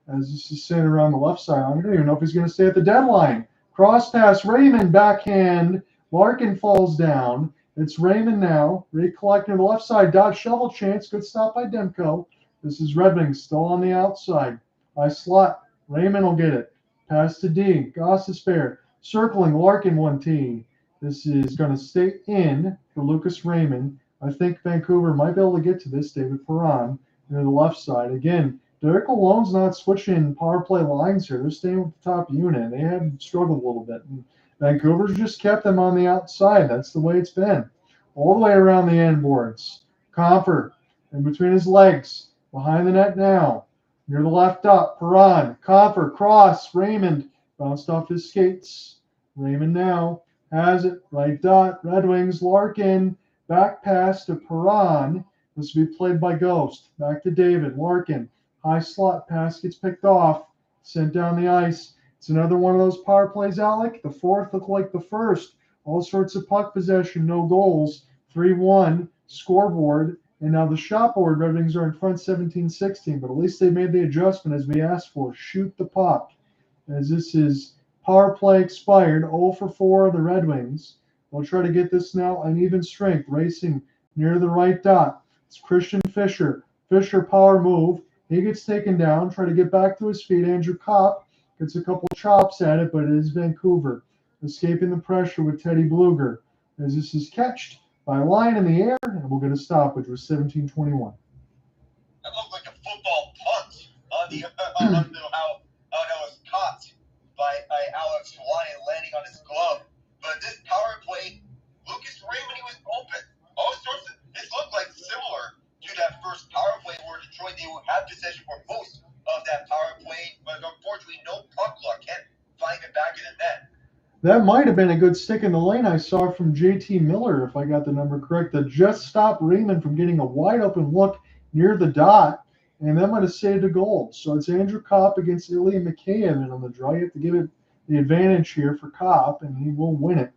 As this is sent around the left side, I don't even know if he's going to stay at the deadline. Cross pass, Raymond, backhand. Larkin falls down. It's Raymond now. Recollecting to the left side. Dot shovel chance. Good stop by Demko. This is Red Wings still on the outside. By slot. Raymond will get it. Pass to D. Gostisbehere. Circling. Larkin 1T. This is going to stay in for Lucas Raymond. I think Vancouver might be able to get to this. David Perron near the left side. Again, Derek Lalonde's not switching power play lines here. They're staying with the top unit. They have struggled a little bit. And Vancouver's just kept them on the outside. That's the way it's been. All the way around the end boards. Compher in between his legs. Behind the net now. Near the left up. Perron. Compher. Cross. Raymond. Bounced off his skates. Raymond now has it. Right dot. Red Wings. Larkin. Back pass to Perron. This will be played by Ghost. Back to David. Larkin. High slot pass gets picked off. Sent down the ice. It's another one of those power plays, Alec. The 4th looked like the 1st. All sorts of puck possession, no goals. 3-1 scoreboard. And now the shot board, Red Wings are in front 17-16. But at least they made the adjustment as we asked for. Shoot the puck. As this is power play expired. 0 for 4 of the Red Wings. We'll try to get this now uneven strength, racing near the right dot. It's Christian Fischer. Fischer power move. He gets taken down. Try to get back to his feet. Andrew Kopp gets a couple chops at it, but it is Vancouver escaping the pressure with Teddy Bluger. As this is catched by a line in the air, and we'll get a stoppage with 17:21. That looked like a football punt on the how that was caught by Alex Ryan landing on his glove. But this power play, Lucas Raymond, he was open. All sorts of this looked like similar to that first power play where Detroit they would have possession for most of that power play, but unfortunately no puck luck. Can't find it back in the net. That might have been a good stick in the lane I saw from JT Miller, if I got the number correct, that just stopped Raymond from getting a wide open look near the dot, and that might have saved a goal. So it's Andrew Kopp against Ilya Mikheyev, and on the draw, you have to give it the advantage here for Kopp, and he will win it.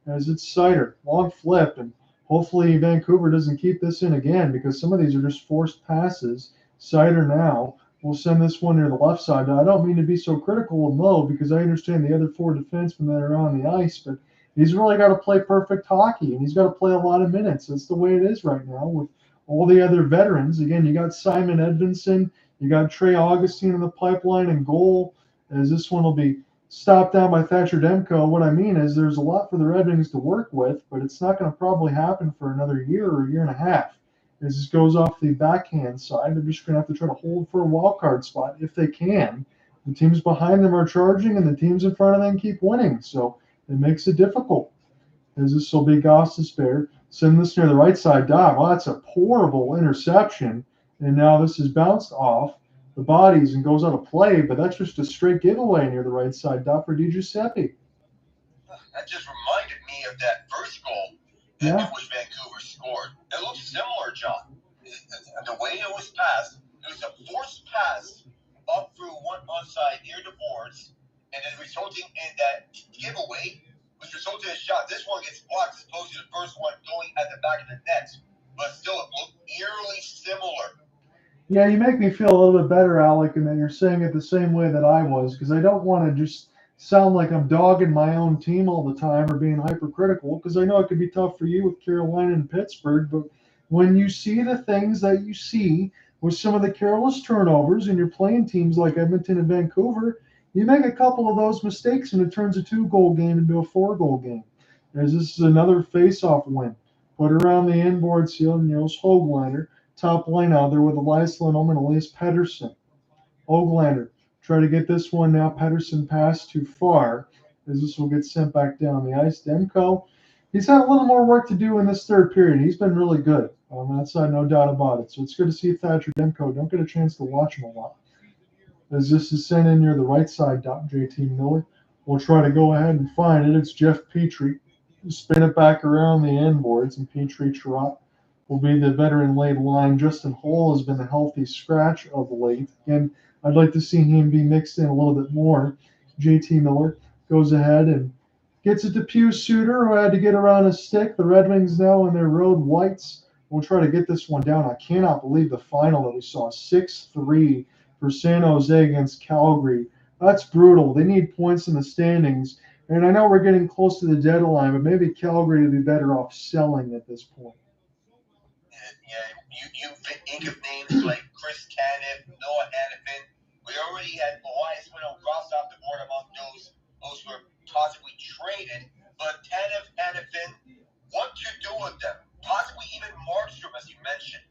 As it's Seider, long flip, and hopefully Vancouver doesn't keep this in again, because some of these are just forced passes. Seider now will send this one near the left side. Now, I don't mean to be so critical of Mo, because I understand the other four defensemen that are on the ice, but he's really got to play perfect hockey, and he's got to play a lot of minutes. That's the way it is right now with all the other veterans. Again, you got Simon Edvinsson, you got Trey Augustine in the pipeline and goal, as this one will be stopped down by Thatcher Demko. What I mean is there's a lot for the Red Wings to work with, but it's not going to probably happen for another year or a year and a half. As this goes off the backhand side, they're just going to have to try to hold for a wild card spot if they can. The teams behind them are charging, and the teams in front of them keep winning, so it makes it difficult. As this will be Gostisbehere. Send this near the right side dot. Well, that's a horrible interception, and now this is bounced off the bodies and goes out of play, but that's just a straight giveaway near the right side dot for Di Giuseppe. That just reminded me of that first goal in which Vancouver scored. It looks similar, John. The way it was passed, it was a forced pass up through one onside near the boards, and then resulting in that giveaway, which resulted in a shot. This one gets blocked as opposed to the first one going at the back of the net, but still it looked eerily similar. Yeah, you make me feel a little bit better, Alec, and that you're saying it the same way that I was, because I don't want to just sound like I'm dogging my own team all the time or being hypercritical, because I know it could be tough for you with Carolina and Pittsburgh, but when you see the things that you see with some of the careless turnovers and you're playing teams like Edmonton and Vancouver, you make a couple of those mistakes and it turns a 2-goal game into a 4-goal game. As this is another face-off win. Put around the inboard seal, Niels Höglander, top line out there with Elias Lindholm and Elias Pettersson. Höglander try to get this one now. Pettersson passed too far, as this will get sent back down the ice. Demko, he's had a little more work to do in this third period. He's been really good on that side, no doubt about it. So it's good to see Thatcher Demko. Don't get a chance to watch him a lot. As this is sent in near the right side, JT Miller will try to go ahead and find it. It's Jeff Petrie. Spin it back around the end boards, and Petrie Trot will be the veteran late line. Justin Holl has been a healthy scratch of late. And I'd like to see him be mixed in a little bit more. JT Miller goes ahead and gets it to Pius Suter, who had to get around a stick. The Red Wings now in their road whites will try to get this one down. I cannot believe the final that we saw, 6-3 for San Jose against Calgary. That's brutal. They need points in the standings. And I know we're getting close to the deadline, but maybe Calgary would be better off selling at this point. Yeah, you think of names like Chris Tanev, Noah Hannafin. We already had Elias Lindholm crossed off the board among those who were possibly traded. But Tanev, Hannafin, what to do with them? Possibly even Markstrom, as you mentioned.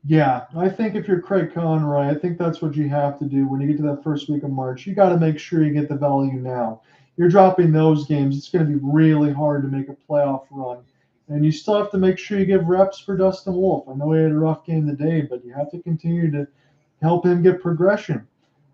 Yeah, I think if you're Craig Conroy, I think that's what you have to do when you get to that first week of March. You got to make sure you get the value now. You're dropping those games. It's going to be really hard to make a playoff run. And you still have to make sure you give reps for Dustin Wolf. I know he had a rough game today, but you have to continue to help him get progression.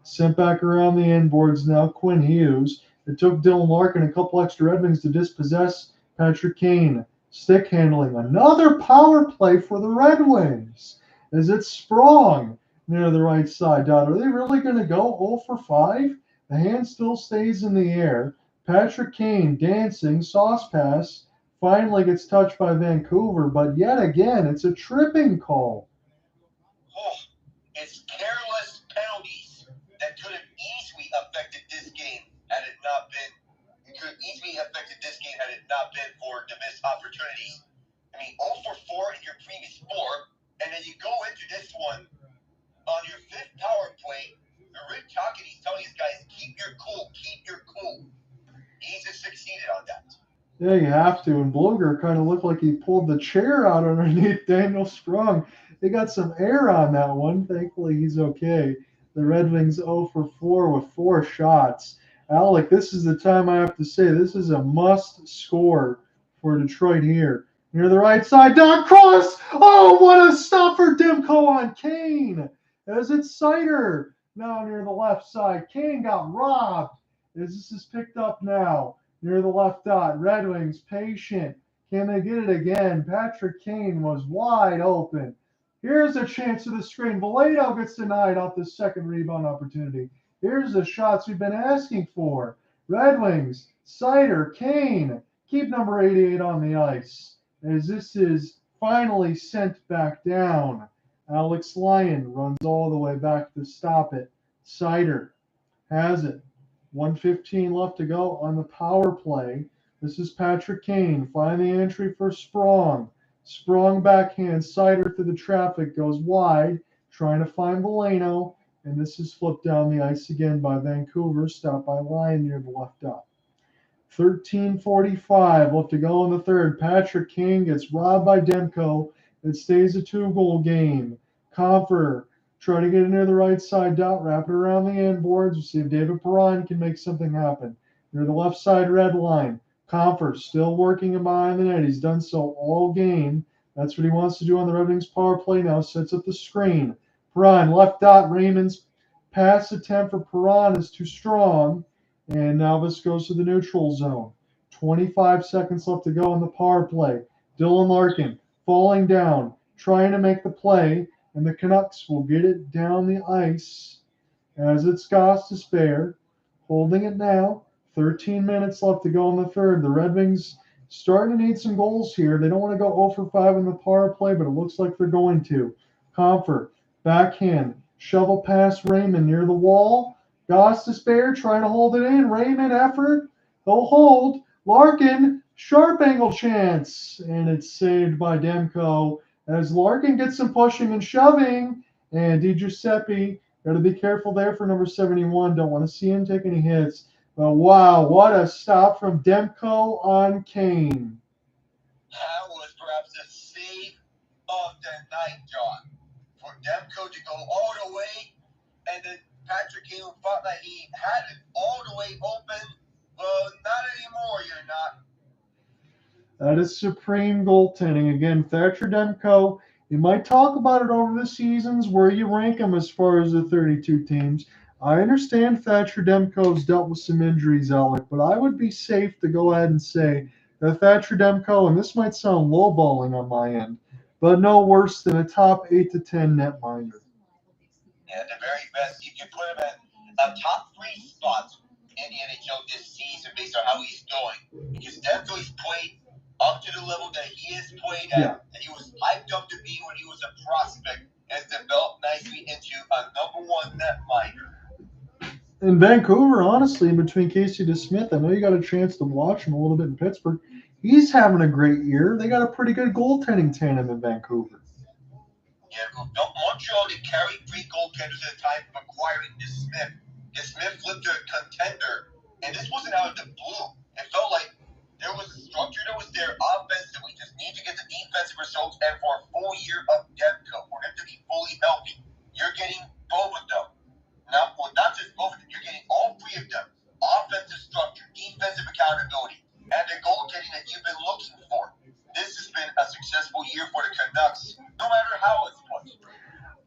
Sent back around the end boards now, Quinn Hughes. It took Dylan Larkin a couple extra Red Wings to dispossess Patrick Kane. Stick handling. Another power play for the Red Wings. As it's Sprong near the right side. Are they really going to go 0 for 5? The hand still stays in the air. Patrick Kane dancing, sauce pass, finally gets touched by Vancouver, but yet again, it's a tripping call. Oh, it's careless penalties that could have easily affected this game had it not been for Yeah, you have to. And Bluger kind of looked like he pulled the chair out underneath Daniel Sprong. They got some air on that one. Thankfully, he's okay. The Red Wings 0 for 4 with 4 shots. Alec, this is the time I have to say this is a must score for Detroit here. Near the right side, down cross. Oh, what a stop for Demko on Kane. As it's Seider now near the left side. Kane got robbed. As this is picked up now near the left dot. Red Wings patient. Can they get it again? Patrick Kane was wide open. Here's a chance to the screen. Vallejo gets denied off the second rebound opportunity. Here's the shots we've been asking for. Red Wings, Seider, Kane. Keep number 88 on the ice as this is finally sent back down. Alex Lyon runs all the way back to stop it. Seider has it. 1:15 left to go on the power play. This is Patrick Kane. Find the entry for Sprong. Sprong backhand. Seider through the traffic. Goes wide. Trying to find Vallejo. And this is flipped down the ice again by Vancouver. Stopped by Lyon near the left dot. 13:45 left to go in the third. Patrick Kane gets robbed by Demko. It stays a 2-goal game. Compher try to get it near the right side dot, wrap it around the end boards. We'll see if David Perron can make something happen. Near the left side red line. Compher still working him behind the net. He's done so all game. That's what he wants to do on the Red Wings power play now. Sets up the screen. Perron, left dot. Raymond's pass attempt for Perron is too strong. And now this goes to the neutral zone. 25 seconds left to go in the power play. Dylan Larkin falling down, trying to make the play, and the Canucks will get it down the ice as it's Gostisbehere holding it now. 13 minutes left to go in the third. The Red Wings starting to need some goals here. They don't want to go 0 for 5 in the power play, but it looks like they're going to. Compher, backhand, shovel past Raymond near the wall. Gostisbehere trying to hold it in. Raymond effort. He'll hold. Larkin, sharp angle chance. And it's saved by Demko as Larkin gets some pushing and shoving. And DiGiuseppe, got to be careful there for number 71. Don't want to see him take any hits. But wow, what a stop from Demko on Kane. That was perhaps the save of the night, John. For Demko to go all the way, and then Patrick Kane thought that he had it all the way open. Well, not anymore, you're not. That is supreme goaltending. Again, Thatcher Demko, you might talk about it over the seasons where you rank him as far as the 32 teams. I understand Thatcher Demko's dealt with some injuries, Alec, but I would be safe to go ahead and say that Thatcher Demko, and this might sound lowballing on my end, but no worse than a top 8 to 10 netminder. Yeah, the very best. You can put him at a top 3 spots in the NHL this season based on how he's going. Because Demko's played up to the level that he has played at, and he was hyped up to be when he was a prospect, has developed nicely into a number 1 netminder. In Vancouver, honestly, in between Casey DeSmith, I know you got a chance to watch him a little bit in Pittsburgh. He's having a great year. They got a pretty good goaltending tandem in Vancouver. Yeah, Montreal, they carried 3 goaltenders at a time from acquiring DeSmith. DeSmith flipped to a contender, and this wasn't out of the blue. It felt like there was a structure that was there offensively. Just need to get the defensive results, and for a full year of Demko, for him to be fully healthy, you're getting both of them. Now, well, not just both of them, you're getting all 3 of them. Offensive structure, defensive accountability, and the goaltending that you've been looking for. This has been a successful year for the Canucks, no matter how it's put.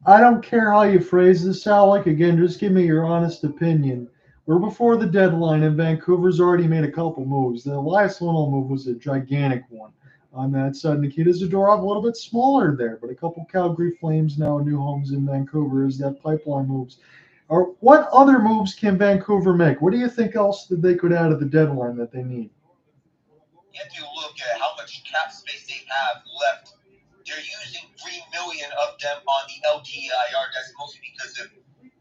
I don't care how you phrase this, Alec. Again, just give me your honest opinion. We're before the deadline, and Vancouver's already made a couple moves. The last little move was a gigantic one on that side. Nikita Zadorov a little bit smaller there, but a couple Calgary Flames now new homes in Vancouver as that pipeline moves. Or what other moves can Vancouver make? What do you think else that they could add at the deadline that they need? You have to look at how much cap space they have left. They're using $3 million of them on the LTIR. That's mostly because of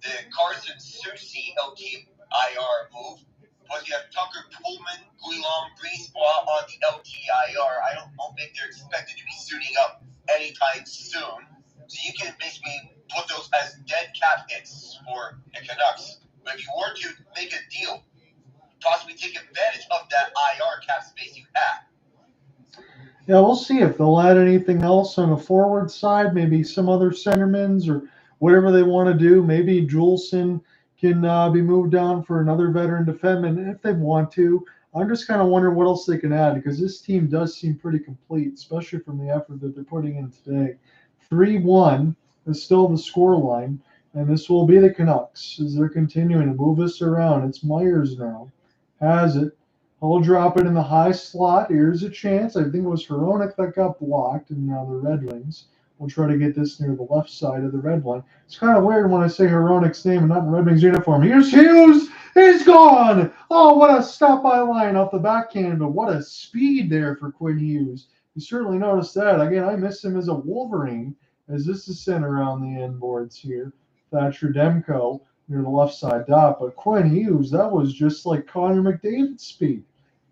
the Carson Soucy LTIR move. Plus, you have Tucker Pullman, Guillaume Brisebois on the LTIR. I don't think they're expected to be suiting up anytime soon. So you can basically put those as dead cap hits for the Canucks. But if you were to make a deal, possibly take advantage of that IR cap space you have, Yeah, we'll see if they'll add anything else on the forward side, maybe some other centermans or whatever they want to do. Maybe Juleson can be moved down for another veteran defenseman if they want to. I'm just kind of wondering what else they can add because this team does seem pretty complete, especially from the effort that they're putting in today. 3-1 is still the score line, and this will be the Canucks as they're continuing to move this around. It's Myers now. Has it. I'll drop it in the high slot. Here's a chance. I think it was Perron that got blocked, and now the Red Wings will try to get this near the left side of the red line. It's kind of weird when I say Hronik's name and not in Red Wings uniform. Here's Hughes. He's gone. Oh, what a stop-by line off the backhand, but what a speed there for Quinn Hughes. You certainly noticed that. Again, I miss him as a Wolverine, as this is sent around the end boards here. Thatcher Demko near the left side dot, but Quinn Hughes, that was just like Connor McDavid's speed.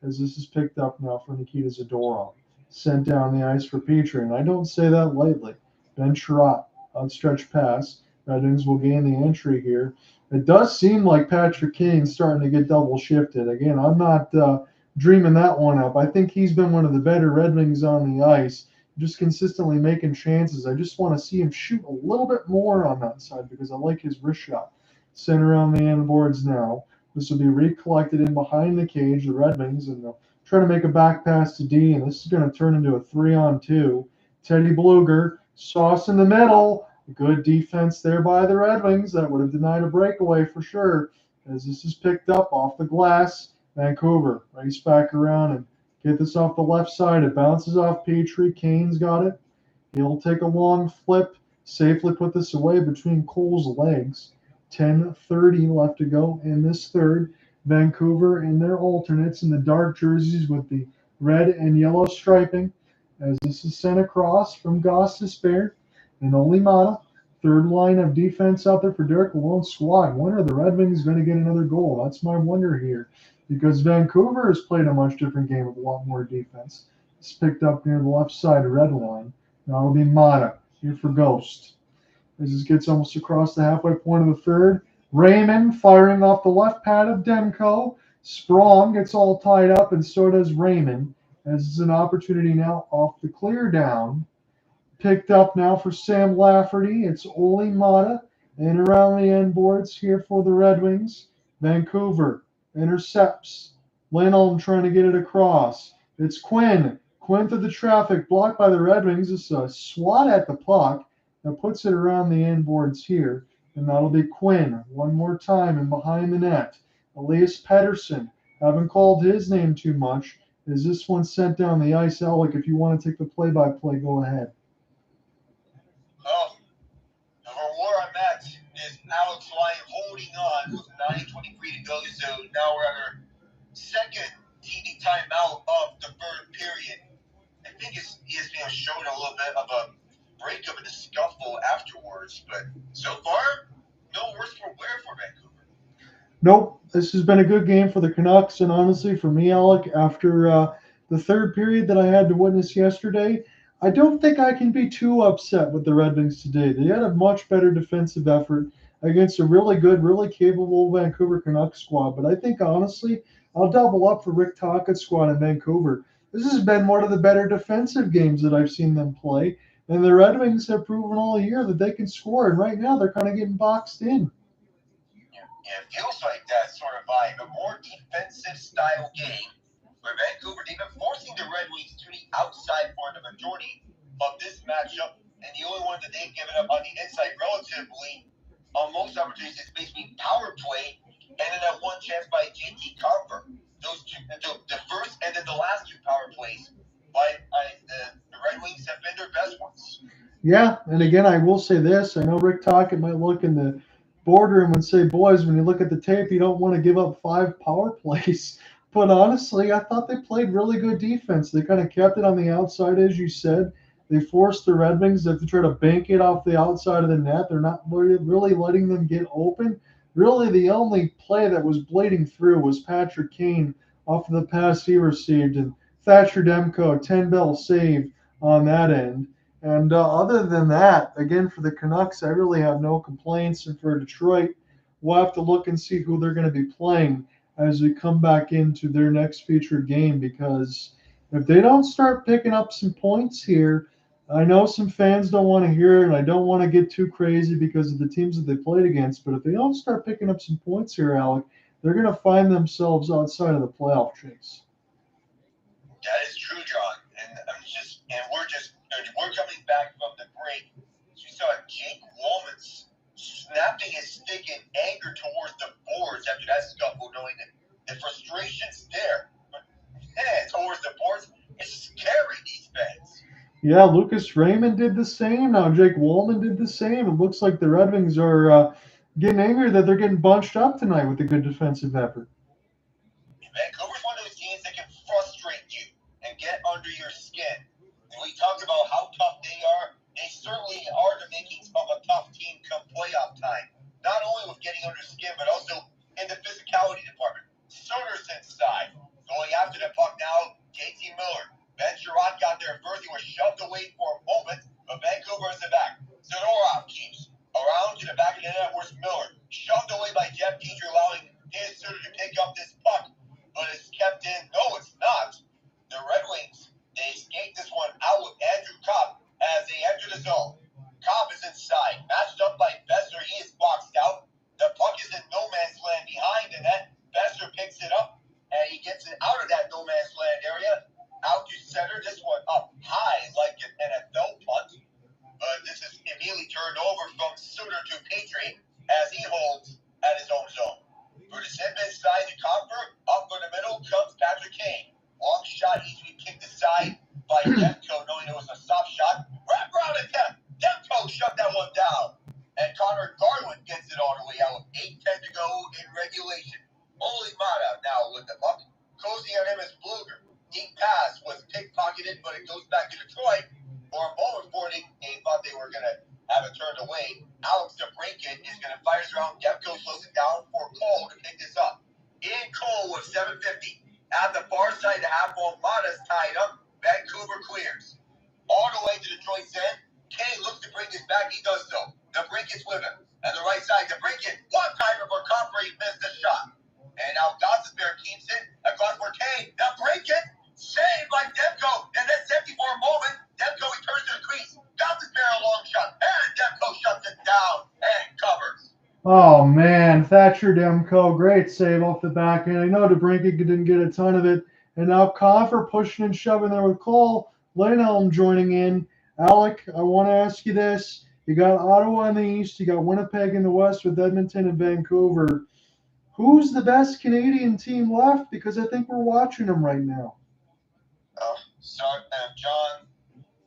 As this is picked up now for Nikita Zadorov. Sent down the ice for Petrie, and I don't say that lightly. Ben Sherratt, outstretched pass. Red Wings will gain the entry here. It does seem like Patrick Kane's starting to get double shifted. Again, I'm not dreaming that one up. I think he's been one of the better Red Wings on the ice, just consistently making chances. I just want to see him shoot a little bit more on that side because I like his wrist shot. Sent around the end boards now. This will be recollected in behind the cage, the Red Wings, and they'll try to make a back pass to D, and this is going to turn into a 3-on-2. Teddy Bluger, sauce in the middle. Good defense there by the Red Wings. That would have denied a breakaway for sure. As this is picked up off the glass, Vancouver race back around and get this off the left side. It bounces off Petrie. Kane's got it. He'll take a long flip, safely put this away between Cole's legs. 10:30 left to go in this third. Vancouver and their alternates in the dark jerseys with the red and yellow striping. As this is sent across from Gostisbehere and Olimata. Third line of defense out there for Derek Lalone's squad. When are the Red Wings going to get another goal? That's my wonder here. Because Vancouver has played a much different game with a lot more defense. It's picked up near the left side of red line. Now it'll be Mata here for Ghost. As this gets almost across the halfway point of the third. Raymond firing off the left pad of Demko. Sprong gets all tied up, and so does Raymond. As it's an opportunity now off the clear down. Picked up now for Sam Lafferty. It's Oli Mata. And around the end boards here for the Red Wings. Vancouver intercepts. Lalonde trying to get it across. It's Quinn. Quinn through the traffic, blocked by the Red Wings. It's a swat at the puck. That puts it around the end boards here, and that'll be Quinn one more time and behind the net. Elias Pettersson, haven't called his name too much. Is this one sent down the ice? Alec, if you want to take the play-by-play, go ahead. Oh, where I'm at is Alex Lyon holding on with 9:23 to go, so now we're at our second TV timeout of the third period. I think ESPN showed a little bit of a breakup and a scuffle afterwards, but so far, no worse for wear for Vancouver. Nope, this has been a good game for the Canucks, and honestly, for me, Alec, after the third period that I had to witness yesterday, I don't think I can be too upset with the Red Wings today. They had a much better defensive effort against a really good, really capable Vancouver Canucks squad, but I think, honestly, I'll double up for Rick Tocchet's squad in Vancouver. This has been one of the better defensive games that I've seen them play. And the Red Wings have proven all year that they can score, and right now they're kind of getting boxed in. Yeah, it feels like that sort of vibe. A more defensive style game where Vancouver even forcing the Red Wings to the outside for the majority of this matchup, and the only one that they've given up on the inside relatively on most opportunities is basically power play, and then that one chance by JT Compher. Those two, the first and then the last two power plays by the Red Wings have been their best ones. Yeah, and again, I will say this. I know Rick Tocchet might look in the boardroom and say, boys, when you look at the tape, you don't want to give up 5 power plays. But honestly, I thought they played really good defense. They kind of kept it on the outside, as you said. They forced the Red Wings to try to bank it off the outside of the net. They're not really letting them get open. Really, the only play that was blading through was Patrick Kane off of the pass he received. And Thatcher Demko, 10-bell save on that end. And other than that, again, for the Canucks, I really have no complaints. And for Detroit, we'll have to look and see who they're going to be playing as we come back into their next featured game because If they don't start picking up some points here, I know some fans don't want to hear it, and I don't want to get too crazy because of the teams that they played against. But if they don't start picking up some points here, Alec, they're going to find themselves outside of the playoff chase. That is true, John. And we're coming back from the break. You saw Jake Walman snapping his stick in anger towards the boards after that scuffle, knowing that the frustration's there. But towards the boards, it's scary, these fans. Yeah, Lucas Raymond did the same. Now Jake Walman did the same. It looks like the Red Wings are getting angry that they're getting bunched up tonight with a good defensive effort. Vancouver's one of those teams that can frustrate you and get under your skin. And we talked about how tough they are. They certainly are the makings of a tough team come playoff time. Not only with getting under skin, but also in the physicality department. Sodersen's side, going after the puck now, JT Miller. Ben Sherrod got there first. He was shoved away for a moment, but Vancouver is the back. Zadorov keeps around to the back of the net. Where's Miller? Shoved away by Jeff Petrie, allowing his Suter to pick up this puck. But it's kept in. No, it's not. The Red Wings, they skate this one out with Andrew Copp as they enter the zone. Copp is inside, matched up by Besser. He is boxed out. The puck is in no man's land behind the net. Besser picks it up, and he gets it out of that no man's land area. Out to center, this one up high like an NFL punt. But this is immediately turned over from Suter to Petrie as he holds at his own zone. For the Sidman side to Compher, up in the middle comes Patrick Kane. Long shot, easily kicked aside by Demko, knowing it was a soft shot. Wrap around attempt. Demko shut that one down. And Connor Garland gets it all the way out with 8:10 to go in regulation. Holy Mata now with the puck. Cozy on him is Bluger. Deep pass was pickpocketed, but it goes back to Detroit. For a moment before they thought they were going to have it turned away. Alex DeBrincat is going to fire around. Demko slows it down for Cole to pick this up. In Cole with 7:50. At the far side, the half-wall Mata's tied up. Vancouver clears. All the way to Detroit's end. Kane looks to bring this back. He does so. DeBrincat's with him. And the right side, DeBrincat. One timer for Compher. He missed the shot. And now Gostisbehere keeps it across for Kane. DeBrincat saved by Demko. And then 74 moment. Demko returns to the crease. Gostisbehere a long shot. And Demko shuts it down and covers. Oh, man. Thatcher Demko. Great save off the back end. I know DeBrincat didn't get a ton of it. And now Compher pushing and shoving there with Cole. Lalonde joining in. Alec, I want to ask you this. You got Ottawa in the east. You got Winnipeg in the west with Edmonton and Vancouver. Who's the best Canadian team left? Because I think we're watching them right now. Oh, sorry, John.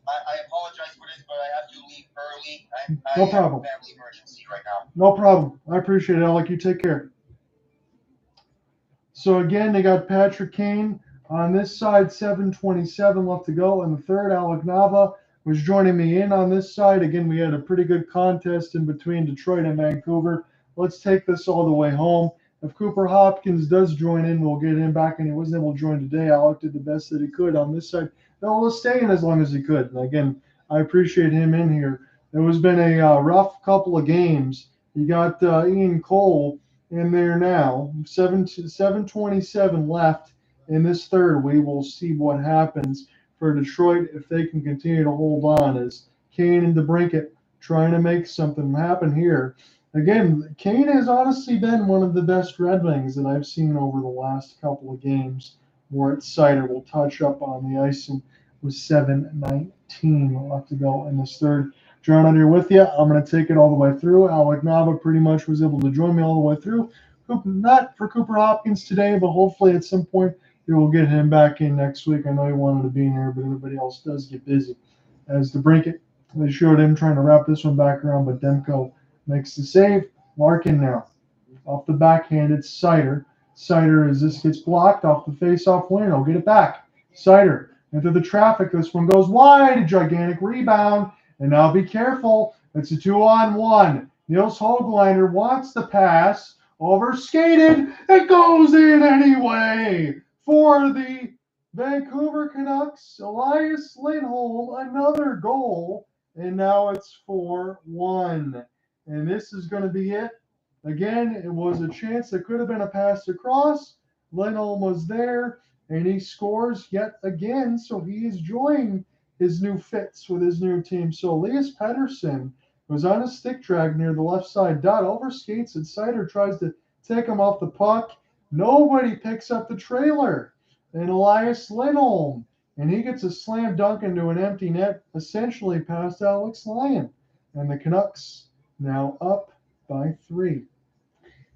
I apologize for this, but I have to leave early. No problem. I have a family emergency right now. No problem. I appreciate it, Alec. You take care. So again, they got Patrick Kane on this side, 7:27 left to go. And the third, Alec Nava, was joining me in on this side. Again, we had a pretty good contest in between Detroit and Vancouver. Let's take this all the way home. If Cooper Hopkins does join in, we'll get him back, and he wasn't able to join today. Alec did the best that he could on this side. No, let's stay in as long as he could. And again, I appreciate him in here. It has been a rough couple of games. You got Ian Cole in there now. 7:27 left in this third. We will see what happens for Detroit if they can continue to hold on as Kane and DeBrincat trying to make something happen here. Again, Kane has honestly been one of the best Red Wings that I've seen over the last couple of games. Moritz Seider will touch up on the ice and with 7:19 left to go in this third. John, I'm here with you. I'm going to take it all the way through. Alec Nava pretty much was able to join me all the way through. Not for Cooper Hopkins today, but hopefully at some point we will get him back in next week. I know he wanted to be in here, but everybody else does get busy. As DeBrincat, they showed him trying to wrap this one back around, but Demko makes the save. Larkin now. Off the backhand, it's Seider. Seider, as this gets blocked off the face-off win, he'll get it back. Seider into the traffic. This one goes wide. A gigantic rebound. And now be careful. It's a 2-on-1. Niels Höglander wants the pass. Overskated. It goes in anyway. For the Vancouver Canucks, Elias Lindholm, another goal. And now it's 4-1. And this is going to be it. Again, it was a chance that could have been a pass across. Lindholm was there. and he scores yet again. So he is enjoying his new fits with his new team. So Elias Pettersson was on a stick drag near the left side dot, overskates it. Seider tries to take him off the puck. Nobody picks up the trailer. And Elias Lindholm, and he gets a slam dunk into an empty net, essentially past Alex Lyon. And the Canucks now up by 3.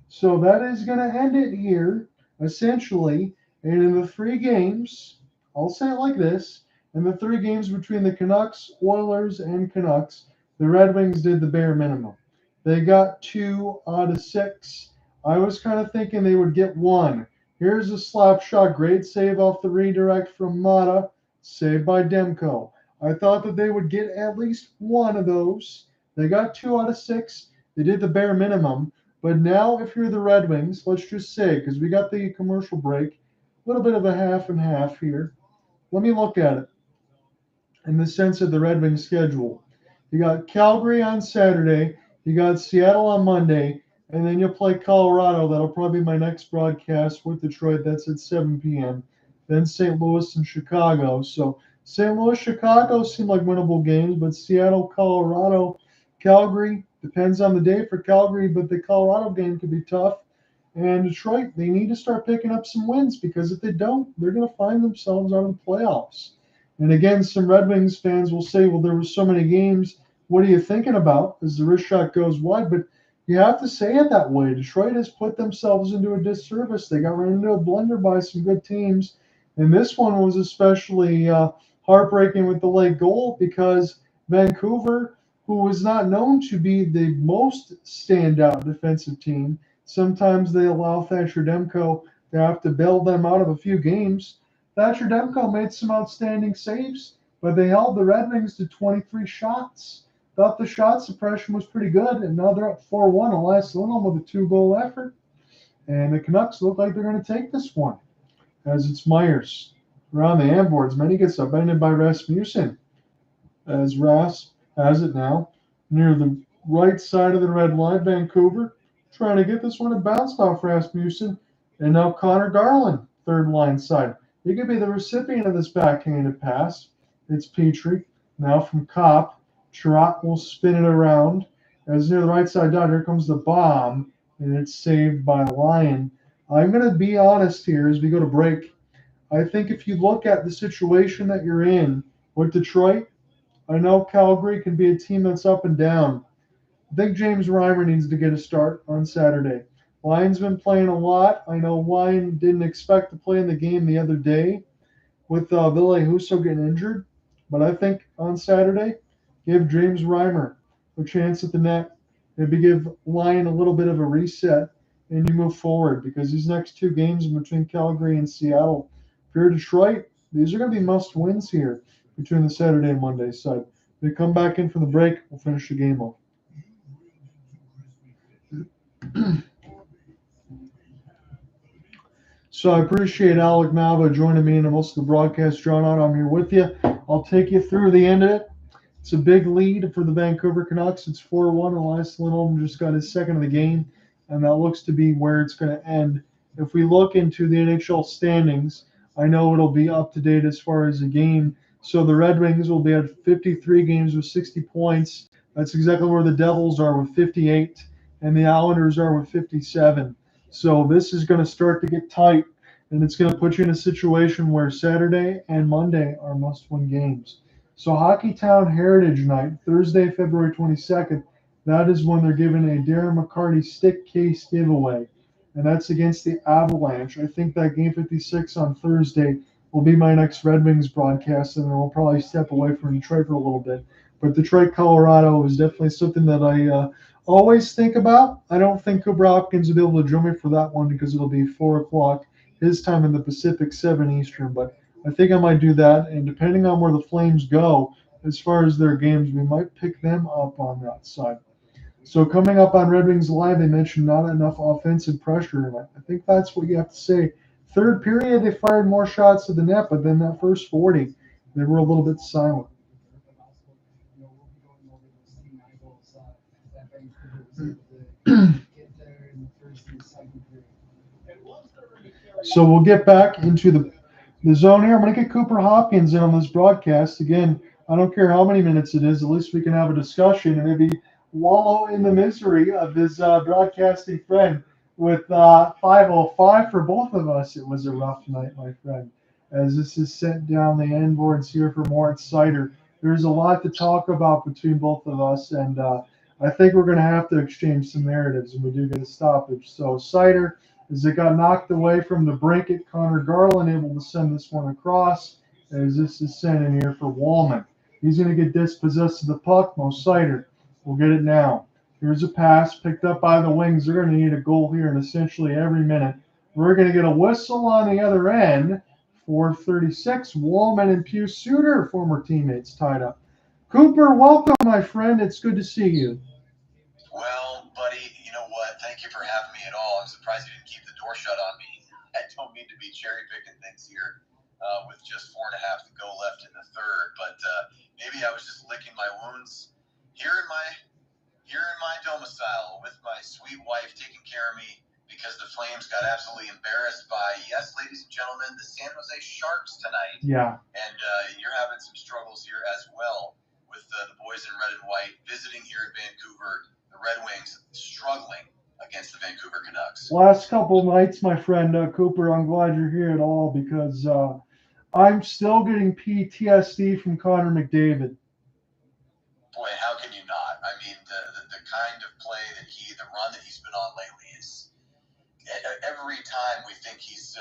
So that is going to end it here, essentially. And in the 3 games, I'll say it like this, in the 3 games between the Canucks, Oilers, and Canucks, the Red Wings did the bare minimum. They got 2 out of 6. I was kind of thinking they would get 1. Here's a slap shot, great save off the redirect from Mata, saved by Demko. I thought that they would get at least 1 of those. They got 2 out of 6. They did the bare minimum. But now, if you're the Red Wings, let's just say, because we got the commercial break, a little bit of a half and half here. Let me look at it in the sense of the Red Wings schedule. You got Calgary on Saturday, you got Seattle on Monday, and then you'll play Colorado. That'll probably be my next broadcast with Detroit. That's at 7 p.m. Then St. Louis and Chicago. So St. Louis, Chicago seem like winnable games, but Seattle, Colorado, Calgary, depends on the day for Calgary, but the Colorado game could be tough. And Detroit, they need to start picking up some wins, because if they don't, they're going to find themselves out of the playoffs. And again, some Red Wings fans will say, well, there were so many games. What are you thinking about as the wrist shot goes wide? But you have to say it that way. Detroit has put themselves into a disservice. They got run into a blender by some good teams. And this one was especially heartbreaking with the late goal, because Vancouver, who was not known to be the most standout defensive team, sometimes they allow Thatcher Demko to have to bail them out of a few games. Thatcher Demko made some outstanding saves, but they held the Red Wings to 23 shots. Thought the shot suppression was pretty good, and now they're up 4-1. Elias Lindholm with a 2-goal effort. And the Canucks look like they're going to take this one, as it's Myers around the hand boards. Many gets upended by Rasmussen, as Ras has it now near the right side of the red line. Vancouver trying to get this one, and bounced off Rasmussen. And now Connor Garland, third line side. He could be the recipient of this backhanded pass. It's Petrie. Now from Kopp. Sherratt will spin it around. As near the right side dot, here comes the bomb, and it's saved by Lyon. I'm going to be honest here as we go to break. I think if you look at the situation that you're in with Detroit, I know Calgary can be a team that's up and down. I think James Reimer needs to get a start on Saturday. Lyon's been playing a lot. I know Lyon didn't expect to play in the game the other day with Ville Husso getting injured. But I think on Saturday, give James Reimer a chance at the net. Maybe give Lyon a little bit of a reset, and you move forward, because these next 2 games between Calgary and Seattle, if you're Detroit, these are going to be must-wins here between the Saturday and Monday side. When we come back in for the break, we'll finish the game off. So I appreciate Alec Malva joining me in most of the broadcast. John, I'm here with you. I'll take you through the end of it. It's a big lead for the Vancouver Canucks. It's 4-1. Elias Lindholm just got his second of the game, and that looks to be where it's going to end. If we look into the NHL standings, I know it'll be up to date as far as the game. So the Red Wings will be at 53 games with 60 points. That's exactly where the Devils are with 58, and the Islanders are with 57. So this is going to start to get tight, and it's going to put you in a situation where Saturday and Monday are must-win games. So Hockeytown Heritage Night, Thursday, February 22nd, that is when they're giving a Darren McCarty stick case giveaway, and that's against the Avalanche. I think that Game 56 on Thursday will be my next Red Wings broadcast, and then we'll probably step away from Detroit for a little bit. But Detroit, Colorado is definitely something that I always think about. I don't think Cooper Hopkins will be able to join me for that one, because it'll be 4 o'clock his time in the Pacific, 7 Eastern. But I think I might do that, and depending on where the Flames go as far as their games, we might pick them up on that side. So coming up on Red Wings Live, they mentioned not enough offensive pressure, and I think that's what you have to say. Third period, they fired more shots to the net, but then that first 40, they were a little bit silent. So we'll get back into the the zone here. I'm going to get Cooper Hopkins in on this broadcast. Again, I don't care how many minutes it is. At least we can have a discussion and maybe wallow in the misery of his broadcasting friend with 5:05 for both of us. It was a rough night, my friend. As this is sent down the end boards here for Moritz Seider. There's a lot to talk about between both of us, and I think we're going to have to exchange some narratives, and we do get a stoppage. So Seider, as it got knocked away from DeBrincat, Connor Garland able to send this one across, as this is sent in here for Walman. He's going to get dispossessed of the puck. Mo Seider will get it now. Here's a pass picked up by the wings. They're going to need a goal here in essentially every minute. We're going to get a whistle on the other end. 4:36. Walman and Suter, former teammates, tied up. Cooper, welcome, my friend. It's good to see you. Well, buddy, you know what? Thank you for having me at all. I'm surprised you didn't keep the door shut on me. I don't mean to be cherry picking things here with just 4.5 to go left in the third, but maybe I was just licking my wounds here in my domicile with my sweet wife taking care of me because the Flames got absolutely embarrassed by, yes, ladies and gentlemen, the San Jose Sharks tonight. Yeah. And you're having some struggles here as well with the boys in red and white visiting here in Vancouver. The Red Wings struggling against the Vancouver Canucks. Last couple nights, my friend Cooper, I'm glad you're here at all because I'm still getting PTSD from Connor McDavid. Boy, how can you not? I mean, the kind of play that the run that he's been on lately is every time we think he's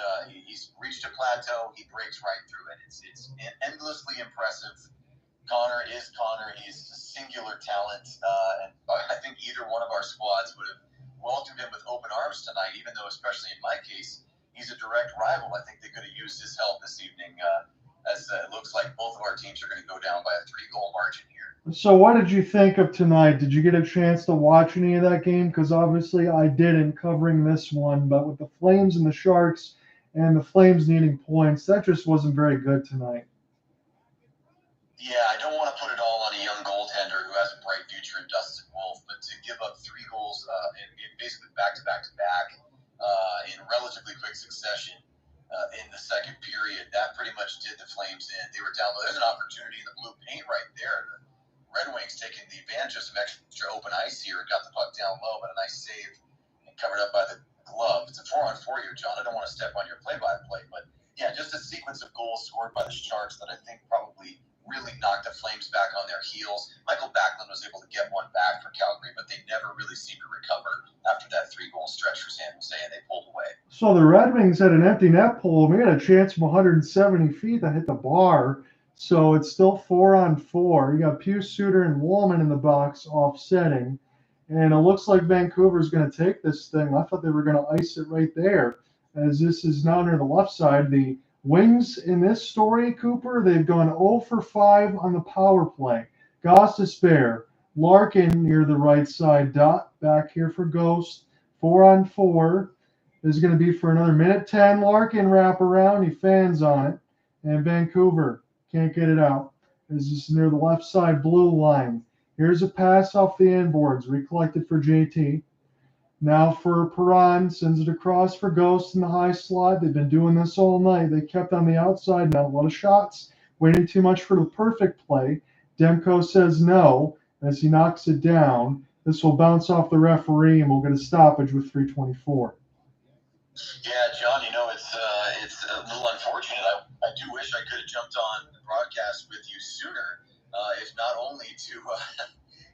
reached a plateau, he breaks right through it. It's endlessly impressive. Connor is Connor. He's a singular talent, and I think either one of our squads would have welcomed him with open arms tonight, even though, especially in my case, he's a direct rival. I think they could have used his help this evening, as it looks like both of our teams are going to go down by a 3-goal margin here. So what did you think of tonight? Did you get a chance to watch any of that game? Because obviously I didn't, covering this one, but with the Flames and the Sharks and the Flames needing points, that just wasn't very good tonight. Yeah, I don't want to put it all on a young goaltender who has a bright future in Dustin Wolf, but to give up 3 goals in basically back-to-back-to-back in relatively quick succession in the second period, that pretty much did the Flames in. They were down low. There's an opportunity in the blue paint right there. The Red Wings taking the advantage of some extra open ice here and got the puck down low, but a nice save and covered up by the glove. It's a 4-on-4 here, John. I don't want to step on your play-by-play, but yeah, just a sequence of goals scored by the Sharks that I think probably really knocked the Flames back on their heels. Michael Backlund was able to get one back for Calgary, but they never really seemed to recover after that 3-goal stretch for San Jose, and they pulled away. So the Red Wings had an empty net pull. We had a chance from 170 feet that hit the bar. So it's still 4-on-4. You got Suter and Walman in the box offsetting. And it looks like Vancouver's going to take this thing. I thought they were going to ice it right there. As this is now near the left side. The Wings in this story, Cooper, they've gone 0 for 5 on the power play. Gostisbehere, Larkin near the right side dot. Back here for Ghost. 4-on-4. This is going to be for another minute 10. Larkin wrap around. He fans on it. And Vancouver can't get it out. This is near the left side blue line. Here's a pass off the end boards. Recollected for JT. Now for Perron. Sends it across for Ghost in the high slot. They've been doing this all night. They kept on the outside. Not a lot of shots. Waiting too much for the perfect play. Demko says no as he knocks it down. This will bounce off the referee and we'll get a stoppage with 3:24. Yeah, John, you know, it's a little unfortunate. I do wish I could have jumped on the broadcast with you sooner, if not only to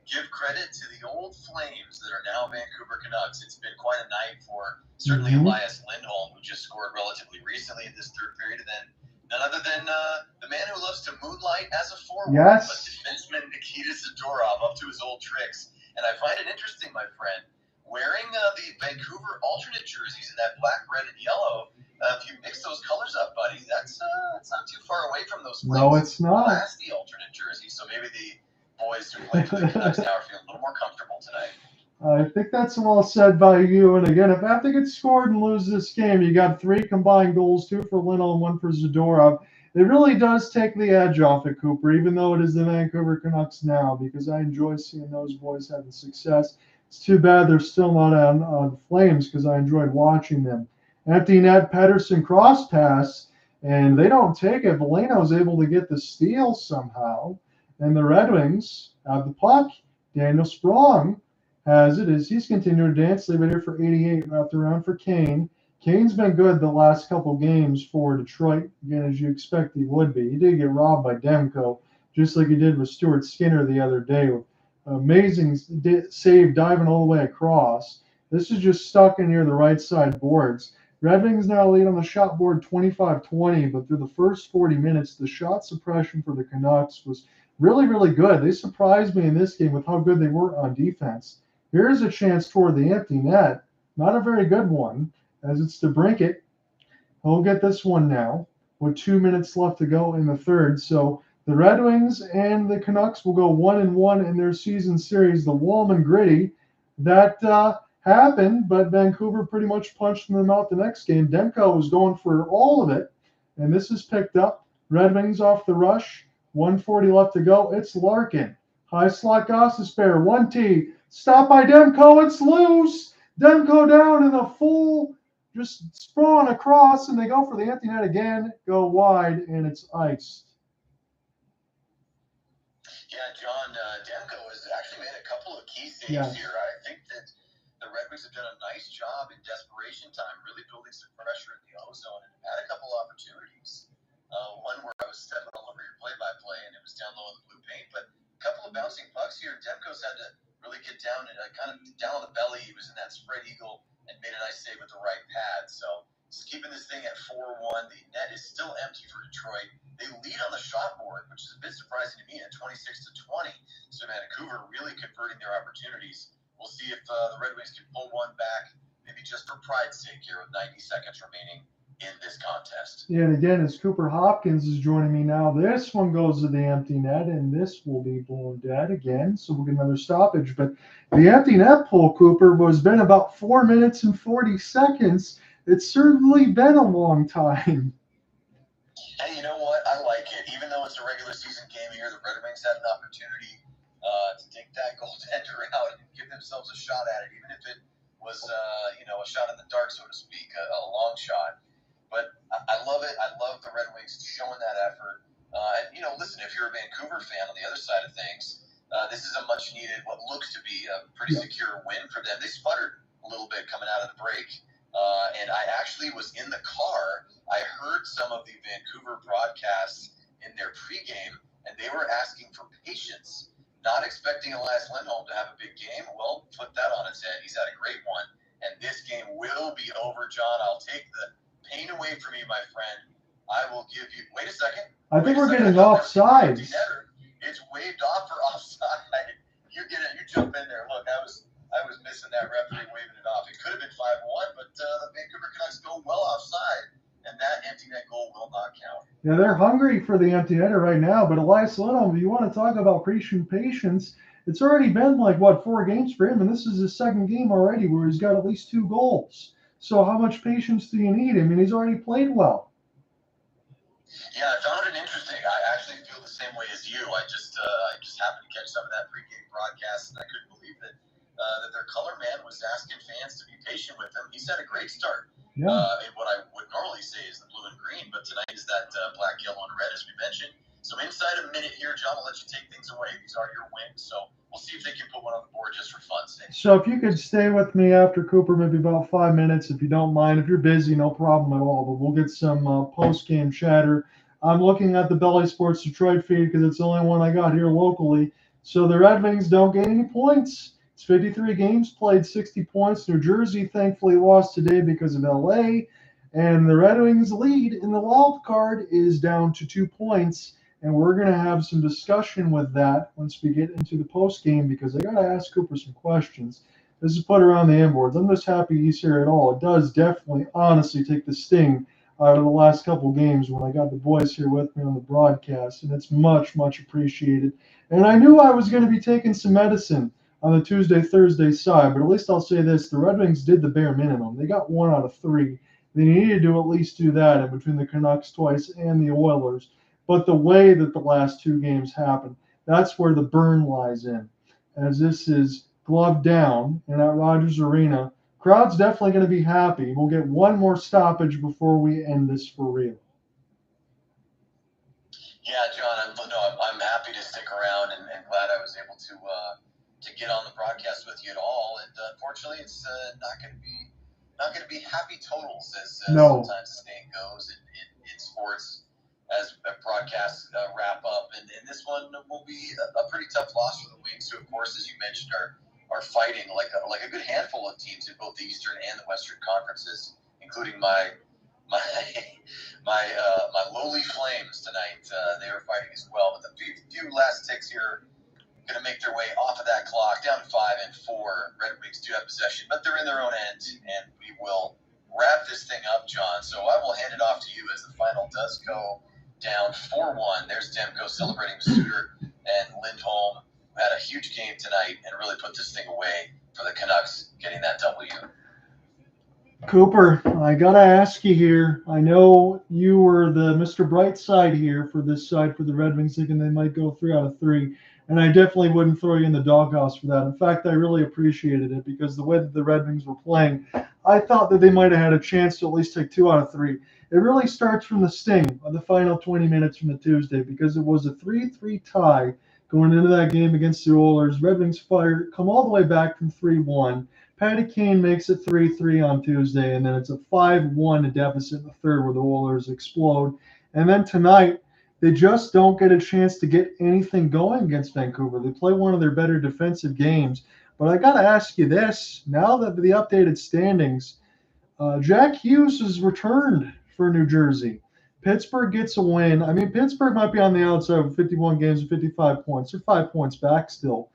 give credit to the old Flames that are now Vancouver Canucks. It's been quite a night for certainly Elias Lindholm, who just scored relatively recently in this third period, and then none other than the man who loves to moonlight as a forward, yes, but defenseman Nikita Zadorov up to his old tricks. And I find it interesting, my friend, wearing the Vancouver alternate jerseys in that black, red, and yellow. If you mix those colors up, buddy, that's not too far away from those Flames. No, it's not. Nasty alternate jerseys. So maybe the boys who play for the Canucks now are feeling a little more comfortable tonight. I think that's well said by you. And again, if after gets scored and lose this game, you got 3 combined goals, 2 for Lindholm, 1 for Zadorov. It really does take the edge off it, Cooper, even though it is the Vancouver Canucks now, because I enjoy seeing those boys having success. It's too bad they're still not on the Flames because I enjoyed watching them. Empty net, Pettersson cross pass. and they don't take it. Valeno's able to get the steal somehow, and the Red Wings have the puck. Daniel Sprong has it as he's continuing to dance. Leave it here for 88, wrapped around for Kane. Kane's been good the last couple games for Detroit, again, as you expect he would be. He did get robbed by Demko, just like he did with Stuart Skinner the other day. Amazing save, diving all the way across. This is just stuck in near the right side boards. Red Wings now lead on the shot board 25-20, but through the first 40 minutes, the shot suppression for the Canucks was really, really good. They surprised me in this game with how good they were on defense. Here's a chance toward the empty net. Not a very good one, as it's DeBrincat. He'll get this one now with 2 minutes left to go in the third. So the Red Wings and the Canucks will go 1-1 in their season series. The Walman Griddy, that happened, but Vancouver pretty much punched them out the next game. Demko was going for all of it, and this is picked up. Red Wings off the rush. 1:40 left to go. It's Larkin. High slot Gostisbehere. 1T. Stop by Demko. It's loose. Demko down in a full, just sprawn across, and they go for the empty net again. Go wide, and it's iced. Yeah, John, Demko has actually made a couple of key saves here. I think that the Red Wings have done a nice job in desperation time, really building some pressure in the O-zone, and had a couple opportunities. One where I was stepping all over your play-by-play, and it was down low in the blue paint. But a couple of bouncing pucks here. Demko's had to really get down and kind of down on the belly. He was in that spread eagle and made a nice save with the right pad. So just keeping this thing at 4-1. The net is still empty for Detroit. They lead on the shot board, which is a bit surprising to me, at 26-20. So Vancouver really converting their opportunities. We'll see if the Red Wings can pull one back, maybe just for pride's sake here with 90 seconds remaining in this contest. Yeah, and again, as Cooper Hopkins is joining me now, this one goes to the empty net, and this will be blown dead again, so we'll get another stoppage. But the empty net pull, Cooper, was been about 4 minutes and 40 seconds. It's certainly been a long time. Hey, you know what? I like it. Even though it's a regular season game here, the Red Wings had an opportunity to take that goaltender out and give themselves a shot at it, even if it was, a shot in the dark, so to speak, a long shot. But I love it. I love the Red Wings showing that effort. And, listen, if you're a Vancouver fan on the other side of things, this is a much-needed, what looks to be a pretty secure win for them. They sputtered a little bit coming out of the break. And I actually was in the car. I heard some of the Vancouver broadcasts in their pregame, and they were asking for patience, not expecting Elias Lindholm to have a big game. Well, flip that on its head. He's had a great one. And this game will be over, John. I'll take the pain away from you, my friend. I will give you. Wait a second. I think we're getting offsides. It's waved off for offside. You get it. You jump in there. Look, I was missing that referee waving it off. It could have been 5-1, but the Vancouver Canucks go well offside, and that empty net goal will not count. Yeah, they're hungry for the empty netter right now. But Elias Lindholm, if you want to talk about patient patience, it's already been 4 games for him, and this is his second game already where he's got at least 2 goals. So how much patience do you need? I mean, he's already played well. Yeah, I found it interesting. I actually feel the same way as you. I just happened to catch some of that pregame broadcast, and I couldn't believe that their color man was asking fans to be patient with him. He's had a great start. Yeah. In what I would normally say is the blue and green, but tonight is that black, yellow, and red, as we mentioned. So inside a minute here, John, I'll let you take things away. These are your wins, so we'll see if they can put one on the board just for fun's sake. So if you could stay with me after Cooper, maybe about 5 minutes, if you don't mind. If you're busy, no problem at all. But we'll get some post-game chatter. I'm looking at the Bally Sports Detroit feed because it's the only one I got here locally. So the Red Wings don't get any points. It's 53 games played, 60 points. New Jersey thankfully lost today because of LA. And the Red Wings lead in the wild card is down to 2 points. And we're going to have some discussion with that once we get into the post game because I got to ask Cooper some questions. This is put around the inboards. I'm just happy he's here at all. It does definitely, honestly, take the sting out of the last couple games when I got the boys here with me on the broadcast, and it's much, much appreciated. And I knew I was going to be taking some medicine on the Tuesday-Thursday side, but at least I'll say this. The Red Wings did the bare minimum. They got 1 out of 3. They needed to at least do that in between the Canucks twice and the Oilers. But the way that the last 2 games happened, that's where the burn lies in. As this is gloved down and at Rogers Arena, crowd's definitely going to be happy. We'll get one more stoppage before we end this for real. Yeah, John, I'm happy to stick around and glad I was able to get on the broadcast with you at all. And unfortunately, it's not going to be happy totals as No. sometimes the saying goes in sports as broadcasts wrap up. And this one will be a pretty tough loss for the Wings, who, of course, as you mentioned, are fighting like a good handful of teams in both the Eastern and the Western conferences, including my lowly Flames tonight. They are fighting as well. But the few last ticks here going to make their way off of that clock, down 5-4. Red Wings do have possession, but they're in their own end, and we will wrap this thing up, John. So I will hand it off to you as the final does go down 4-1. There's Demko celebrating with Suter and Lindholm, who had a huge game tonight and really put this thing away for the Canucks getting that W. Cooper, I got to ask you here. I know you were the Mr. Brightside here for this side for the Red Wings, thinking they might go 3 out of 3. And I definitely wouldn't throw you in the doghouse for that. In fact, I really appreciated it because the way that the Red Wings were playing, I thought that they might have had a chance to at least take 2 out of 3. It really starts from the sting of the final 20 minutes from the Tuesday because it was a 3-3 tie going into that game against the Oilers. Red Wings come all the way back from 3-1. Patty Kane makes it 3-3 on Tuesday, and then it's a 5-1 deficit in the third where the Oilers explode. And then tonight, they just don't get a chance to get anything going against Vancouver. They play one of their better defensive games. But I got to ask you this. Now that the updated standings, Jack Hughes has returned for New Jersey. Pittsburgh gets a win. I mean, Pittsburgh might be on the outside with 51 games and 55 points. They're 5 points back still.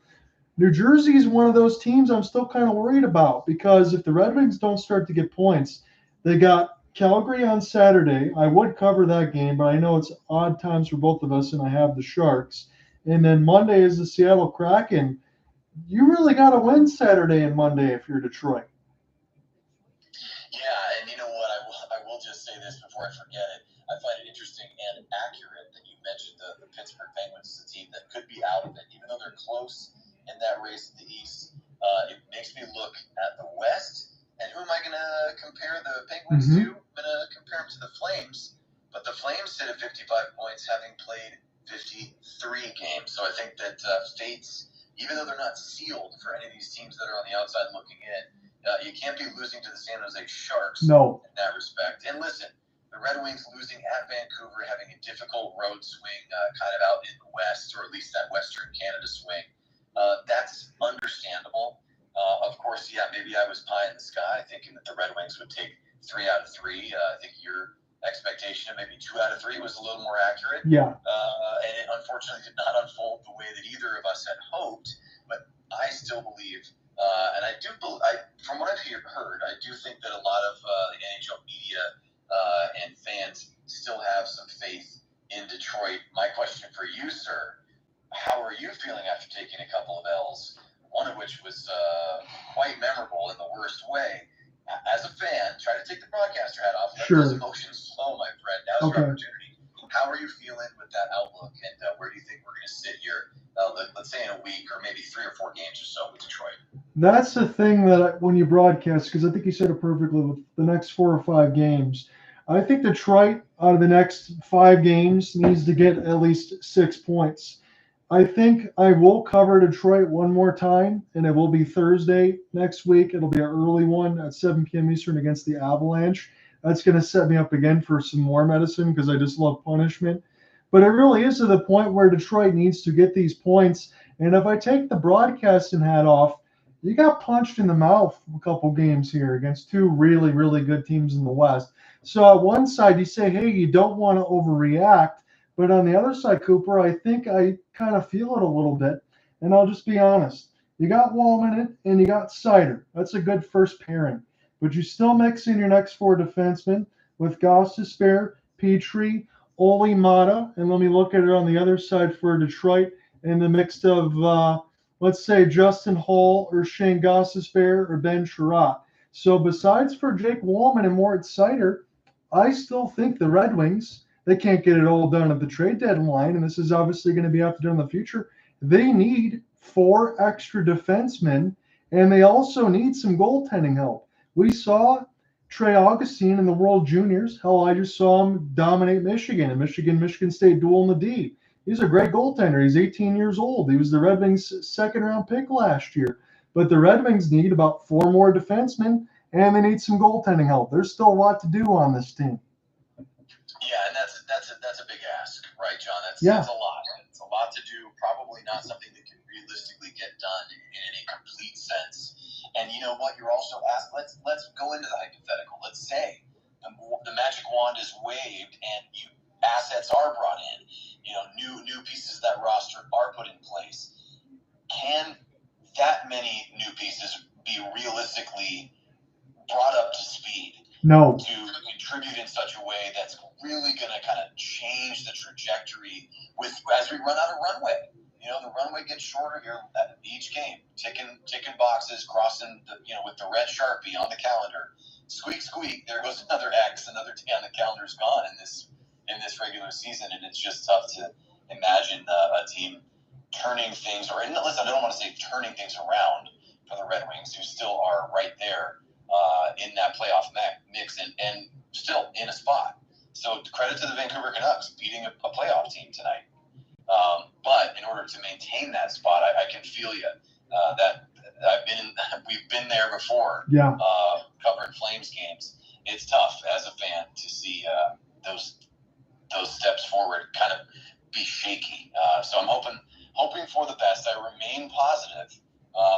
New Jersey is one of those teams I'm still kind of worried about because if the Red Wings don't start to get points, they got Calgary on Saturday. I would cover that game, but I know it's odd times for both of us, and I have the Sharks. And then Monday is the Seattle Kraken. You really got to win Saturday and Monday if you're Detroit. Yeah, and you know what? I will just say this before I forget it. I find it interesting and accurate that you mentioned the Pittsburgh Penguins as a team that could be out of it, even though they're close in that race in the East. It makes me look at the West, and who am I going to compare the Penguins to? I'm going to compare them to the Flames, but the Flames sit at 55 points, having played 53 games. So I think that fates, even though they're not sealed for any of these teams that are on the outside looking in, you can't be losing to the San Jose Sharks in that respect. And listen, the Red Wings losing at Vancouver, having a difficult road swing kind of out in the West, or at least that Western Canada swing, that's understandable. Of course, yeah, maybe I was pie in the sky thinking that the Red Wings would take 3 out of 3. I think your expectation of maybe 2 out of 3 was a little more accurate. Yeah. And it unfortunately did not unfold the way that either of us had hoped. But I still believe, and I do believe, from what I've heard, I do think that a lot of the NHL media and fans still have some faith in Detroit. My question for you, sir, how are you feeling after taking a couple of L's, one of which was quite memorable in the worst way? As a fan, try to take the broadcaster hat off. Let those emotions flow, my friend. Now's your opportunity. How are you feeling with that outlook, and where do you think we're going to sit here, let's say in a week or maybe 3 or 4 games or so with Detroit? That's the thing that when you broadcast, because I think you said it perfectly with the next 4 or 5 games, I think Detroit out of the next 5 games needs to get at least 6 points. I think I will cover Detroit one more time, and it will be Thursday next week. It'll be an early one at 7 p.m. Eastern against the Avalanche. That's going to set me up again for some more medicine because I just love punishment. But it really is to the point where Detroit needs to get these points. And if I take the broadcasting hat off, you got punched in the mouth a couple games here against 2 really, really good teams in the West. So at one side, you say, hey, you don't want to overreact. But on the other side, Cooper, I think I kind of feel it a little bit. And I'll just be honest. You got Walman and you got Seider. That's a good first pairing. But you still mix in your next 4 defensemen with Gostisbehere, Petrie, Oli Mata, and let me look at it on the other side for Detroit in the mix of, let's say, Justin Holl or Shayne Gostisbehere or Ben Sherratt. So besides for Jake Walman and Moritz Seider, I still think the Red Wings, they can't get it all done at the trade deadline, and this is obviously going to be after done in the future. They need 4 extra defensemen, and they also need some goaltending help. We saw Trey Augustine in the World Juniors. Hell, I just saw him dominate Michigan and Michigan State duel in the D. He's a great goaltender. He's 18 years old. He was the Red Wings' second-round pick last year. But the Red Wings need about 4 more defensemen, and they need some goaltending help. There's still a lot to do on this team. Yeah, and that's a big ask, right, John? That's a lot. It's a lot to do. Probably not something that can realistically get done in a complete sense. And you know what? You're also asked. Let's go into the hypothetical. Let's say the magic wand is waved and assets are brought in. New pieces of that roster are put in place. Can that many new pieces be realistically brought up to speed? No. To contribute in such a way that's really going to kind of change the trajectory as we run out of runway. The runway gets shorter here each game, ticking boxes, crossing with the red Sharpie on the calendar. Squeak, squeak, there goes another X, another day on the calendar's gone in this regular season, and it's just tough to imagine a team turning things, or listen, I don't want to say turning things around for the Red Wings, who still are right there in that playoff mix and still in a spot. So credit to the Vancouver Canucks beating a playoff team tonight. But in order to maintain that spot, I can feel you that we've been there before. Yeah. Covering Flames games, it's tough as a fan to see those steps forward kind of be shaky. So I'm hoping for the best. I remain positive.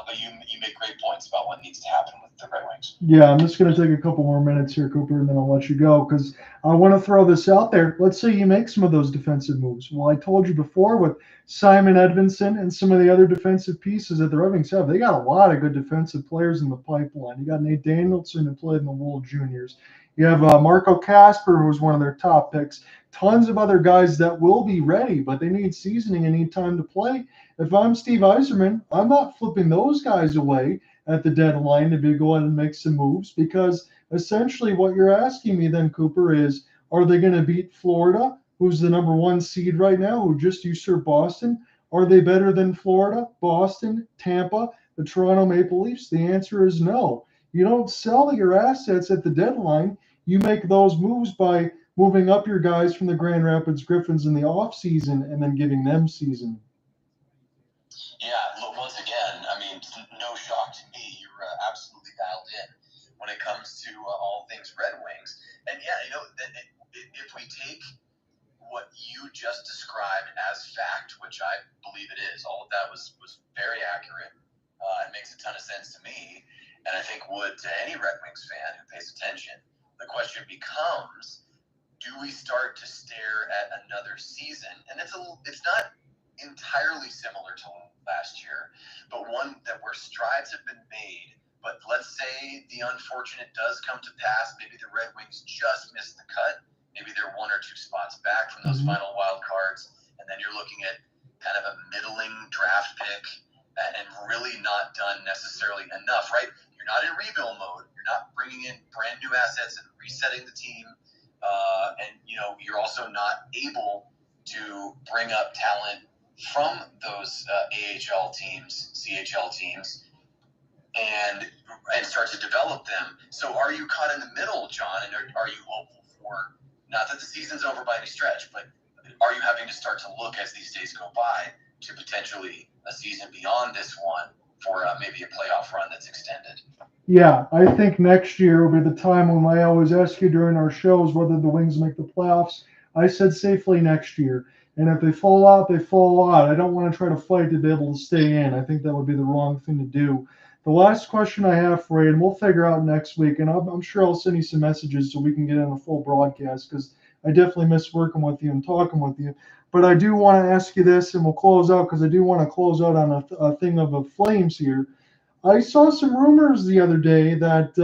But you make great points about what needs to happen with the Red Wings. Yeah, I'm just going to take a couple more minutes here, Cooper, and then I'll let you go because I want to throw this out there. Let's say you make some of those defensive moves. Well, I told you before with Simon Edvinsson and some of the other defensive pieces that the Red Wings have, they got a lot of good defensive players in the pipeline. You got Nate Danielson who played in the World Juniors. You have Marco Kasper, who was one of their top picks. Tons of other guys that will be ready, but they need seasoning and need time to play. If I'm Steve Yzerman, I'm not flipping those guys away at the deadline to go ahead and make some moves because essentially what you're asking me then, Cooper, is are they going to beat Florida, who's the number 1 seed right now, who just usurped Boston? Are they better than Florida, Boston, Tampa, the Toronto Maple Leafs? The answer is no. You don't sell your assets at the deadline. You make those moves by moving up your guys from the Grand Rapids Griffins in the offseason and then giving them season. Yeah, look, once again, I mean, no shock to me. You're absolutely dialed in when it comes to all things Red Wings. And yeah, if we take what you just described as fact, which I believe it is, all of that was very accurate. It makes a ton of sense to me, and I think would to any Red Wings fan who pays attention. The question becomes, do we start to stare at another season? And it's not entirely similar to last year, but one where strides have been made. But let's say the unfortunate does come to pass. Maybe the Red Wings just missed the cut. Maybe they're 1 or 2 spots back from those final wild cards, and then you're looking at kind of a middling draft pick and really not done necessarily enough, right? You're not in rebuild mode. You're not bringing in brand new assets and resetting the team, and you're also not able to bring up talent from those AHL teams, CHL teams, and start to develop them. So are you caught in the middle, John, and are you hopeful for, not that the season's over by any stretch, but are you having to start to look as these days go by to potentially a season beyond this one for maybe a playoff run that's extended? Yeah, I think next year will be the time when I always ask you during our shows whether the Wings make the playoffs. I said safely next year. And if they fall out, they fall out. I don't want to try to fight to be able to stay in. I think that would be the wrong thing to do. The last question I have for you, and we'll figure out next week, and I'm sure I'll send you some messages so we can get on a full broadcast because I definitely miss working with you and talking with you. But I do want to ask you this, and we'll close out because I do want to close out on a thing of the Flames here. I saw some rumors the other day that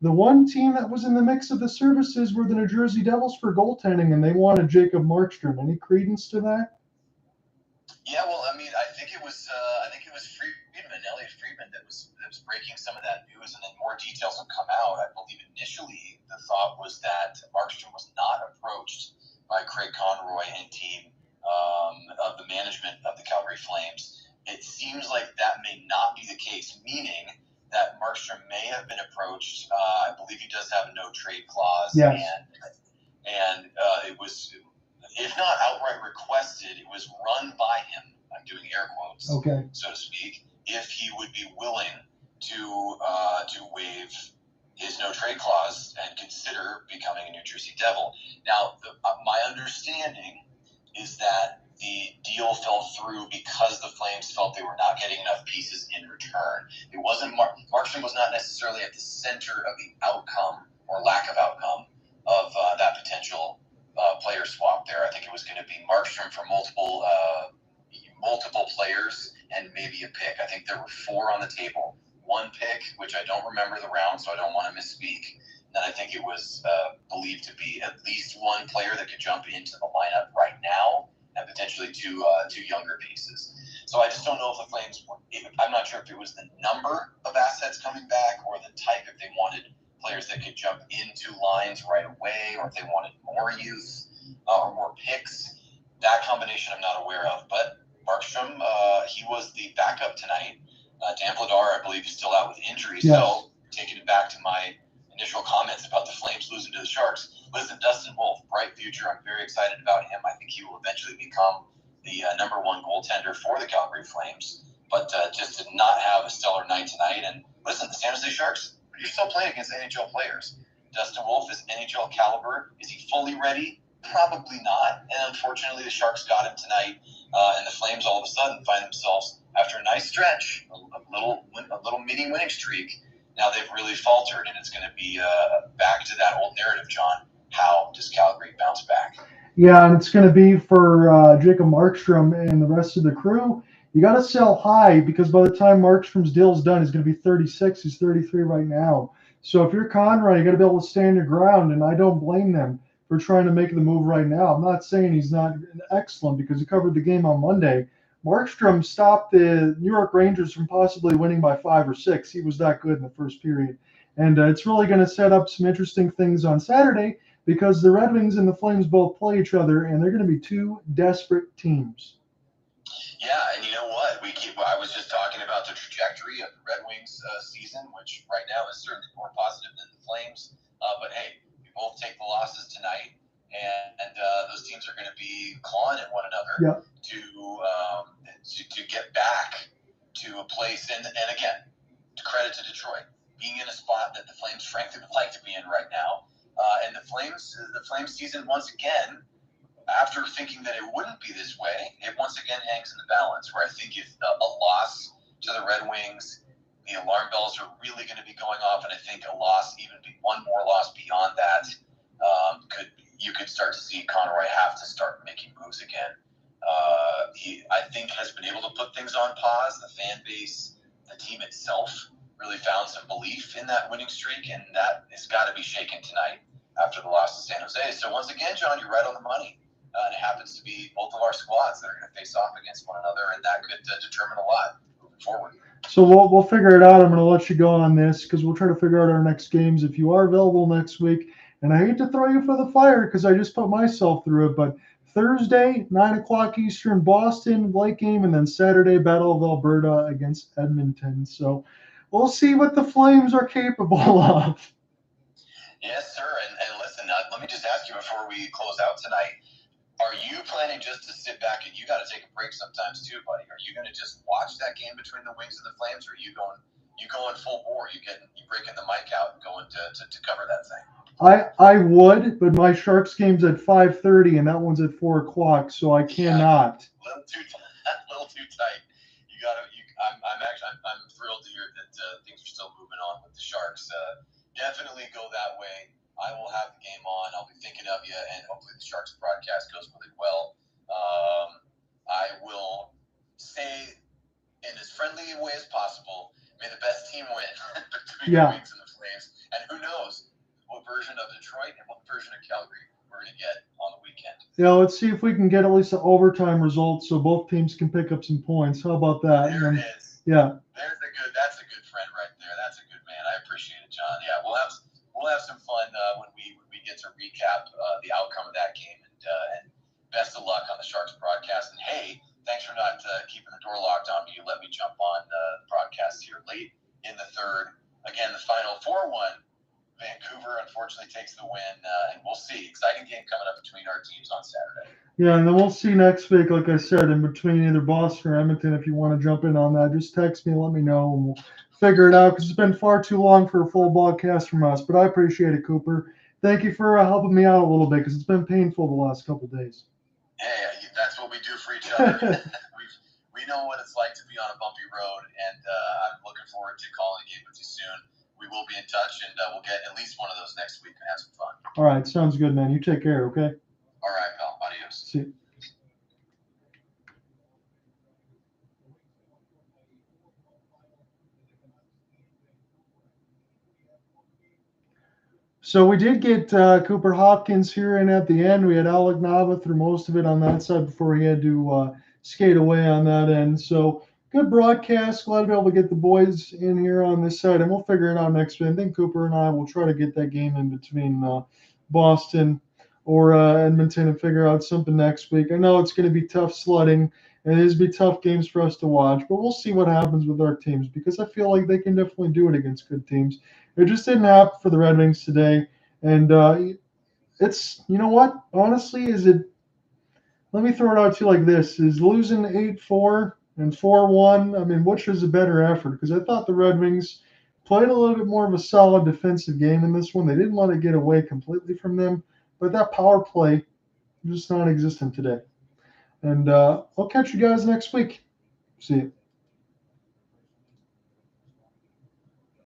the one team that was in the mix of the services were the New Jersey Devils for goaltending, and they wanted Jacob Markstrom. Any credence to that? Yeah, well, I mean, I think it was Elliot Friedman that was breaking some of that news, and then more details have come out. I believe initially the thought was that Markstrom was not approached by Craig Conroy and team of the management of the Calgary Flames. It seems like that may not be the case, meaning that Markstrom may have been approached. I believe he does have a clause. Yes. And it was, if not outright requested, it was run by him. I'm doing air quotes, Okay. so to speak, if he would be willing to waive his no trade clause and consider becoming a New Jersey Devil. Now, my understanding is that the deal fell through because the Flames felt they were not getting enough pieces in return. It wasn't Markstrom was not necessarily at the center of the outcome or lack of outcome of that potential player swap there. I think it was going to be Markstrom for multiple players and maybe a pick. I think there were 4 on the table. 1 pick, which I don't remember the round, so I don't want to misspeak. And then I think it was believed to be at least 1 player that could jump into the lineup right now, and potentially 2 younger pieces. So I just don't know if the Flames were. I'm not sure if it was the number of assets coming back or the type. If they wanted players that could jump into lines right away, or if they wanted more youth or more picks. That combination I'm not aware of. But Markstrom, he was the backup tonight. Dan Vladar, I believe, is still out with injury. Yes. So, taking it back to my initial comments about the Flames losing to the Sharks, listen, Dustin Wolf, bright future. I'm very excited about him. I think he will eventually become the number 1 goaltender for the Calgary Flames. But just to not have a stellar night tonight. And listen, the San Jose Sharks, you're still playing against NHL players. Dustin Wolf is NHL caliber. Is he fully ready? Probably not. And unfortunately, the Sharks got him tonight. And the Flames all of a sudden find themselves, after a nice stretch, a little mini winning streak, now they've really faltered, and it's going to be back to that old narrative, John. How does Calgary bounce back? Yeah, and it's going to be for Jacob Markstrom and the rest of the crew. You got to sell high, because by the time Markstrom's deal's done, he's going to be 36. He's 33 right now. So if you're Conrad, you got to be able to stand your ground, and I don't blame them for trying to make the move right now. I'm not saying he's not excellent, because he covered the game on Monday. Markstrom stopped the New York Rangers from possibly winning by 5 or 6. He was that good in the first period. And it's really going to set up some interesting things on Saturday, because the Red Wings and the Flames both play each other, and they're going to be 2 desperate teams. Yeah, and you know what? I was just talking about the trajectory of the Red Wings season, which right now is certainly more positive than the Flames. But hey, we both take the losses tonight, and those teams are going to be clawing at one another to get back to a place. And again, to credit to Detroit, being in a spot that the Flames frankly would like to be in right now. And the Flames season once again, after thinking that it wouldn't be this way, it once again hangs in the balance, where I think if a loss to the Red Wings, the alarm bells are really going to be going off, and I think a loss, even one more loss beyond that, you could start to see Conroy have to start making moves again. He, I think, has been able to put things on pause. The fan base, the team itself, really found some belief in that winning streak, and that has got to be shaken tonight after the loss to San Jose. So once again, John, you're right on the money. And it happens to be both of our squads that are going to face off against one another, and that could determine a lot moving forward. So we'll figure it out. I'm going to let you go on this, because we'll try to figure out our next games if you are available next week. And I hate to throw you for the fire, because I just put myself through it, but Thursday, 9 o'clock Eastern, Boston, late game, and then Saturday, Battle of Alberta against Edmonton. So we'll see what the Flames are capable of. Yes, sir. And listen, let me just ask you before we close out tonight, are you planning just to sit back, and you got to take a break sometimes too, buddy? Are you going to just watch that game between the Wings and the Flames, or are you going full bore? You breaking the mic out and going to cover that thing? I would, but my Sharks game's at 5:30, and that one's at 4 o'clock, so I cannot. A little too tight. I'm thrilled to hear that things are still moving on with the Sharks. Definitely go that way. I will have the game on. I'll be thinking of you, and hopefully the Sharks broadcast goes really well. I will say in as friendly a way as possible, may the best team win between the Wings and the Flames. And who knows what version of Detroit and what version of Calgary we're going to get on the weekend. Yeah, let's see if we can get at least an overtime result so both teams can pick up some points. How about that? There it is. Yeah. That's a good friend right there. That's a good man. I appreciate it, John. Yeah, we'll have some fun when we get to recap the outcome of that game, and best of luck on the Sharks broadcast. And hey, thanks for not keeping the door locked on me. You let me jump on the broadcast here late in the third. Again, the final 4-1 Vancouver, unfortunately, takes the win, and we'll see. Exciting game coming up between our teams on Saturday. Yeah, and then we'll see next week, like I said, in between either Boston or Edmonton. If you want to jump in on that, just text me and let me know, and we'll figure it out because it's been far too long for a full broadcast from us. But I appreciate it, Cooper. Thank you for helping me out a little bit because it's been painful the last couple of days. Hey, that's what we do for each other. we know what it's like to be on a bumpy road, and I'm looking forward to calling a game with you soon. We will be in touch, and we'll get at least one of those next week and have some fun. All right, sounds good, man. You take care, okay? All right, pal. Adios. See you. So we did get Cooper Hopkins here in at the end. We had Alec Nava through most of it on that side before he had to skate away on that end. So good broadcast. Glad to be able to get the boys in here on this side, and we'll figure it out next week. I think Cooper and I will try to get that game in between Boston or Edmonton and figure out something next week. I know it's going to be tough sledding, and it is be tough games for us to watch, but we'll see what happens with our teams because I feel like they can definitely do it against good teams. It just didn't happen for the Red Wings today, and it's, you know what, honestly, let me throw it out to you like this, is losing 8-4 and 4-1, I mean, which is a better effort? Because I thought the Red Wings played a little bit more of a solid defensive game in this one. They didn't let it get away completely from them, but that power play just non-existent today. And I'll catch you guys next week. See you.